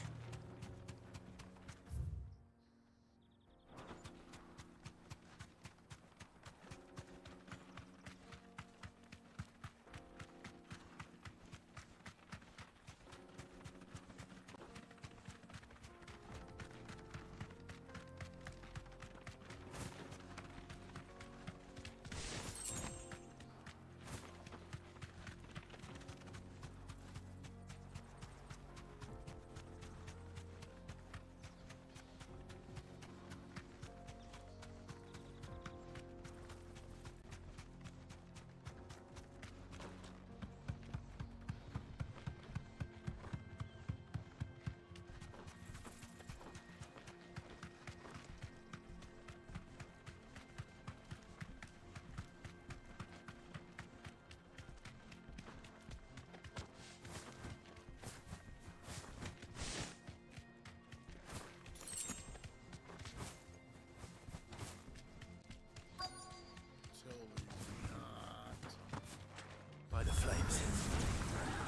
By the flames.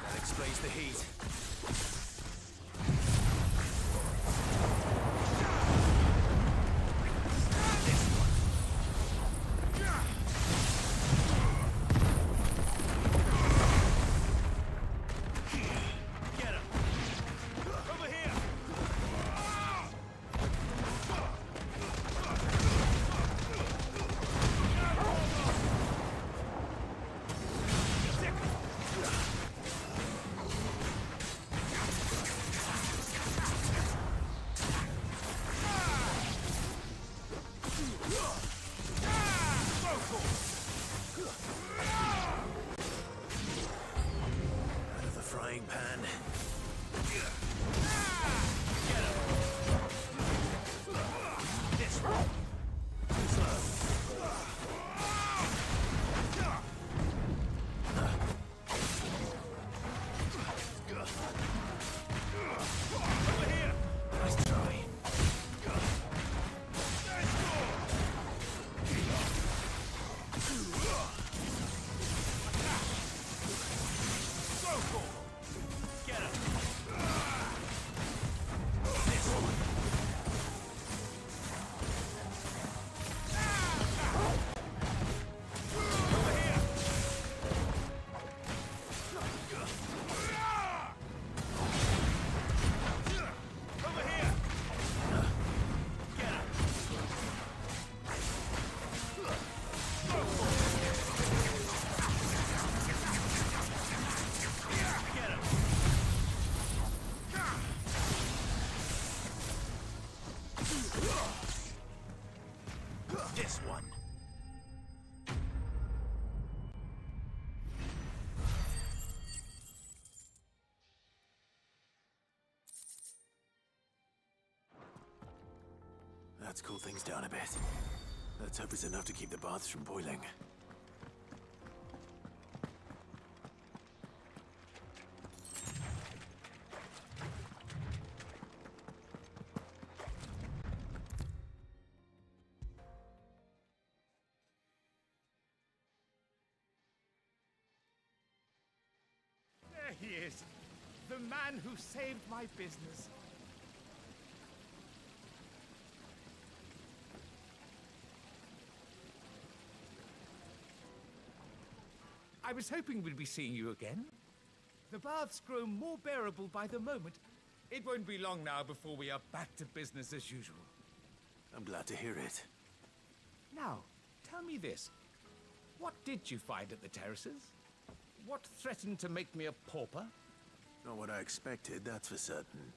That explains the heat. This one. Let's cool things down a bit. Let's hope it's enough to keep the baths from boiling.
There he is. The man who saved my business. I was hoping we'd be seeing you again. The baths grow more bearable by the moment. It won't be long now before we are back to business as usual.
I'm glad to hear it.
Now, tell me this. What did you find at the terraces? What threatened to make me a pauper?
Not what I expected, that's for certain.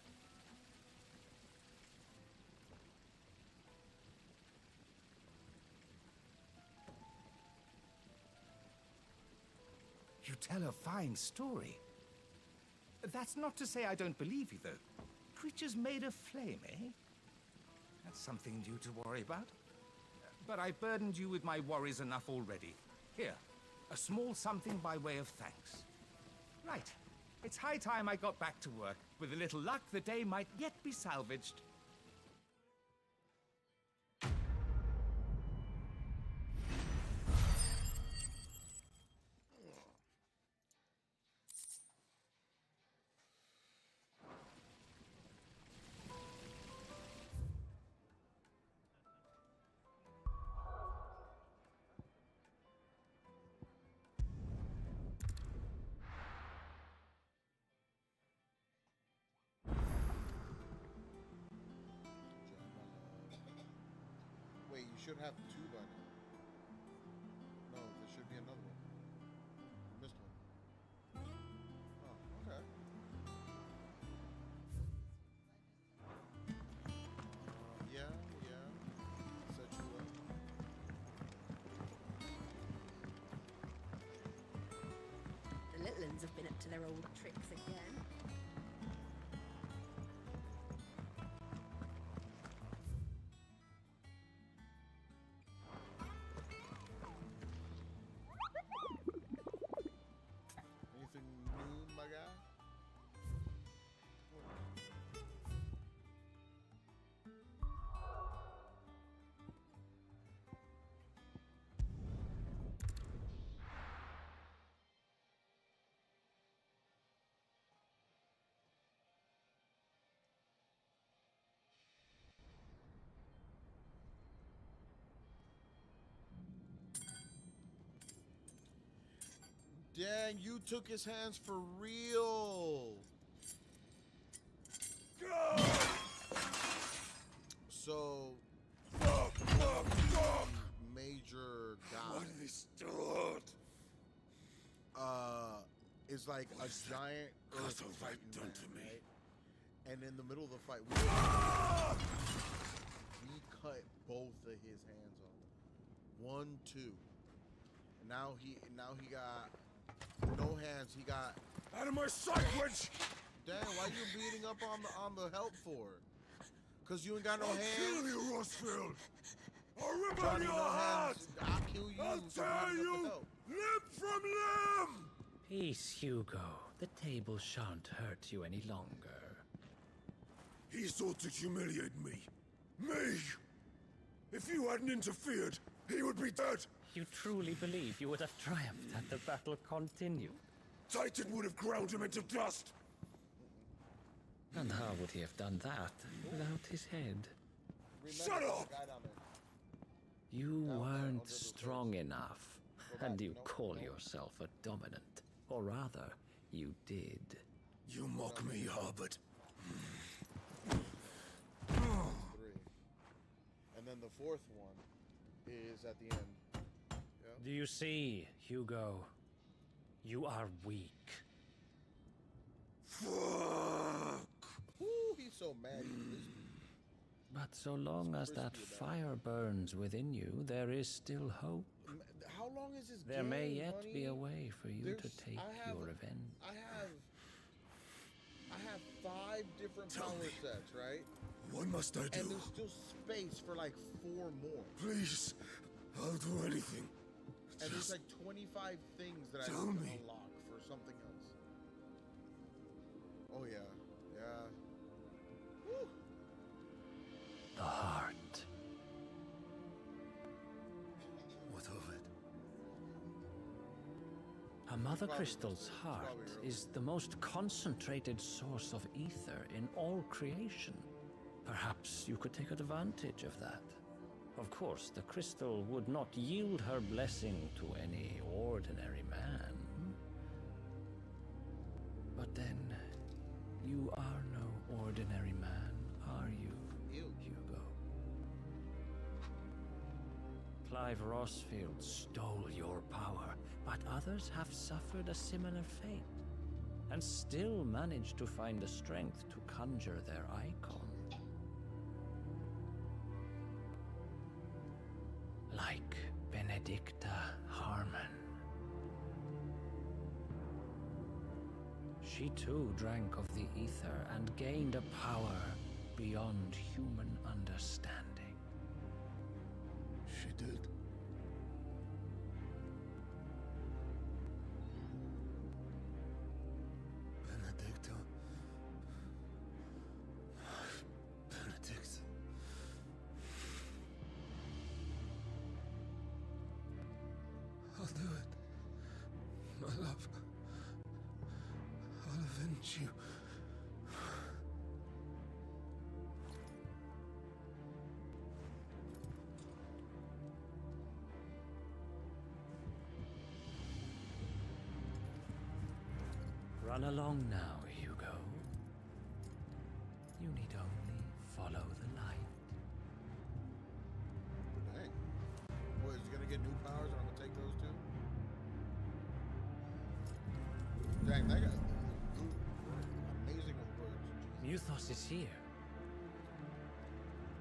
You tell a fine story. That's not to say I don't believe you, though. Creatures made of flame, eh? That's something new to worry about. But I burdened you with my worries enough already. Here, a small something by way of thanks. Right. It's high time I got back to work. With a little luck, the day might yet be salvaged.
should have two by now. No, there should be another one. Missed one. Oh, okay. Yeah. Set you up.
The little uns have been up to their old tricks again.
Anything new, my guy? Dang, you took his hands for real. So, major guy.
What is that?
Is like a giant earth
Got a
fighting
rat done
man,
to me.
right? And in the middle of the fight, we cut both of his hands off. 1, 2. And now he got no hands. He got
out of my sight, wench!
Dang, why you beating up on the help for? Cause you ain't got no hands.
I'll kill you, Rossfield. I'll rip out
Johnny,
your
no
heart.
hands. I'll kill you.
I'll
for
tear
beating up
you
the help.
limb from limb.
Peace, Hugo. The table shan't hurt you any longer.
He sought to humiliate me. Me! If you hadn't interfered, he would be dead.
You truly believe you would have triumphed had the battle continued?
Titan would have ground him into dust.
And how would he have done that without his head?
Shut up!
You weren't strong enough, and you call yourself a dominant. Or rather, you did.
You mock me, Harbert.
3. And then the fourth one is at the end. Yeah.
Do you see, Hugo? You are weak.
Fuck! Ooh, he's so mad he missed me.
But so long as that fire burns within you, there is still hope.
How long is this
There
game,
may yet
honey?
be a way for you to take your revenge.
I have 5 different power sets, right?
What must I do?
And there's still space for like 4 more.
Please, I'll do anything.
And there's like 25 things that I
tell
need to
me.
unlock for something else. Oh yeah, yeah. Woo.
The heart.
What of it?
A Mother Crystal's heart is the most concentrated source of ether in all creation. Perhaps you could take advantage of that. Of course, the crystal would not yield her blessing to any ordinary man. But then, you are no ordinary man, are you, Hugo? Clive Rossfield stole your power, but others have suffered a similar fate, and still managed to find the strength to conjure their icon. Like Benedicta Harmon. She too drank of the ether and gained a power beyond human understanding.
She did. Benedicta. Benedict. I'll do it. My love. I'll avenge you.
Run along now, Hugo. You need only follow the light.
Dang. That guy, you amazing with words.
Muthos is here.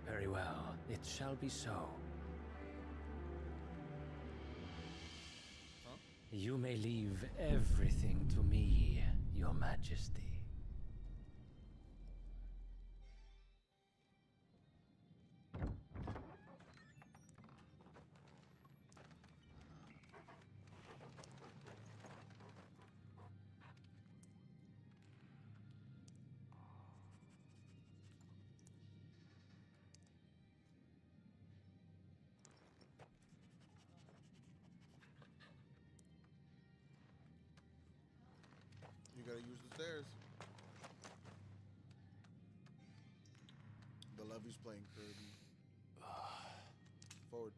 Very well, it shall be so. You may leave everything to me, Your Majesty.
You gotta use the stairs. The levy's playing Kirby. Forward.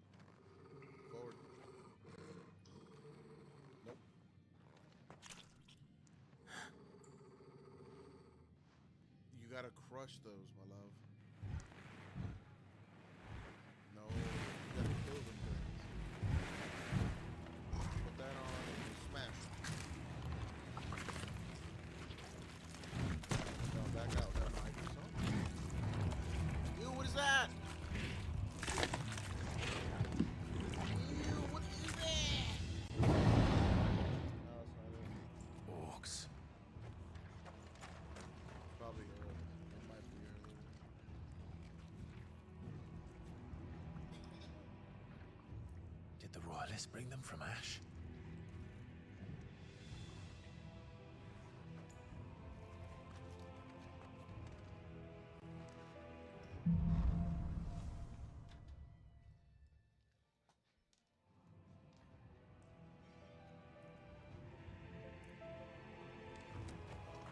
Forward. Nope. You gotta crush those, my love. No, you gotta kill them things. Put that on and smash. No, back out. That might be something. Ew, what is that? Ew, what is that? No, it's not it.
Orcs.
Probably early. It might be early.
Did the royalists bring them from Ash?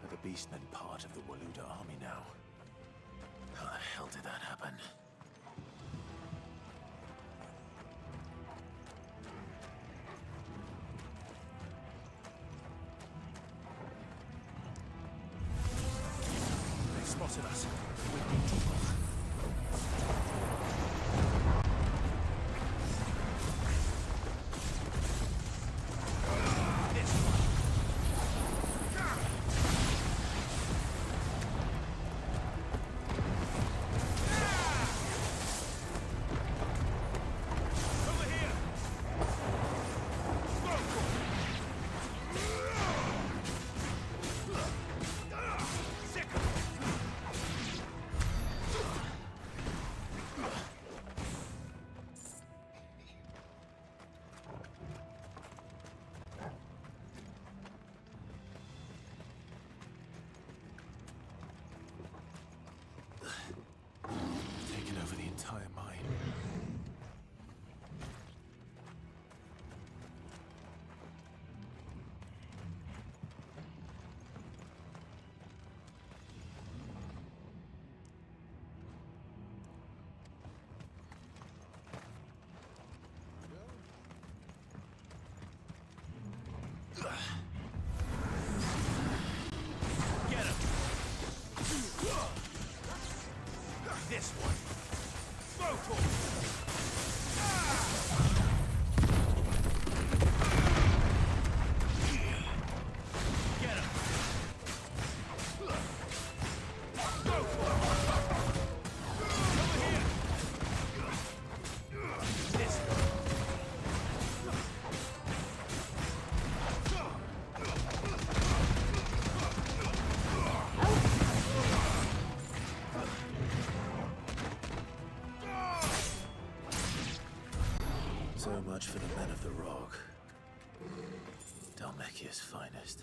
Are the beastmen part of the Waluda army now? How the hell did that happen? They spotted us. We need to move. This one. Taken over the entire mine. Get him! This one. Vocal! Get him! Vocal! Over here! This one. So much for the men of the Rock. Dalmekia's finest.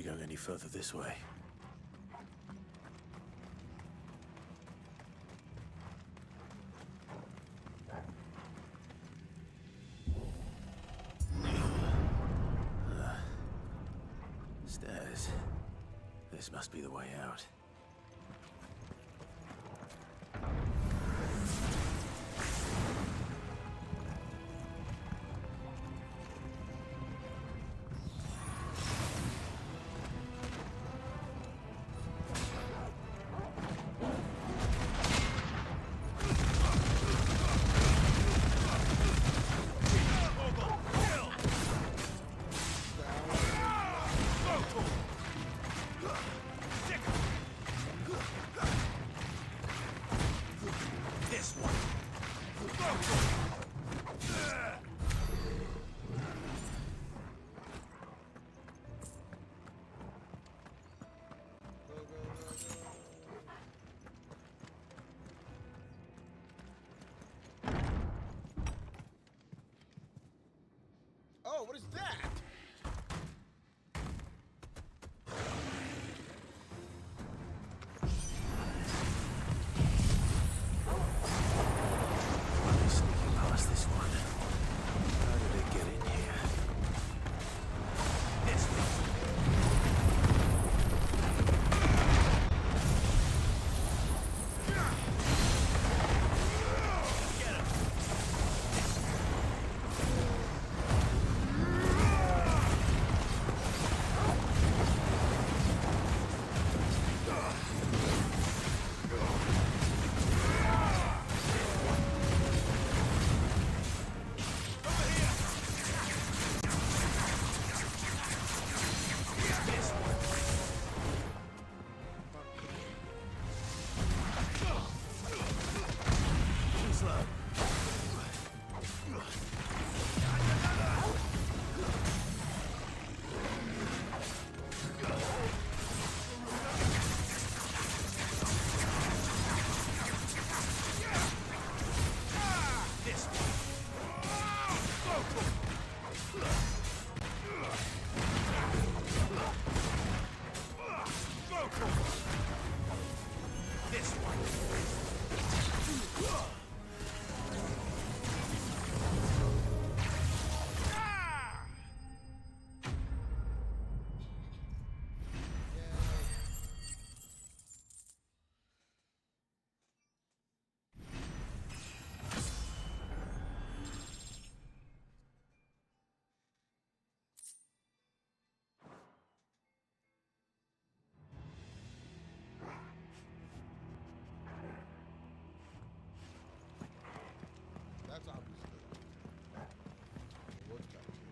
be going any further this way. Stairs. This must be the way out.
Oh, what is that?
I'm sneaking past this one. How did it get in here? This
That's obviously what's back here.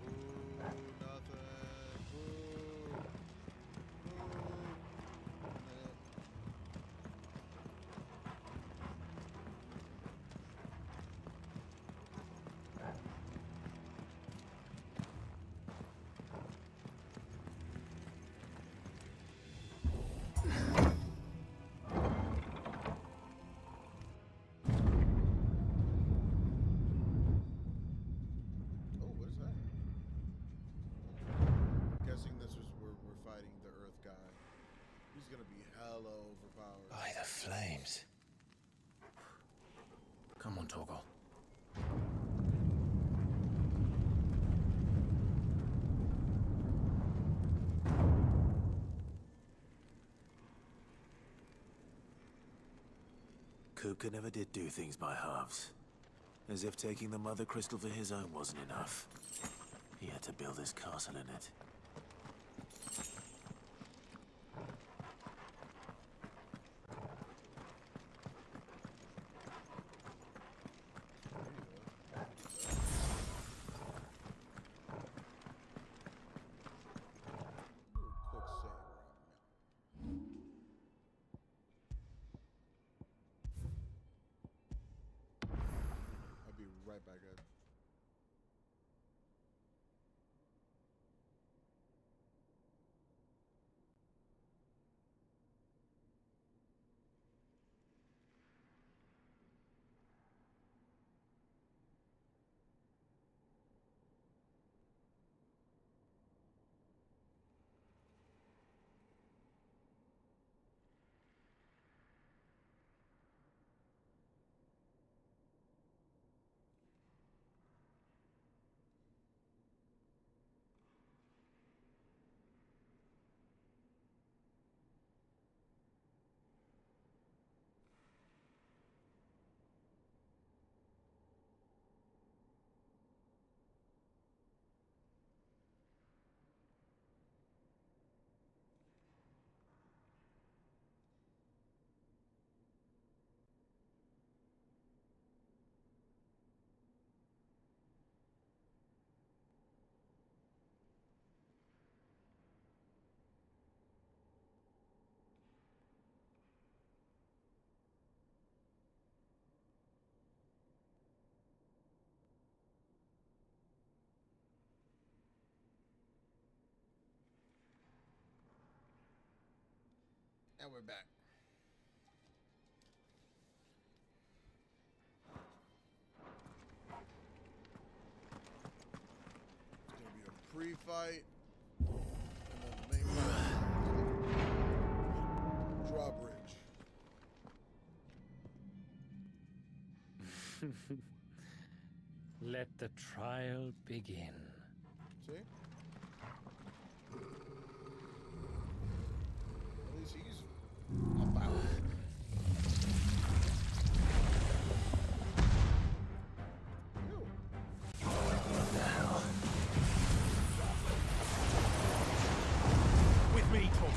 Ooh, nothing. Ooh. Oh, what is that? Guessing this was where we're fighting the Earth guy. He's gonna be hella overpowered.
By the flames. Come on, Torgal. Kupka never did do things by halves. As if taking the Mother Crystal for his own wasn't enough. He had to build his castle in it.
Quick save I'll be right back, guys. we're back. It's gonna be a pre-fight, and then the main fight. Drawbridge.
Let the trial begin.
See? At least he's about it.
What the hell?
With me, Tom.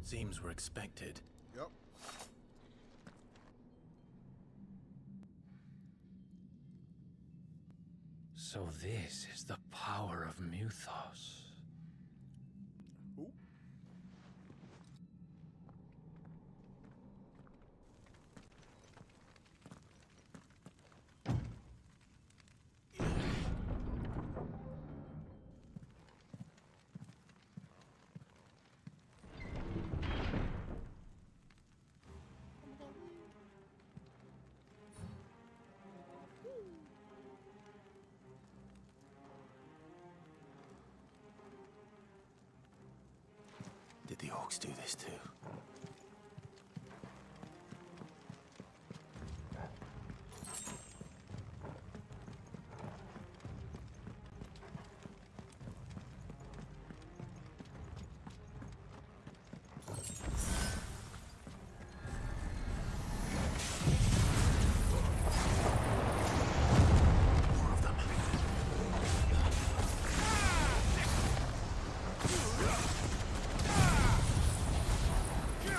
Seems we're expected.
Yep.
So this is the power of Muthos.
Did the orcs do this too?
Get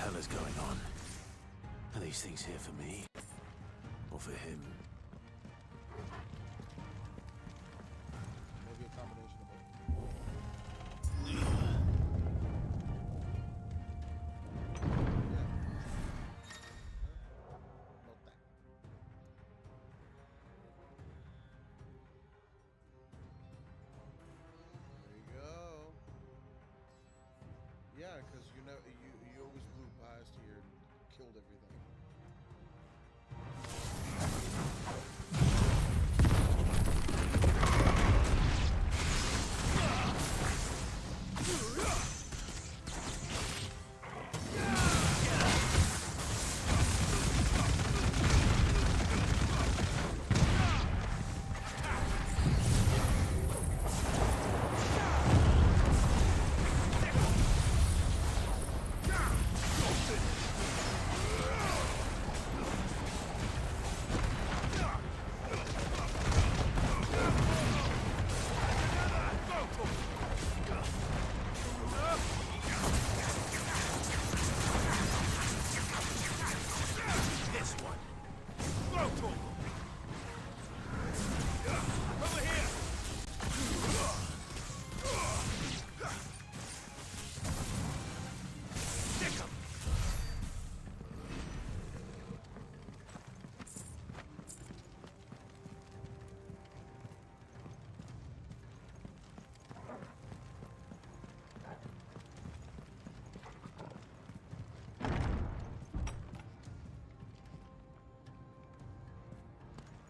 hell is going on? Are these things here for me? Or for him?
Maybe a combination of yeah, because you always blew past here and killed everything.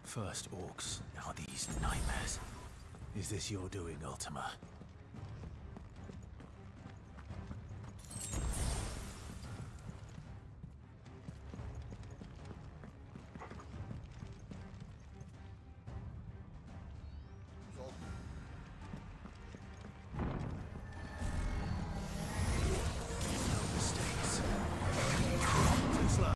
First orcs, now these nightmares. Is this your doing, Ultima? No mistakes. Too slow.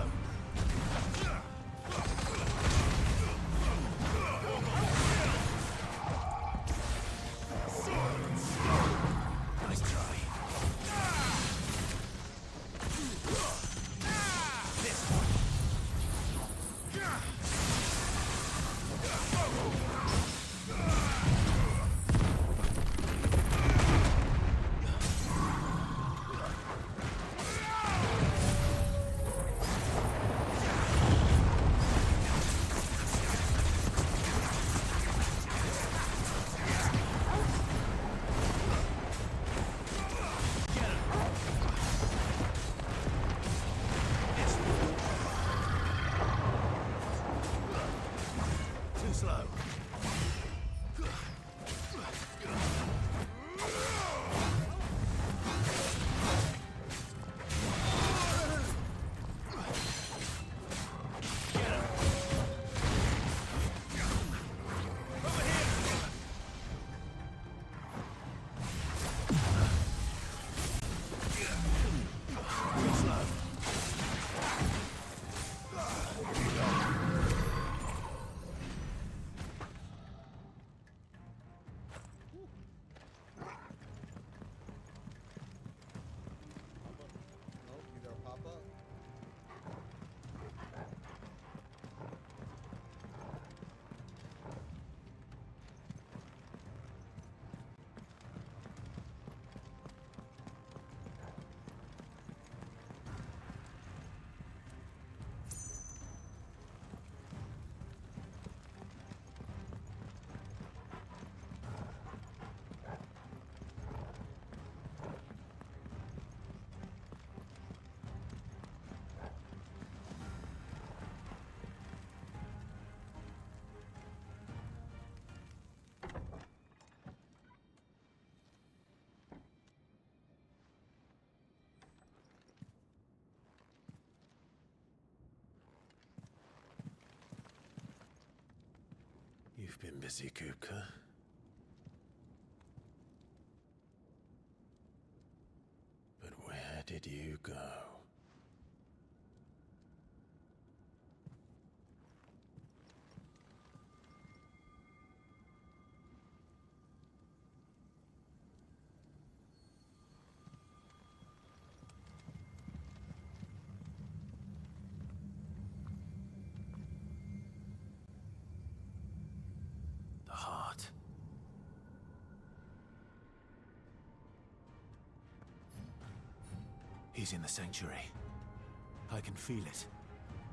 Nice try. This one. Too slow.
Nope, you gotta pop up.
You've been busy, Kupka. But where did you go?
He's in the sanctuary. I can feel it.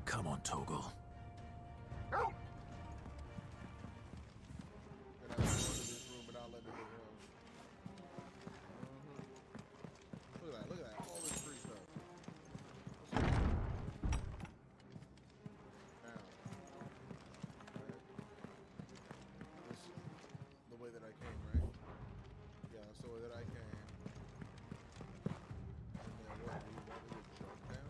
Come on, Torgal.
Look at that, all this free stuff. Now, this is the way that I came, right? Yeah, that's the way that I came. And then what do you want me to jump down?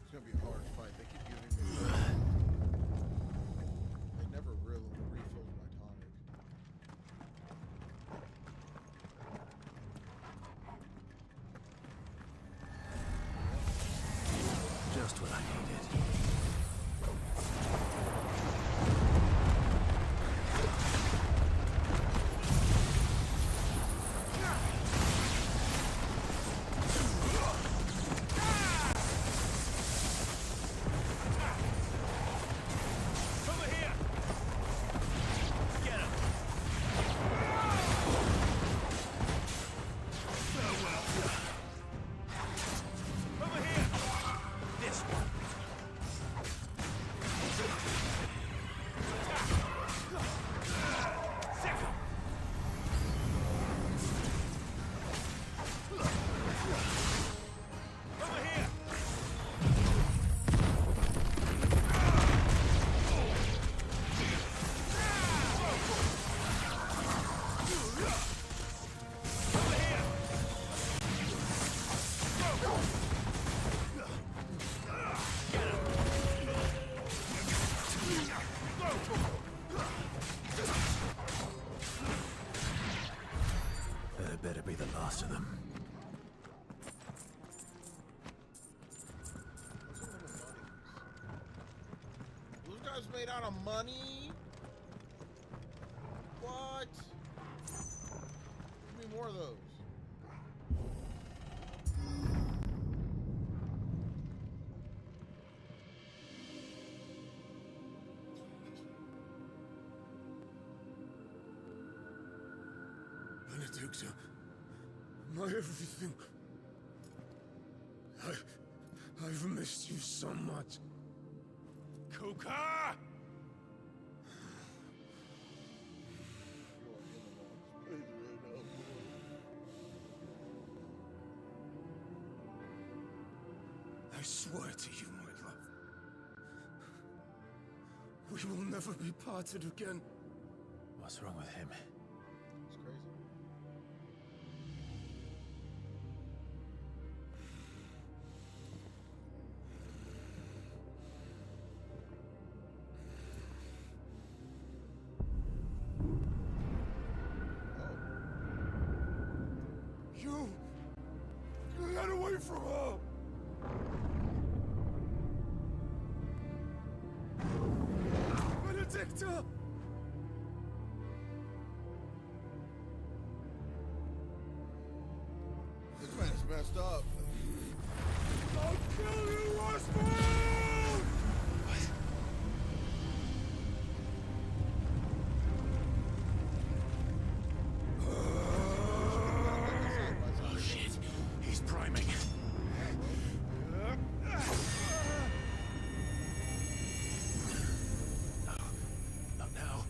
It's gonna be a hard fight. They keep giving me. They never really refilled my tonic.
Just what I needed.
Over here! Get him! Over here! This one! Over here!
That better be the last of them.
Those guys made out of money? What? Give me more of those.
Benedicta, my everything. I've missed you so much. Kuka! I swear to you, my love, we will never be parted again.
What's wrong with him?
It's crazy.
You get away from her! Benedicta!
This man's messed up.
I'll kill you, Roswell!
Oh shit, he's priming. No, not now.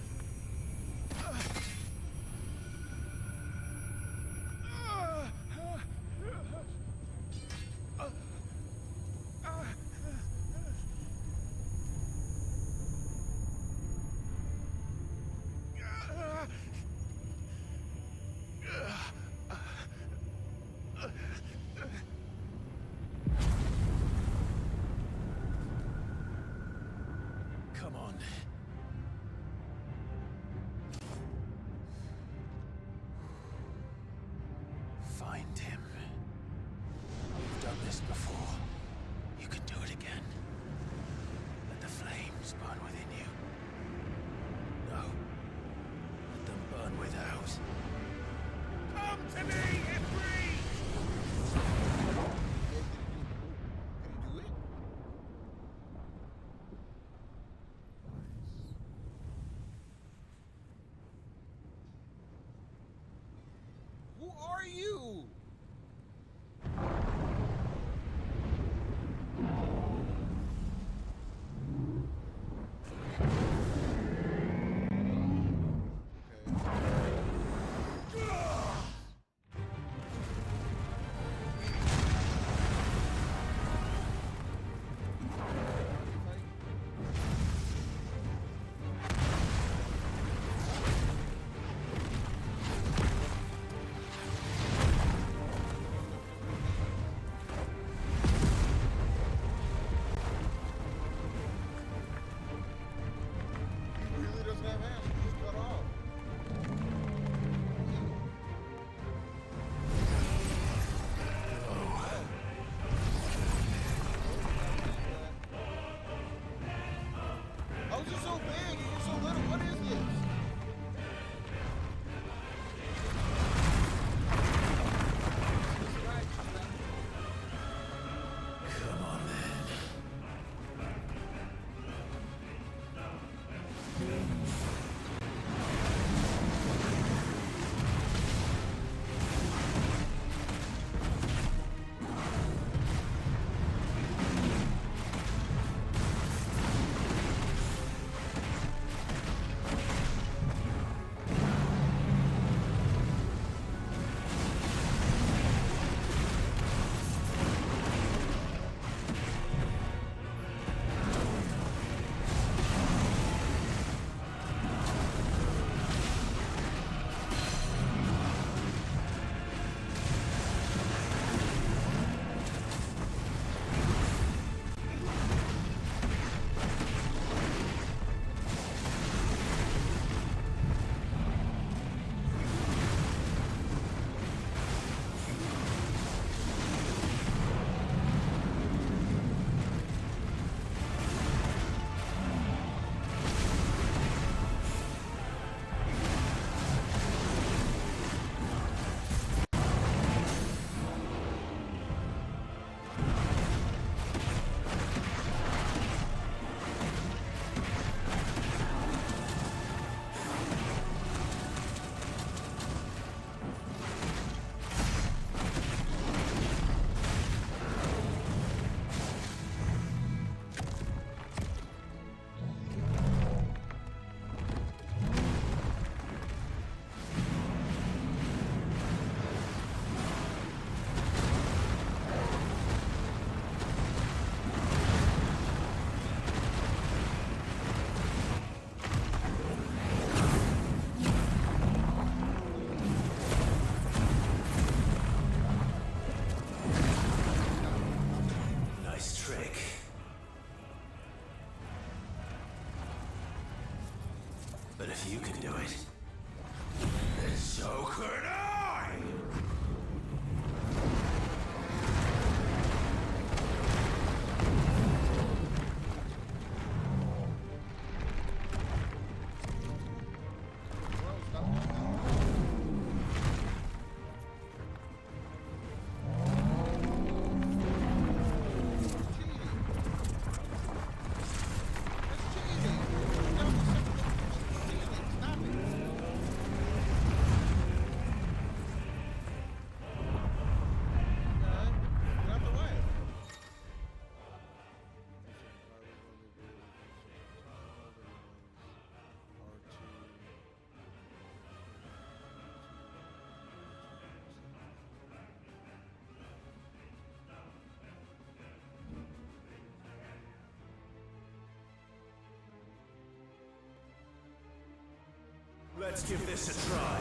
Let's give this a try.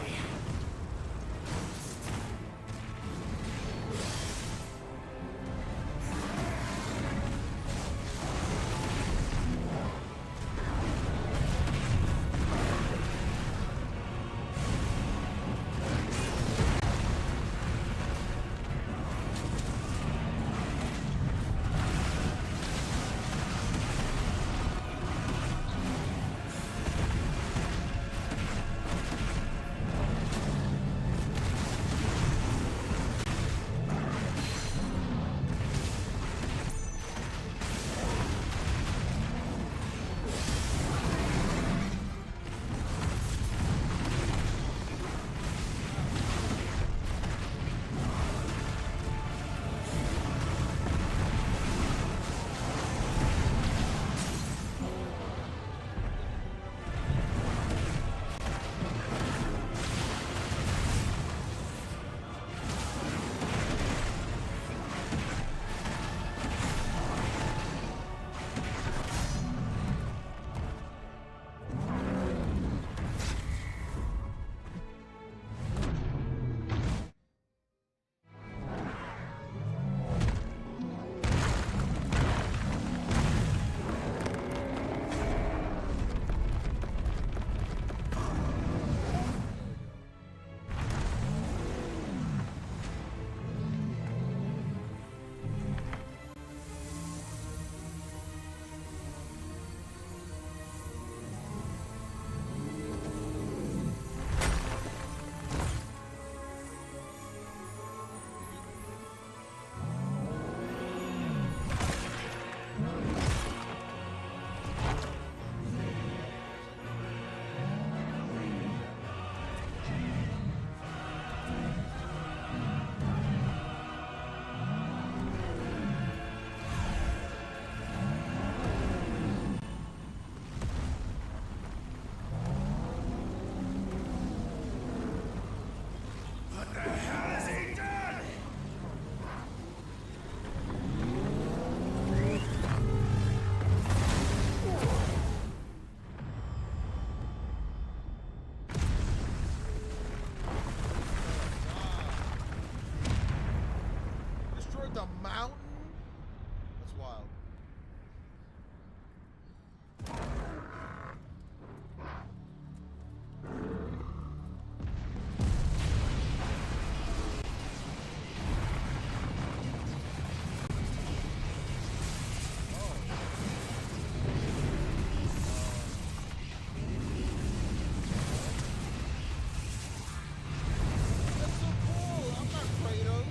The mountain? That's wild. That's so cool. I'm not Kratos.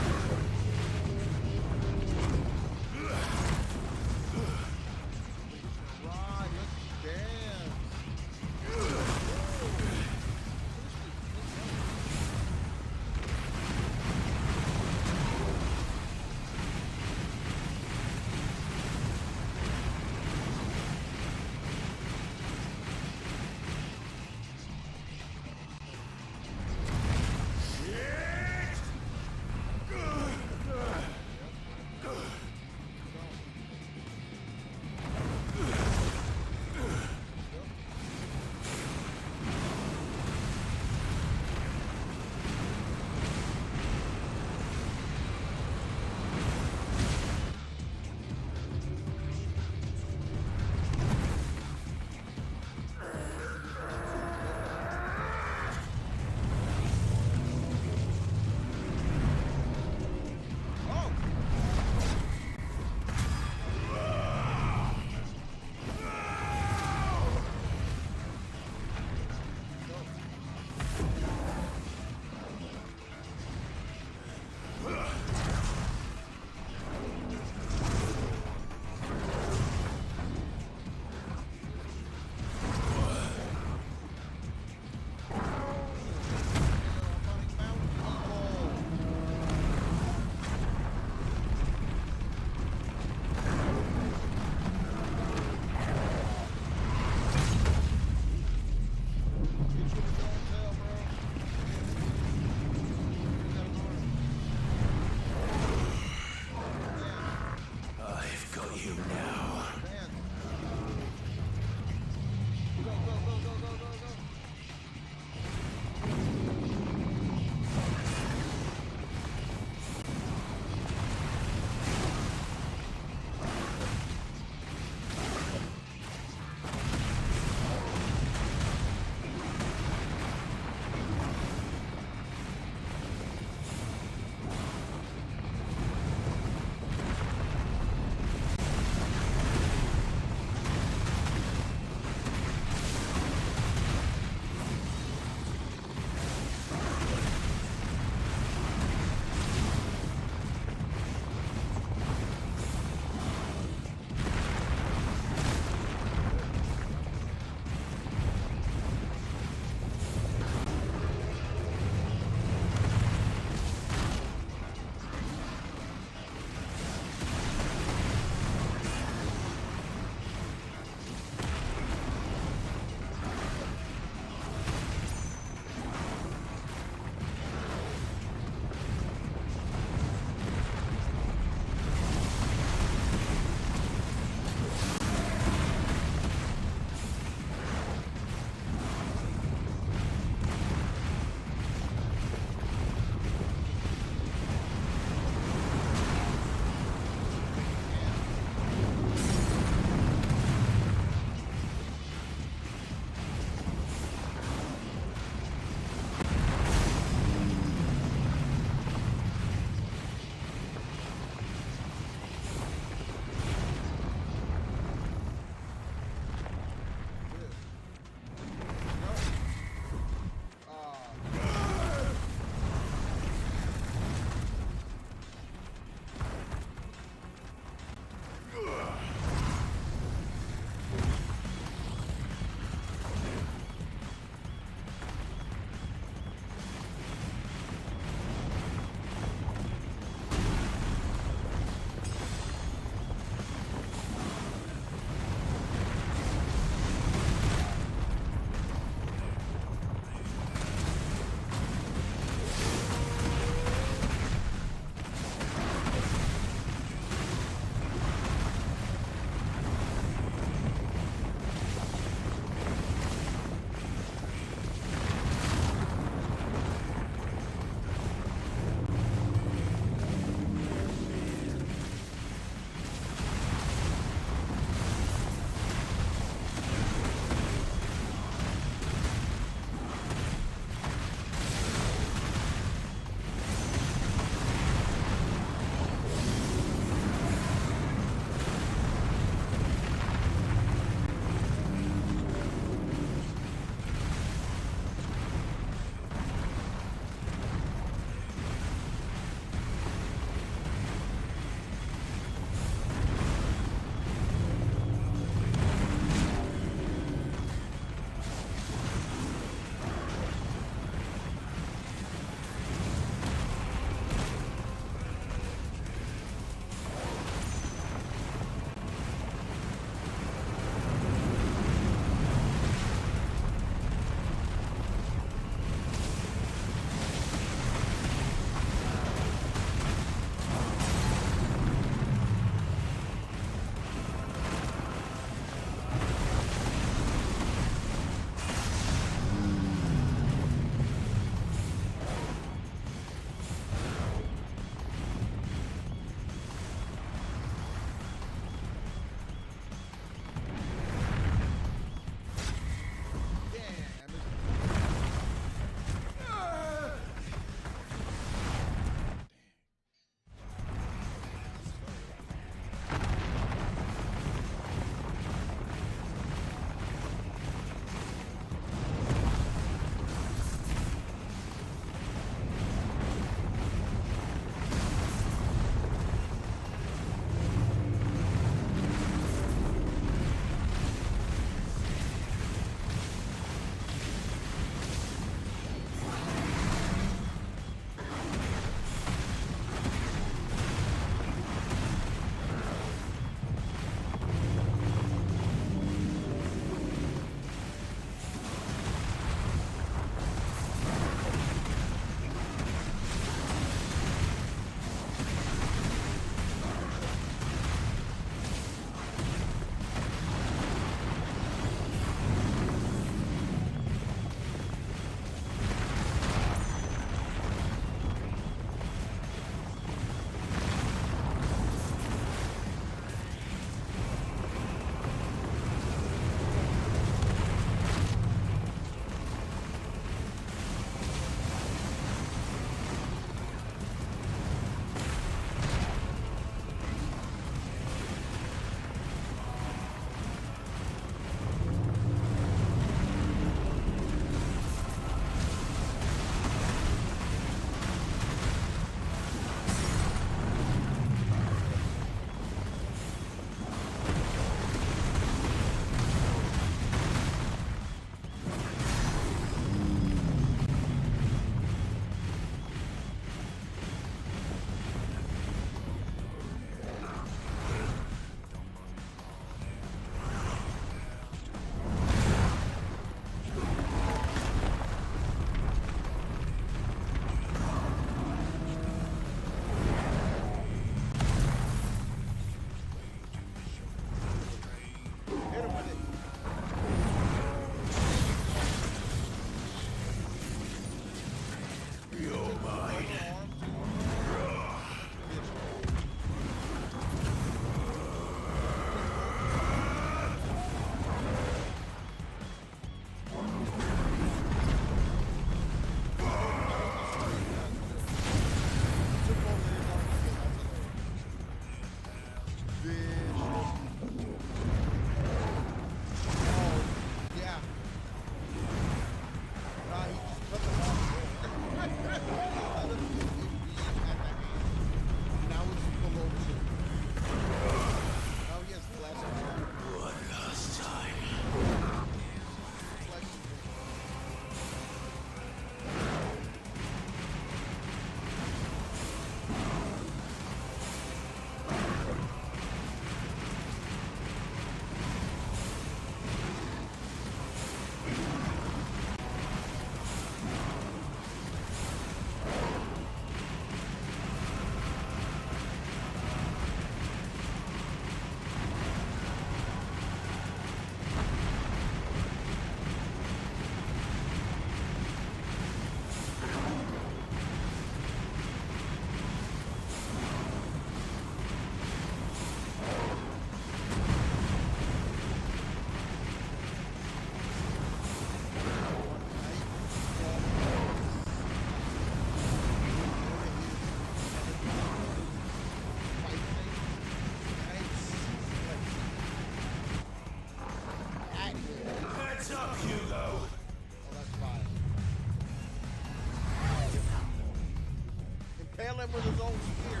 Remember, there's always fear.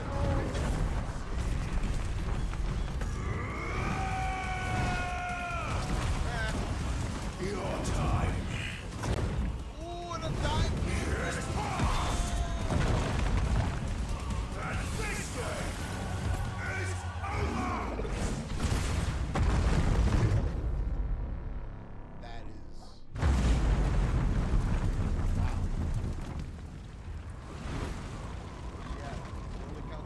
Your time.
Ooh, and a dive. That is... Wow. Yeah, holy cow,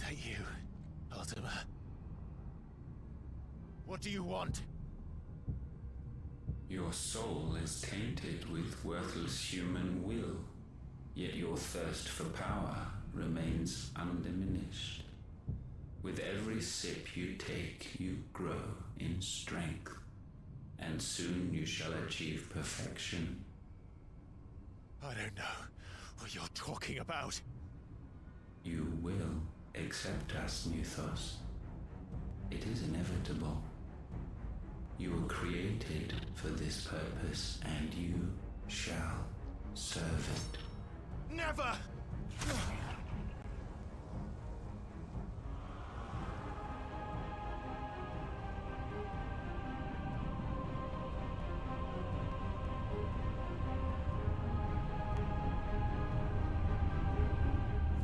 that you, Ultima? What do you want?
Your soul is tainted with worthless human will, yet your thirst for power remains undiminished. With every sip you take, you grow in strength, and soon you shall achieve perfection.
I don't know what you're talking about.
You will accept us, Muthos. It is inevitable. You were created for this purpose, and you shall serve it.
Never!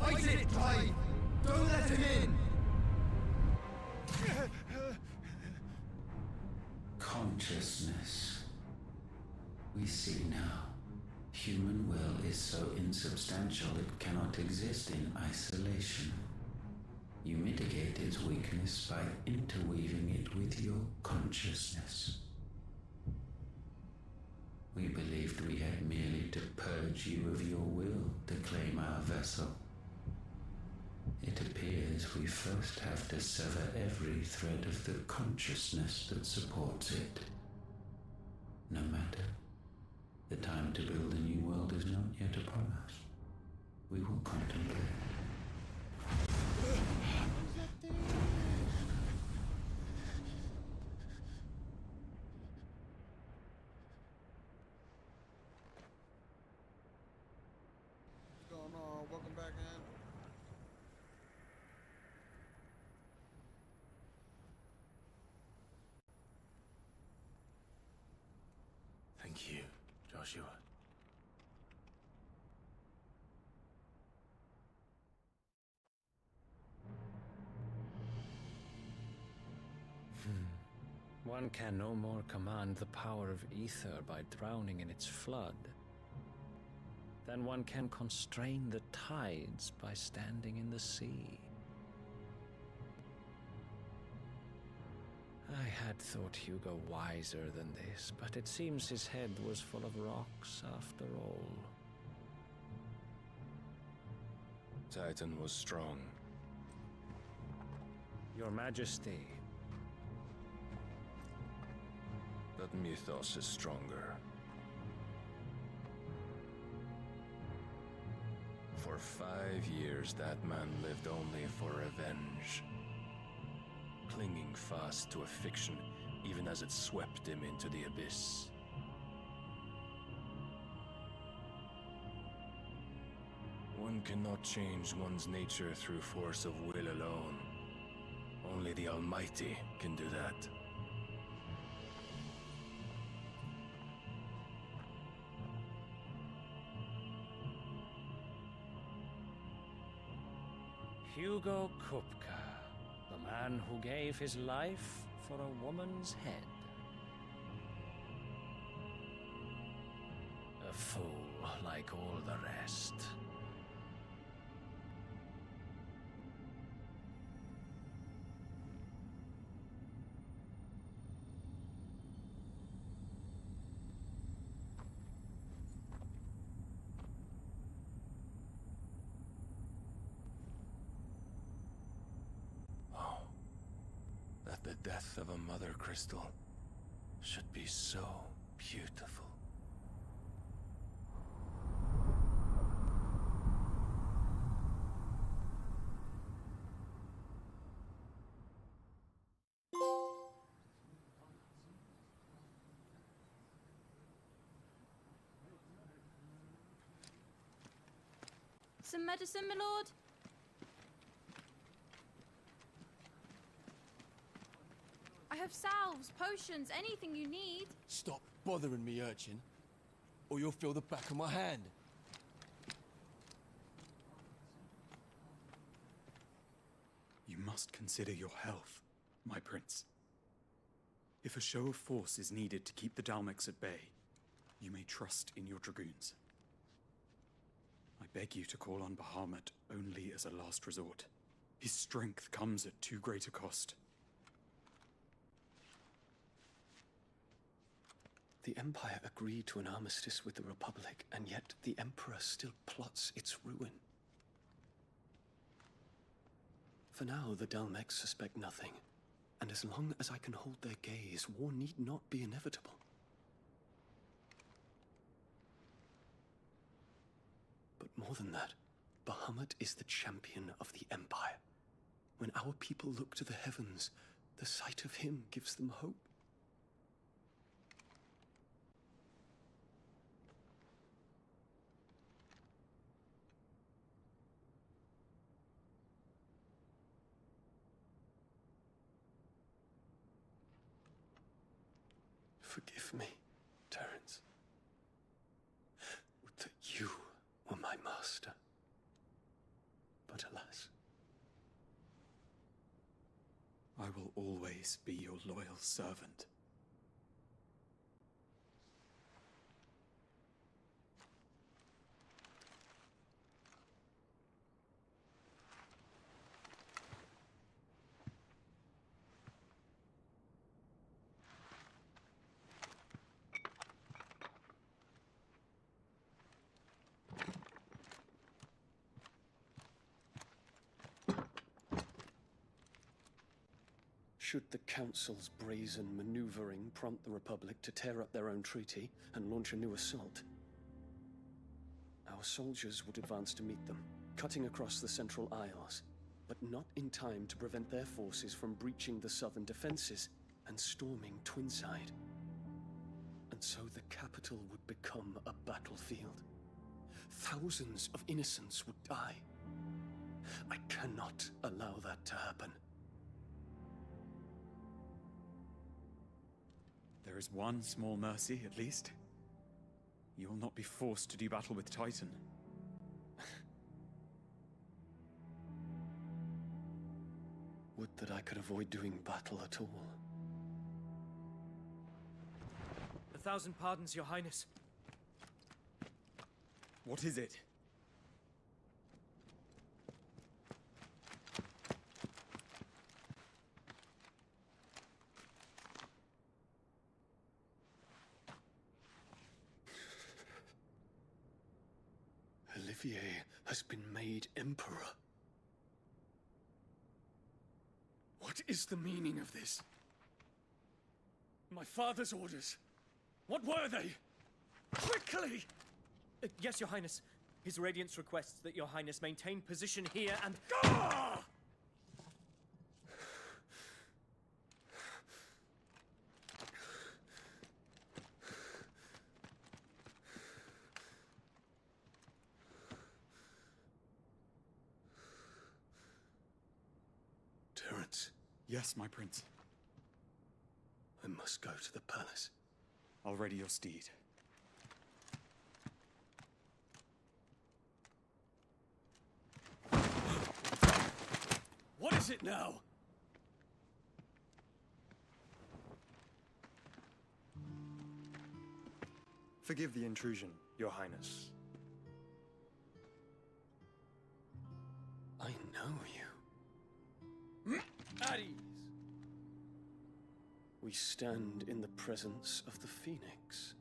Fight it, Clive! Don't let him in!
Consciousness. We see now. Human will is so insubstantial it cannot exist in isolation. You mitigate its weakness by interweaving it with your consciousness. We believed we had merely to purge you of your will to claim our vessel. It appears we first have to sever every thread of the consciousness that supports it. No matter. The time to build a new world is not yet upon us. We will contemplate.
What's going on? Welcome back in.
Thank you, Joshua.
One can no more command the power of ether by drowning in its flood than one can constrain the tides by standing in the sea. I had thought Hugo wiser than this, but it seems his head was full of rocks after all.
Titan was strong.
Your Majesty.
But Mythos is stronger. For 5 years, that man lived only for revenge. Clinging fast to a fiction, even as it swept him into the abyss. One cannot change one's nature through force of will alone. Only the Almighty can do that.
Hugo Kupka, the man who gave his life for a woman's head. A fool like all the rest.
The death of a mother crystal should be so beautiful.
Some medicine, my lord? I have salves, potions, anything you need.
Stop bothering me, urchin, or you'll feel the back of my hand.
You must consider your health, my prince. If a show of force is needed to keep the Dalmex at bay, you may trust in your dragoons. I beg you to call on Bahamut only as a last resort. His strength comes at too great a cost.
The Empire agreed to an armistice with the Republic, and yet the Emperor still plots its ruin. For now, the Dalmex suspect nothing, and as long as I can hold their gaze, war need not be inevitable. But more than that, Bahamut is the champion of the Empire. When our people look to the heavens, the sight of him gives them hope. Forgive me, Terence. Would that you were my master. But alas.
I will always be your loyal servant.
Should the Council's brazen maneuvering prompt the Republic to tear up their own treaty and launch a new assault, our soldiers would advance to meet them, cutting across the Central Isles, but not in time to prevent their forces from breaching the southern defenses and storming Twinside. And so the capital would become a battlefield. Thousands of innocents would die. I cannot allow that to happen.
There is one small mercy, at least. You will not be forced to do battle with Titan.
Would that I could avoid doing battle at all.
1,000 pardons, Your Highness.
What is it?
Olivier has been made Emperor. What is the meaning of this?
My father's orders. What were they? Quickly! Yes, Your Highness. His Radiance requests that Your Highness maintain position here and... Ah!
Terence.
Yes, my prince.
I must go to the palace.
I'll ready your steed.
What is it now?
Forgive the intrusion, Your Highness.
I know you.
At ease.
We stand in the presence of the Phoenix.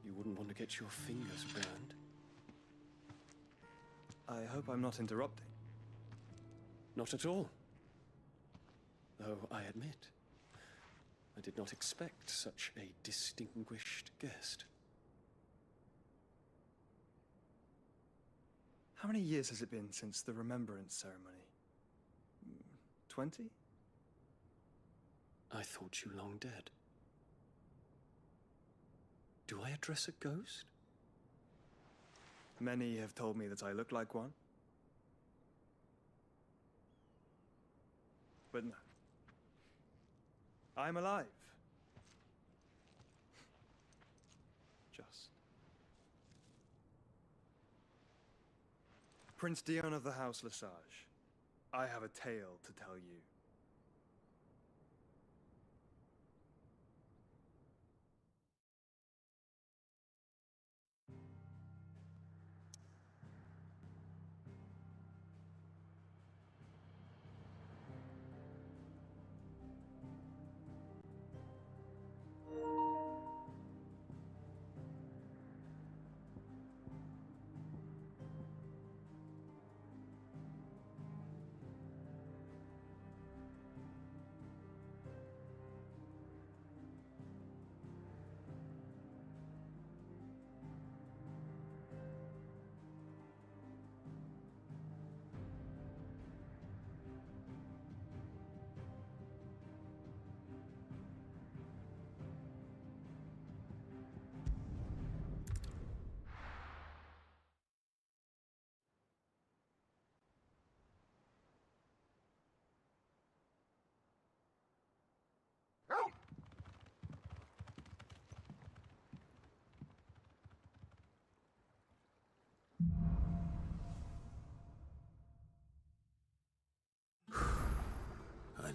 You wouldn't want to get your fingers burned.
I hope I'm not interrupting.
Not at all. Though I admit, I did not expect such a distinguished guest.
How many years has it been since the Remembrance Ceremony? 20?
I thought you long dead. Do I address a ghost?
Many have told me that I look like one. But no. I'm alive. Just. Prince Dion of the House Lesage, I have a tale to tell you.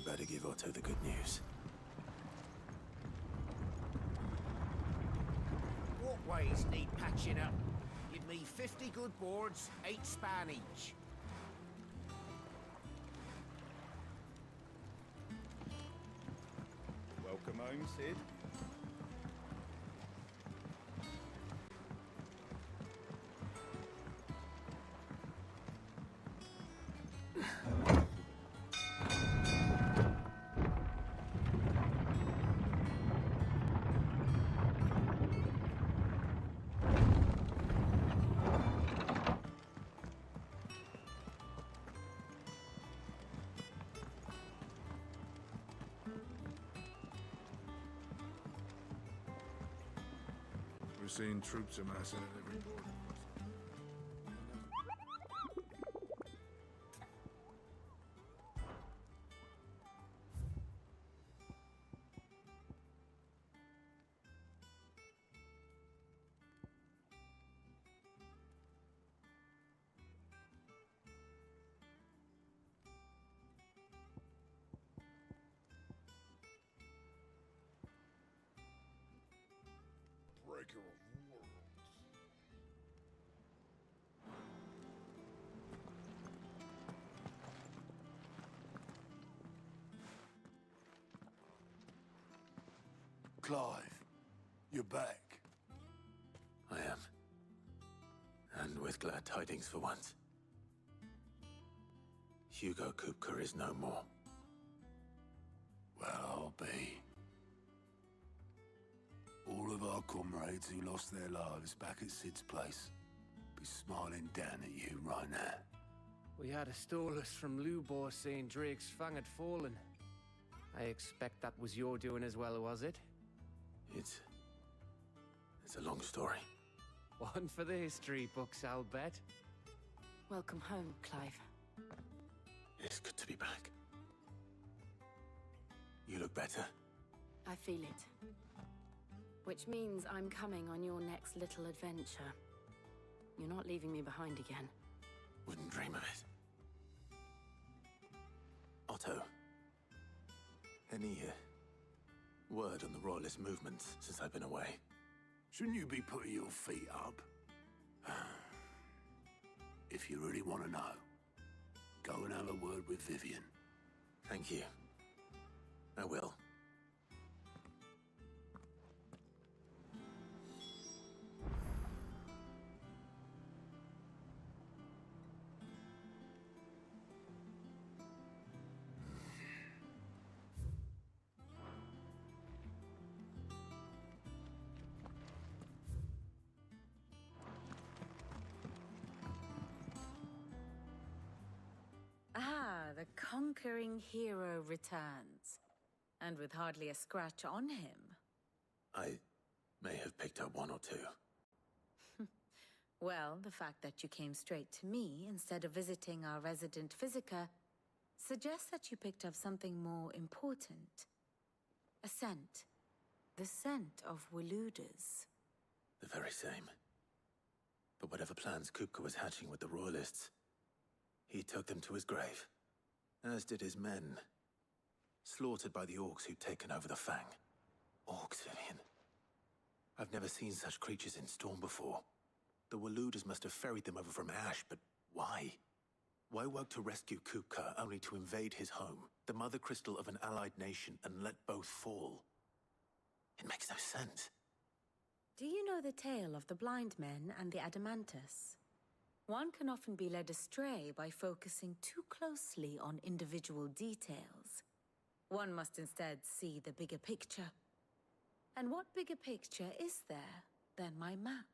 I'd better give Otto the good news.
Walkways need patching up. Give me 50 good boards, 8 span each.
Welcome home, Sid.
We're seeing troops amassing at every border. Breaker of worlds.
Clive, you're back. I am. And with glad tidings for once. Hugo Kupka is no more.
Well, I'll be. All of our comrades who lost their lives back at Sid's place be smiling down at you right now.
We had a stolus from Lubor saying Drake's fang had fallen. I expect that was your doing as well, was it?
It's a long story.
One for the history books, I'll bet.
Welcome home, Clive.
It's good to be back. You look better.
I feel it. Which means I'm coming on your next little adventure. You're not leaving me behind again.
Wouldn't dream of it. Otto. Any word on the Royalist movements since I've been away?
Shouldn't you be putting your feet up? If you really want to know, go and have a word with Vivian.
Thank you. I will.
The conquering hero returns, and with hardly a scratch on him.
I may have picked up one or two.
Well, the fact that you came straight to me instead of visiting our resident physiker suggests that you picked up something more important. A scent. The scent of Waludas.
The very same. But whatever plans Kupka was hatching with the Royalists, he took them to his grave. As did his men. Slaughtered by the orcs who'd taken over the Fang. Orcs, Vivian. I've never seen such creatures in Storm before. The Waludas must have ferried them over from Ash, but why? Why work to rescue Kupka only to invade his home, the mother crystal of an allied nation, and let both fall? It makes no sense.
Do you know the tale of the blind men and the Adamantus? One can often be led astray by focusing too closely on individual details. One must instead see the bigger picture. And what bigger picture is there than my map?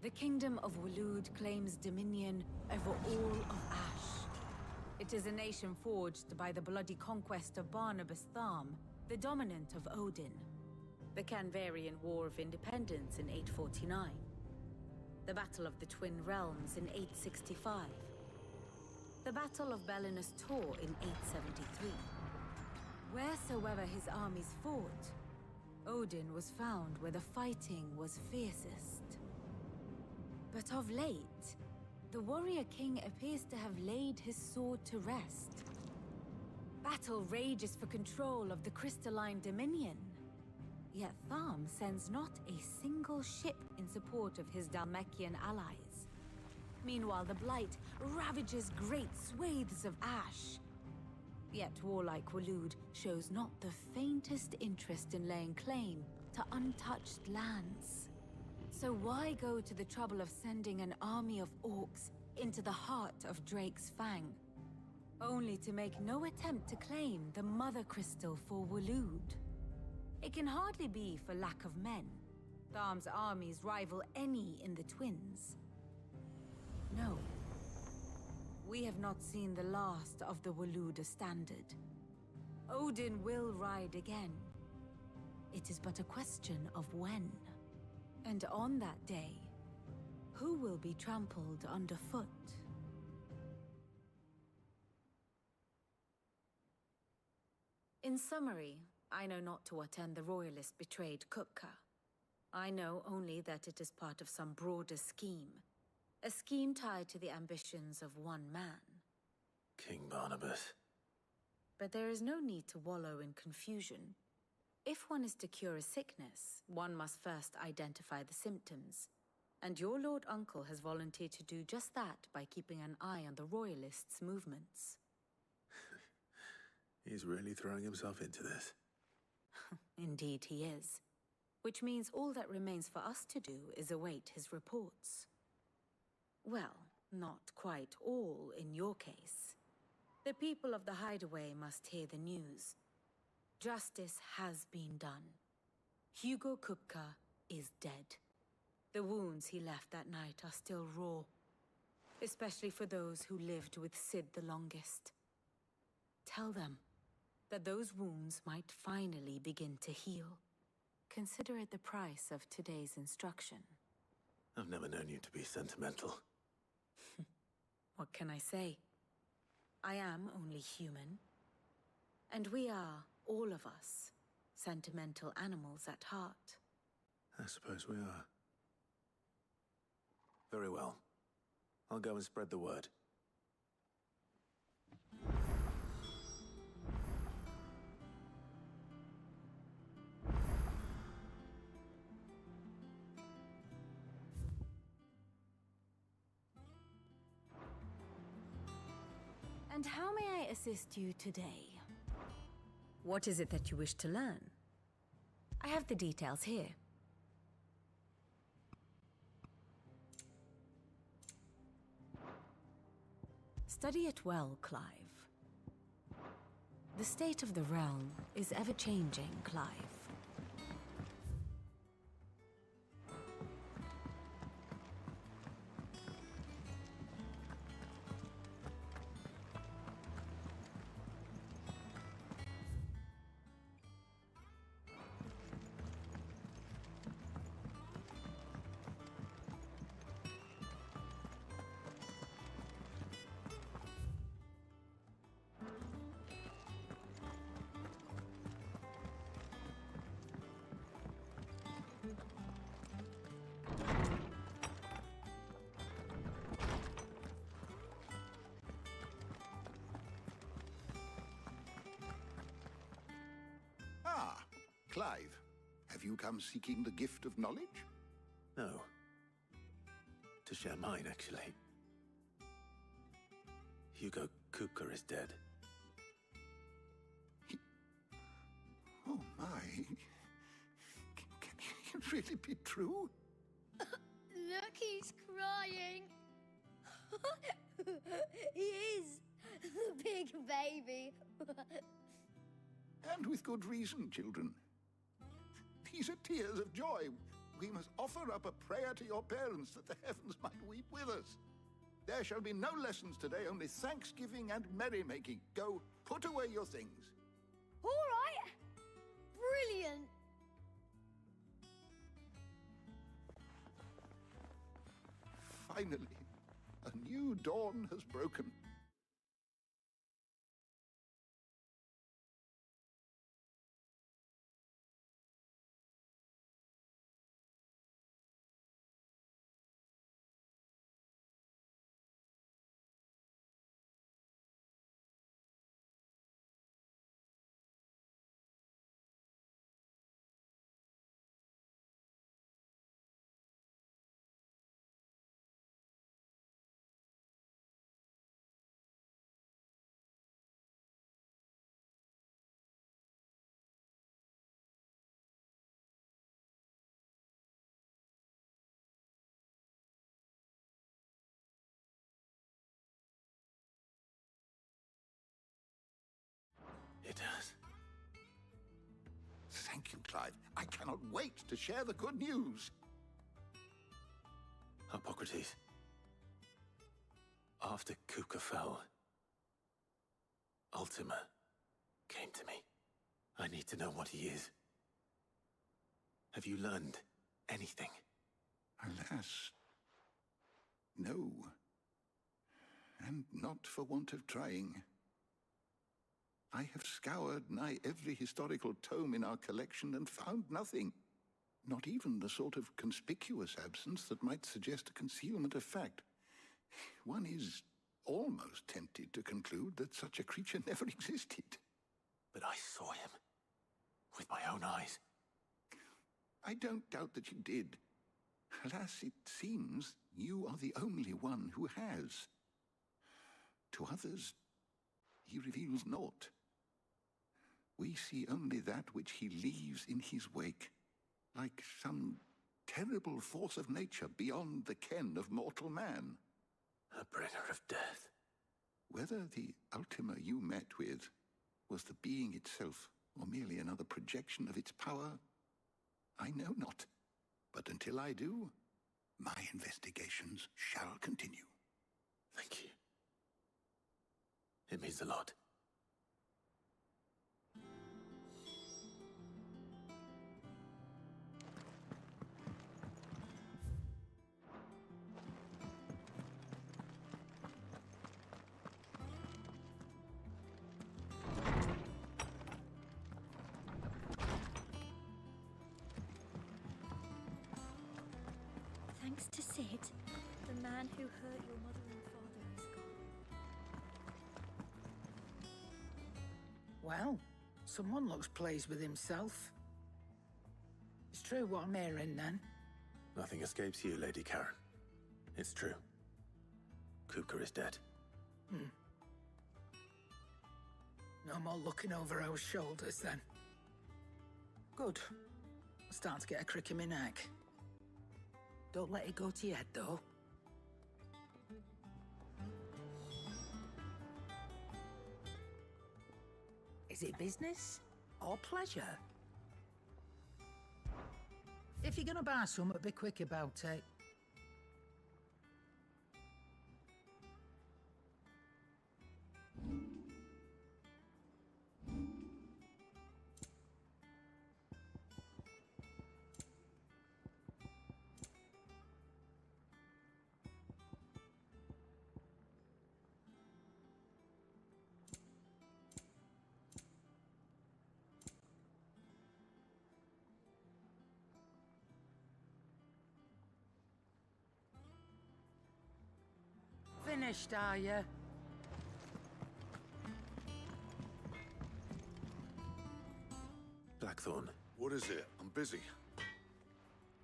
The Kingdom of Waloed claims dominion over all of Ash. It is a nation forged by the bloody conquest of Barnabas Tharm, the dominant of Odin. The Canvarian War of Independence in 849. The Battle of the Twin Realms in 865. The Battle of Belinus Tor in 873. Wheresoever his armies fought, Odin was found where the fighting was fiercest. But of late, the warrior king appears to have laid his sword to rest. Battle rages for control of the crystalline dominion. Yet Tharm sends not a single ship in support of his Dhalmekian allies. Meanwhile, the Blight ravages great swathes of ash. Yet warlike Waloed shows not the faintest interest in laying claim to untouched lands. So why go to the trouble of sending an army of orcs into the heart of Drake's Fang, only to make no attempt to claim the Mother Crystal for Waloed? It can hardly be for lack of men. Tharm's armies rival any in the Twins. No. We have not seen the last of the Waloed standard. Odin will ride again. It is but a question of when. And on that day, who will be trampled underfoot? In summary, I know not to what end the Royalist betrayed Kupka. I know only that it is part of some broader scheme. A scheme tied to the ambitions of one man.
King Barnabas.
But there is no need to wallow in confusion. If one is to cure a sickness, one must first identify the symptoms. And your Lord Uncle has volunteered to do just that by keeping an eye on the Royalists' movements.
He's really throwing himself into this.
Indeed he is. Which means all that remains for us to do is await his reports. Well, not quite all in your case. The people of the Hideaway must hear the news. Justice has been done. Hugo Kupka is dead. The wounds he left that night are still raw, especially for those who lived with Sid the longest. Tell them that those wounds might finally begin to heal. Consider it the price of today's instruction.
I've never known you to be sentimental.
What can I say? I am only human. And we are, all of us, sentimental animals at heart.
I suppose we are. Very well. I'll go and spread the word.
And how may I assist you today? What is it that you wish to learn? I have the details here. Study it well, Clive. The state of the realm is ever-changing, Clive.
Ah, Clive. Have you come seeking the gift of knowledge?
No. To share mine, actually. Hugo Kupka is dead.
Oh my. Can it really be true?
Look, he's crying. He is. The big baby.
And with good reason, children. These are tears of joy. We must offer up a prayer to your parents that the heavens might weep with us. There shall be no lessons today, only thanksgiving and merrymaking. Go, put away your things.
All right. Brilliant.
Finally, a new dawn has broken. Clive. I cannot wait to share the good news.
Hippocrates. After Kuka fell, Ultima came to me. I need to know what he is. Have you learned anything?
Alas, no. And not for want of trying. I have scoured nigh every historical tome in our collection and found nothing. Not even the sort of conspicuous absence that might suggest a concealment of fact. One is almost tempted to conclude that such a creature never existed.
But I saw him. With my own eyes.
I don't doubt that you did. Alas, it seems you are the only one who has. To others, he reveals naught. We see only that which he leaves in his wake, like some terrible force of nature beyond the ken of mortal man.
A bringer of death.
Whether the Ultima you met with was the being itself, or merely another projection of its power, I know not. But until I do, my investigations shall continue.
Thank you. It means a lot.
Thanks to Sid, the man who hurt your mother and father is gone.
Well, someone looks pleased with himself. It's true what I'm hearing, then.
Nothing escapes you, Lady Karen. It's true. Kuka is dead.
No more looking over our shoulders, then. Good. I'm starting to get a crick in my neck. Don't let it go to your head, though. Is it business or pleasure? If you're gonna buy something, be quick about it. Finished, are you?
Blackthorn.
What is it? I'm busy.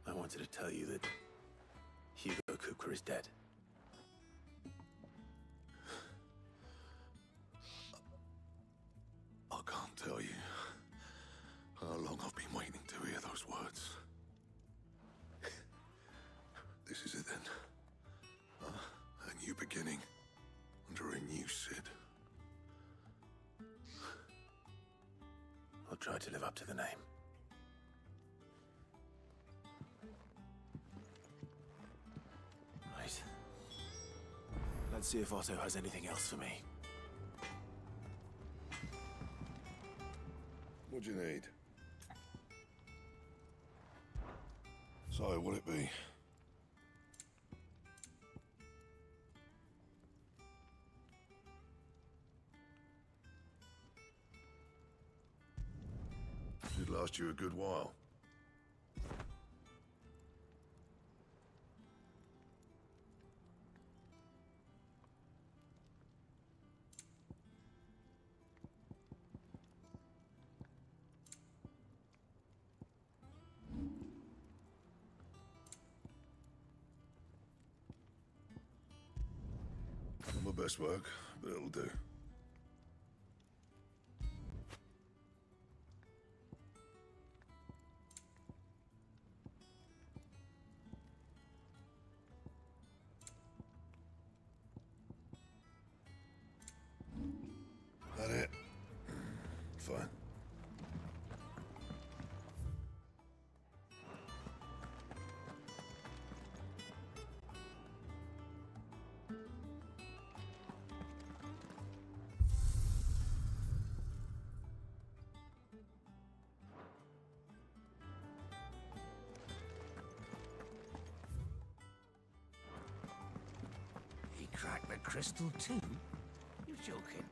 I wanted to tell you that Hugo Kuka is dead.
I can't tell you how long I've been waiting to hear those words. This is it then. A new beginning under a new Sid.
I'll try to live up to the name. Right. Let's see if Otto has anything else for me.
What do you need? So, what'll it be? Should last you a good while. Not my best work, but it'll do. That it? Fine.
crystal too? You're joking.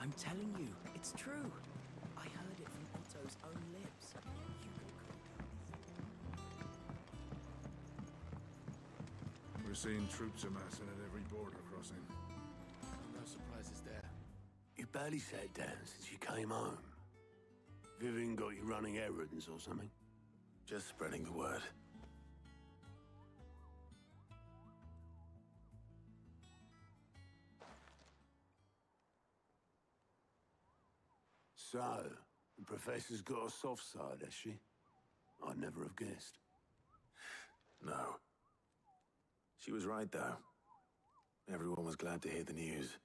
I'm telling you, it's true. I heard it from Otto's own lips.
We're seeing troops amassing at every border crossing.
No surprises there.
You barely sat down since you came home. Vivian got you running errands or something?
Just spreading the word.
So, the Professor's got a soft side, has she? I'd never have guessed.
No. She was right, though. Everyone was glad to hear the news.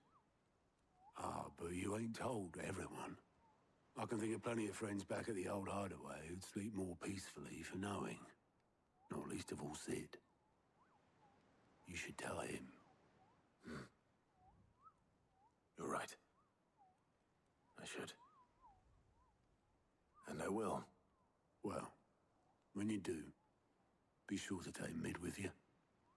Ah, but you ain't told everyone. I can think of plenty of friends back at the old hideaway who'd sleep more peacefully for knowing. Not least of all Sid. You should tell him.
You're right. I should. And I will.
Well, when you do, be sure to take Mid with you.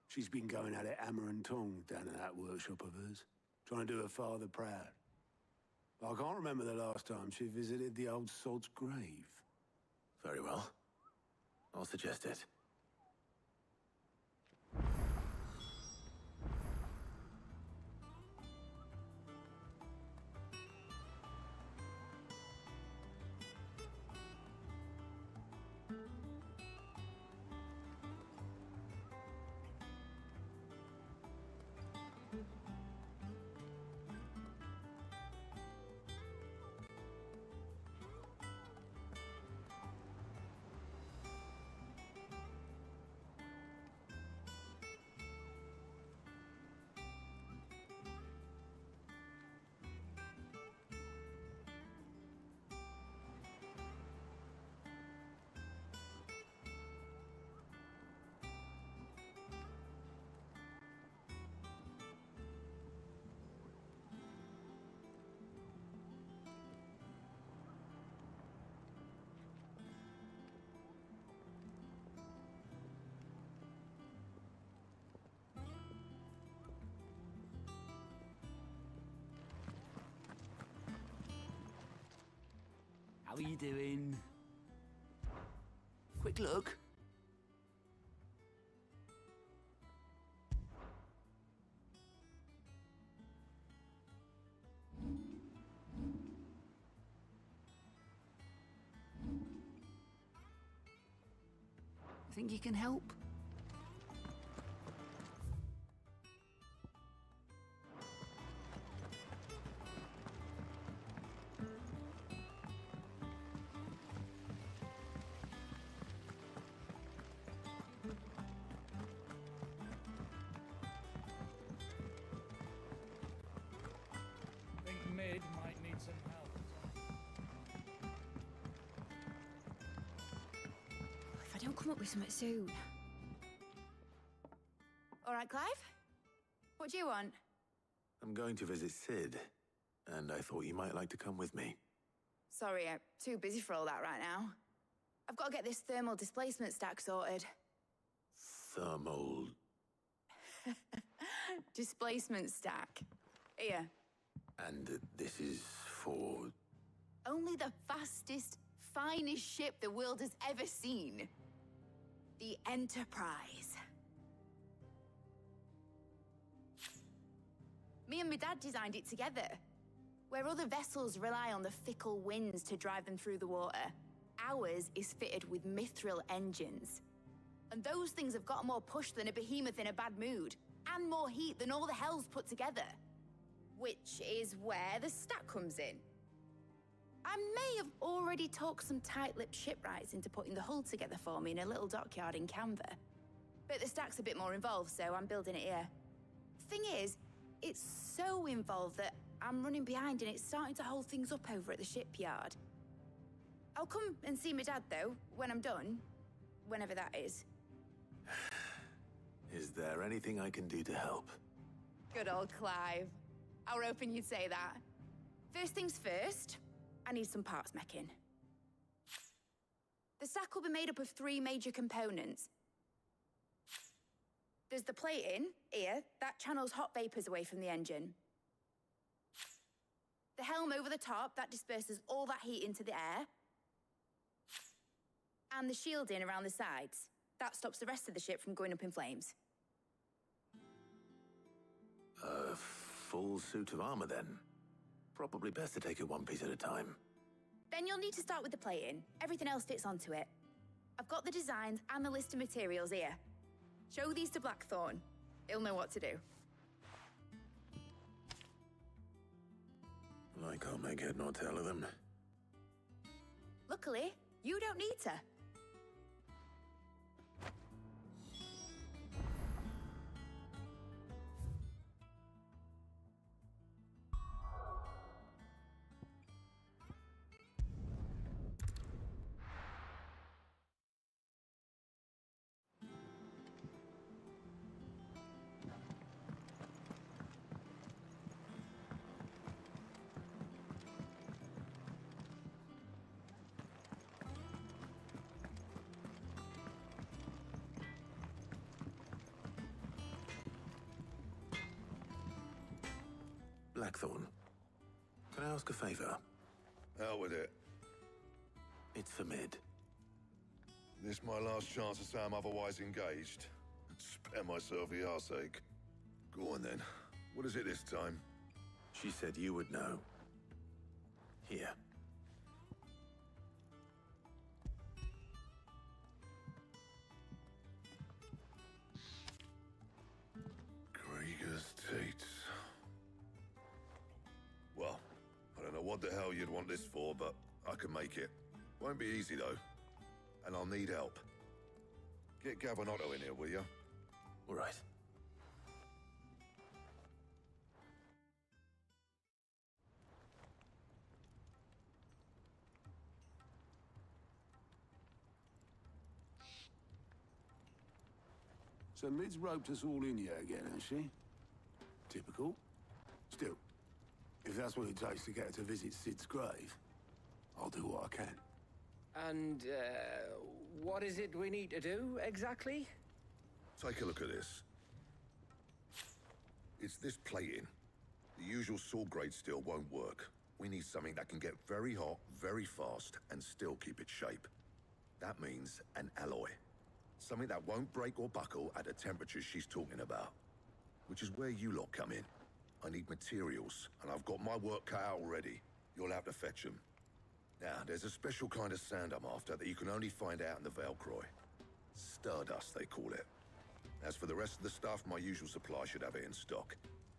She's been going at it hammer and tongs down at that workshop of hers, trying to do her father proud. I can't remember the last time she visited the old sod's grave.
Very well. I'll suggest it.
How are you doing? Quick look. Think you can help?
Mid might need some help.
If I don't come up with something soon.
All right, Clive? What do you want?
I'm going to visit Sid, and I thought you might like to come with me.
Sorry, I'm too busy for all that right now. I've got to get this thermal displacement stack sorted.
Thermal...
Displacement stack. Here.
And this is for...
Only the fastest, finest ship the world has ever seen. The Enterprise. Me and my dad designed it together. Where other vessels rely on the fickle winds to drive them through the water, ours is fitted with mithril engines. And those things have got more push than a behemoth in a bad mood, and more heat than all the hells put together. Which is where the stack comes in. I may have already talked some tight-lipped shipwrights into putting the hull together for me in a little dockyard in Canva. But the stack's a bit more involved, so I'm building it here. Thing is, it's so involved that I'm running behind and it's starting to hold things up over at the shipyard. I'll come and see my dad, though, when I'm done. Whenever that is.
Is there anything I can do to help?
Good old Clive. I were hoping you'd say that. First things first, I need some parts meching. The stack will be made up of 3 major components. There's the plating, here, that channels hot vapors away from the engine. The helm over the top, that disperses all that heat into the air. And the shielding around the sides. That stops the rest of the ship from going up in flames.
A full suit of armor, then. Probably best to take it one piece at a time.
Then you'll need to start with the plating. Everything else fits onto it. I've got the designs and the list of materials here. Show these to Blackthorn. He'll know what to do.
I can't make head nor tail of them.
Luckily, you don't need to.
Blackthorn, can I ask a favor?
Out with it.
It's for Mid.
This my last chance to say I'm otherwise engaged. Spare myself the arseache. Go on then. What is it this time?
She said you would know. Here.
Krieger's Tates. Well, I don't know what the hell you'd want this for, but I can make it. Won't be easy, though. And I'll need help. Get Gavinotto in here, will you?
All right. So Mid's roped us all in here again, has she? Typical. Still, if that's what it takes to get her to visit Sid's grave, I'll do what I can.
And, what is it we need to do, exactly?
Take a look at this. It's this plating. The usual sword-grade steel won't work. We need something that can get very hot, very fast, and still keep its shape. That means an alloy. Something that won't break or buckle at the temperatures she's talking about. Which is where you lot come in. I need materials, and I've got my work cut out already. You'll have to fetch them. Now, there's a special kind of sand I'm after that you can only find out in the Velcroy. Stardust, they call it. As for the rest of the stuff, my usual supply should have it in stock.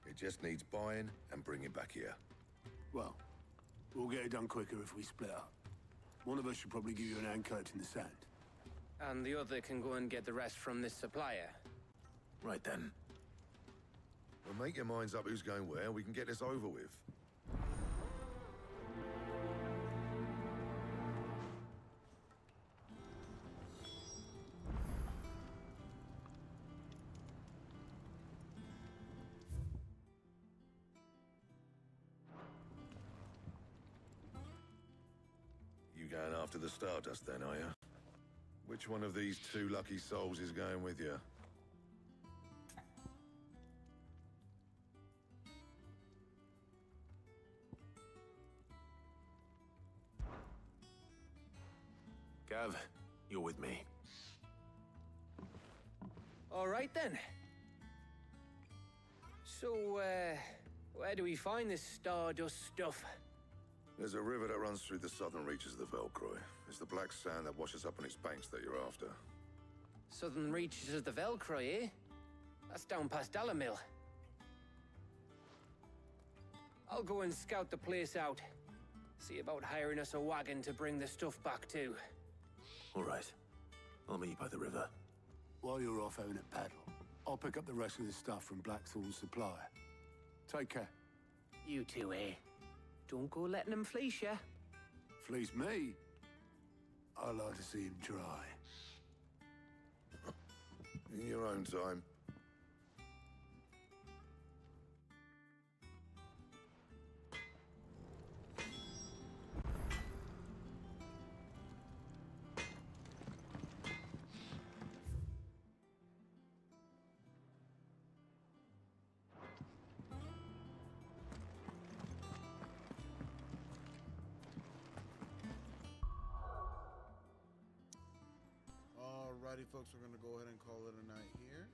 It just needs buying and bringing back here.
Well, we'll get it done quicker if we split up. One of us should probably give you an hand collecting the sand.
And the other can go and get the rest from this supplier.
Right then.
Well, make your minds up who's going where, and we can get this over with. You going after the Stardust then, are you? Which one of these 2 lucky souls is going with you?
Gav, you're with me.
All right, then. So, Where do we find this stardust stuff?
There's a river that runs through the southern reaches of the Velcroy. It's the black sand that washes up on its banks that you're after.
Southern reaches of the Velcroy, eh? That's down past Alamil. I'll go and scout the place out. See about hiring us a wagon to bring the stuff back to.
All right. I'll meet you by the river.
While you're off having a paddle, I'll pick up the rest of the stuff from Blackthorn's supply. Take care.
You two, eh? Don't go letting them fleece ya.
Fleece me? I like to see him try.
In your own time.
Alrighty, folks, we're gonna go ahead and call it a night here.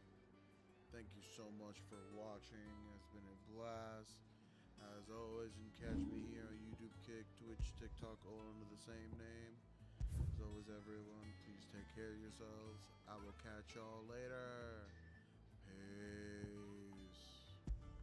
Thank you so much for watching. It's been a blast. As always, you can catch me here on YouTube, Kick, Twitch, TikTok, all under the same name. As always, everyone, please take care of yourselves. I will catch y'all later. Peace.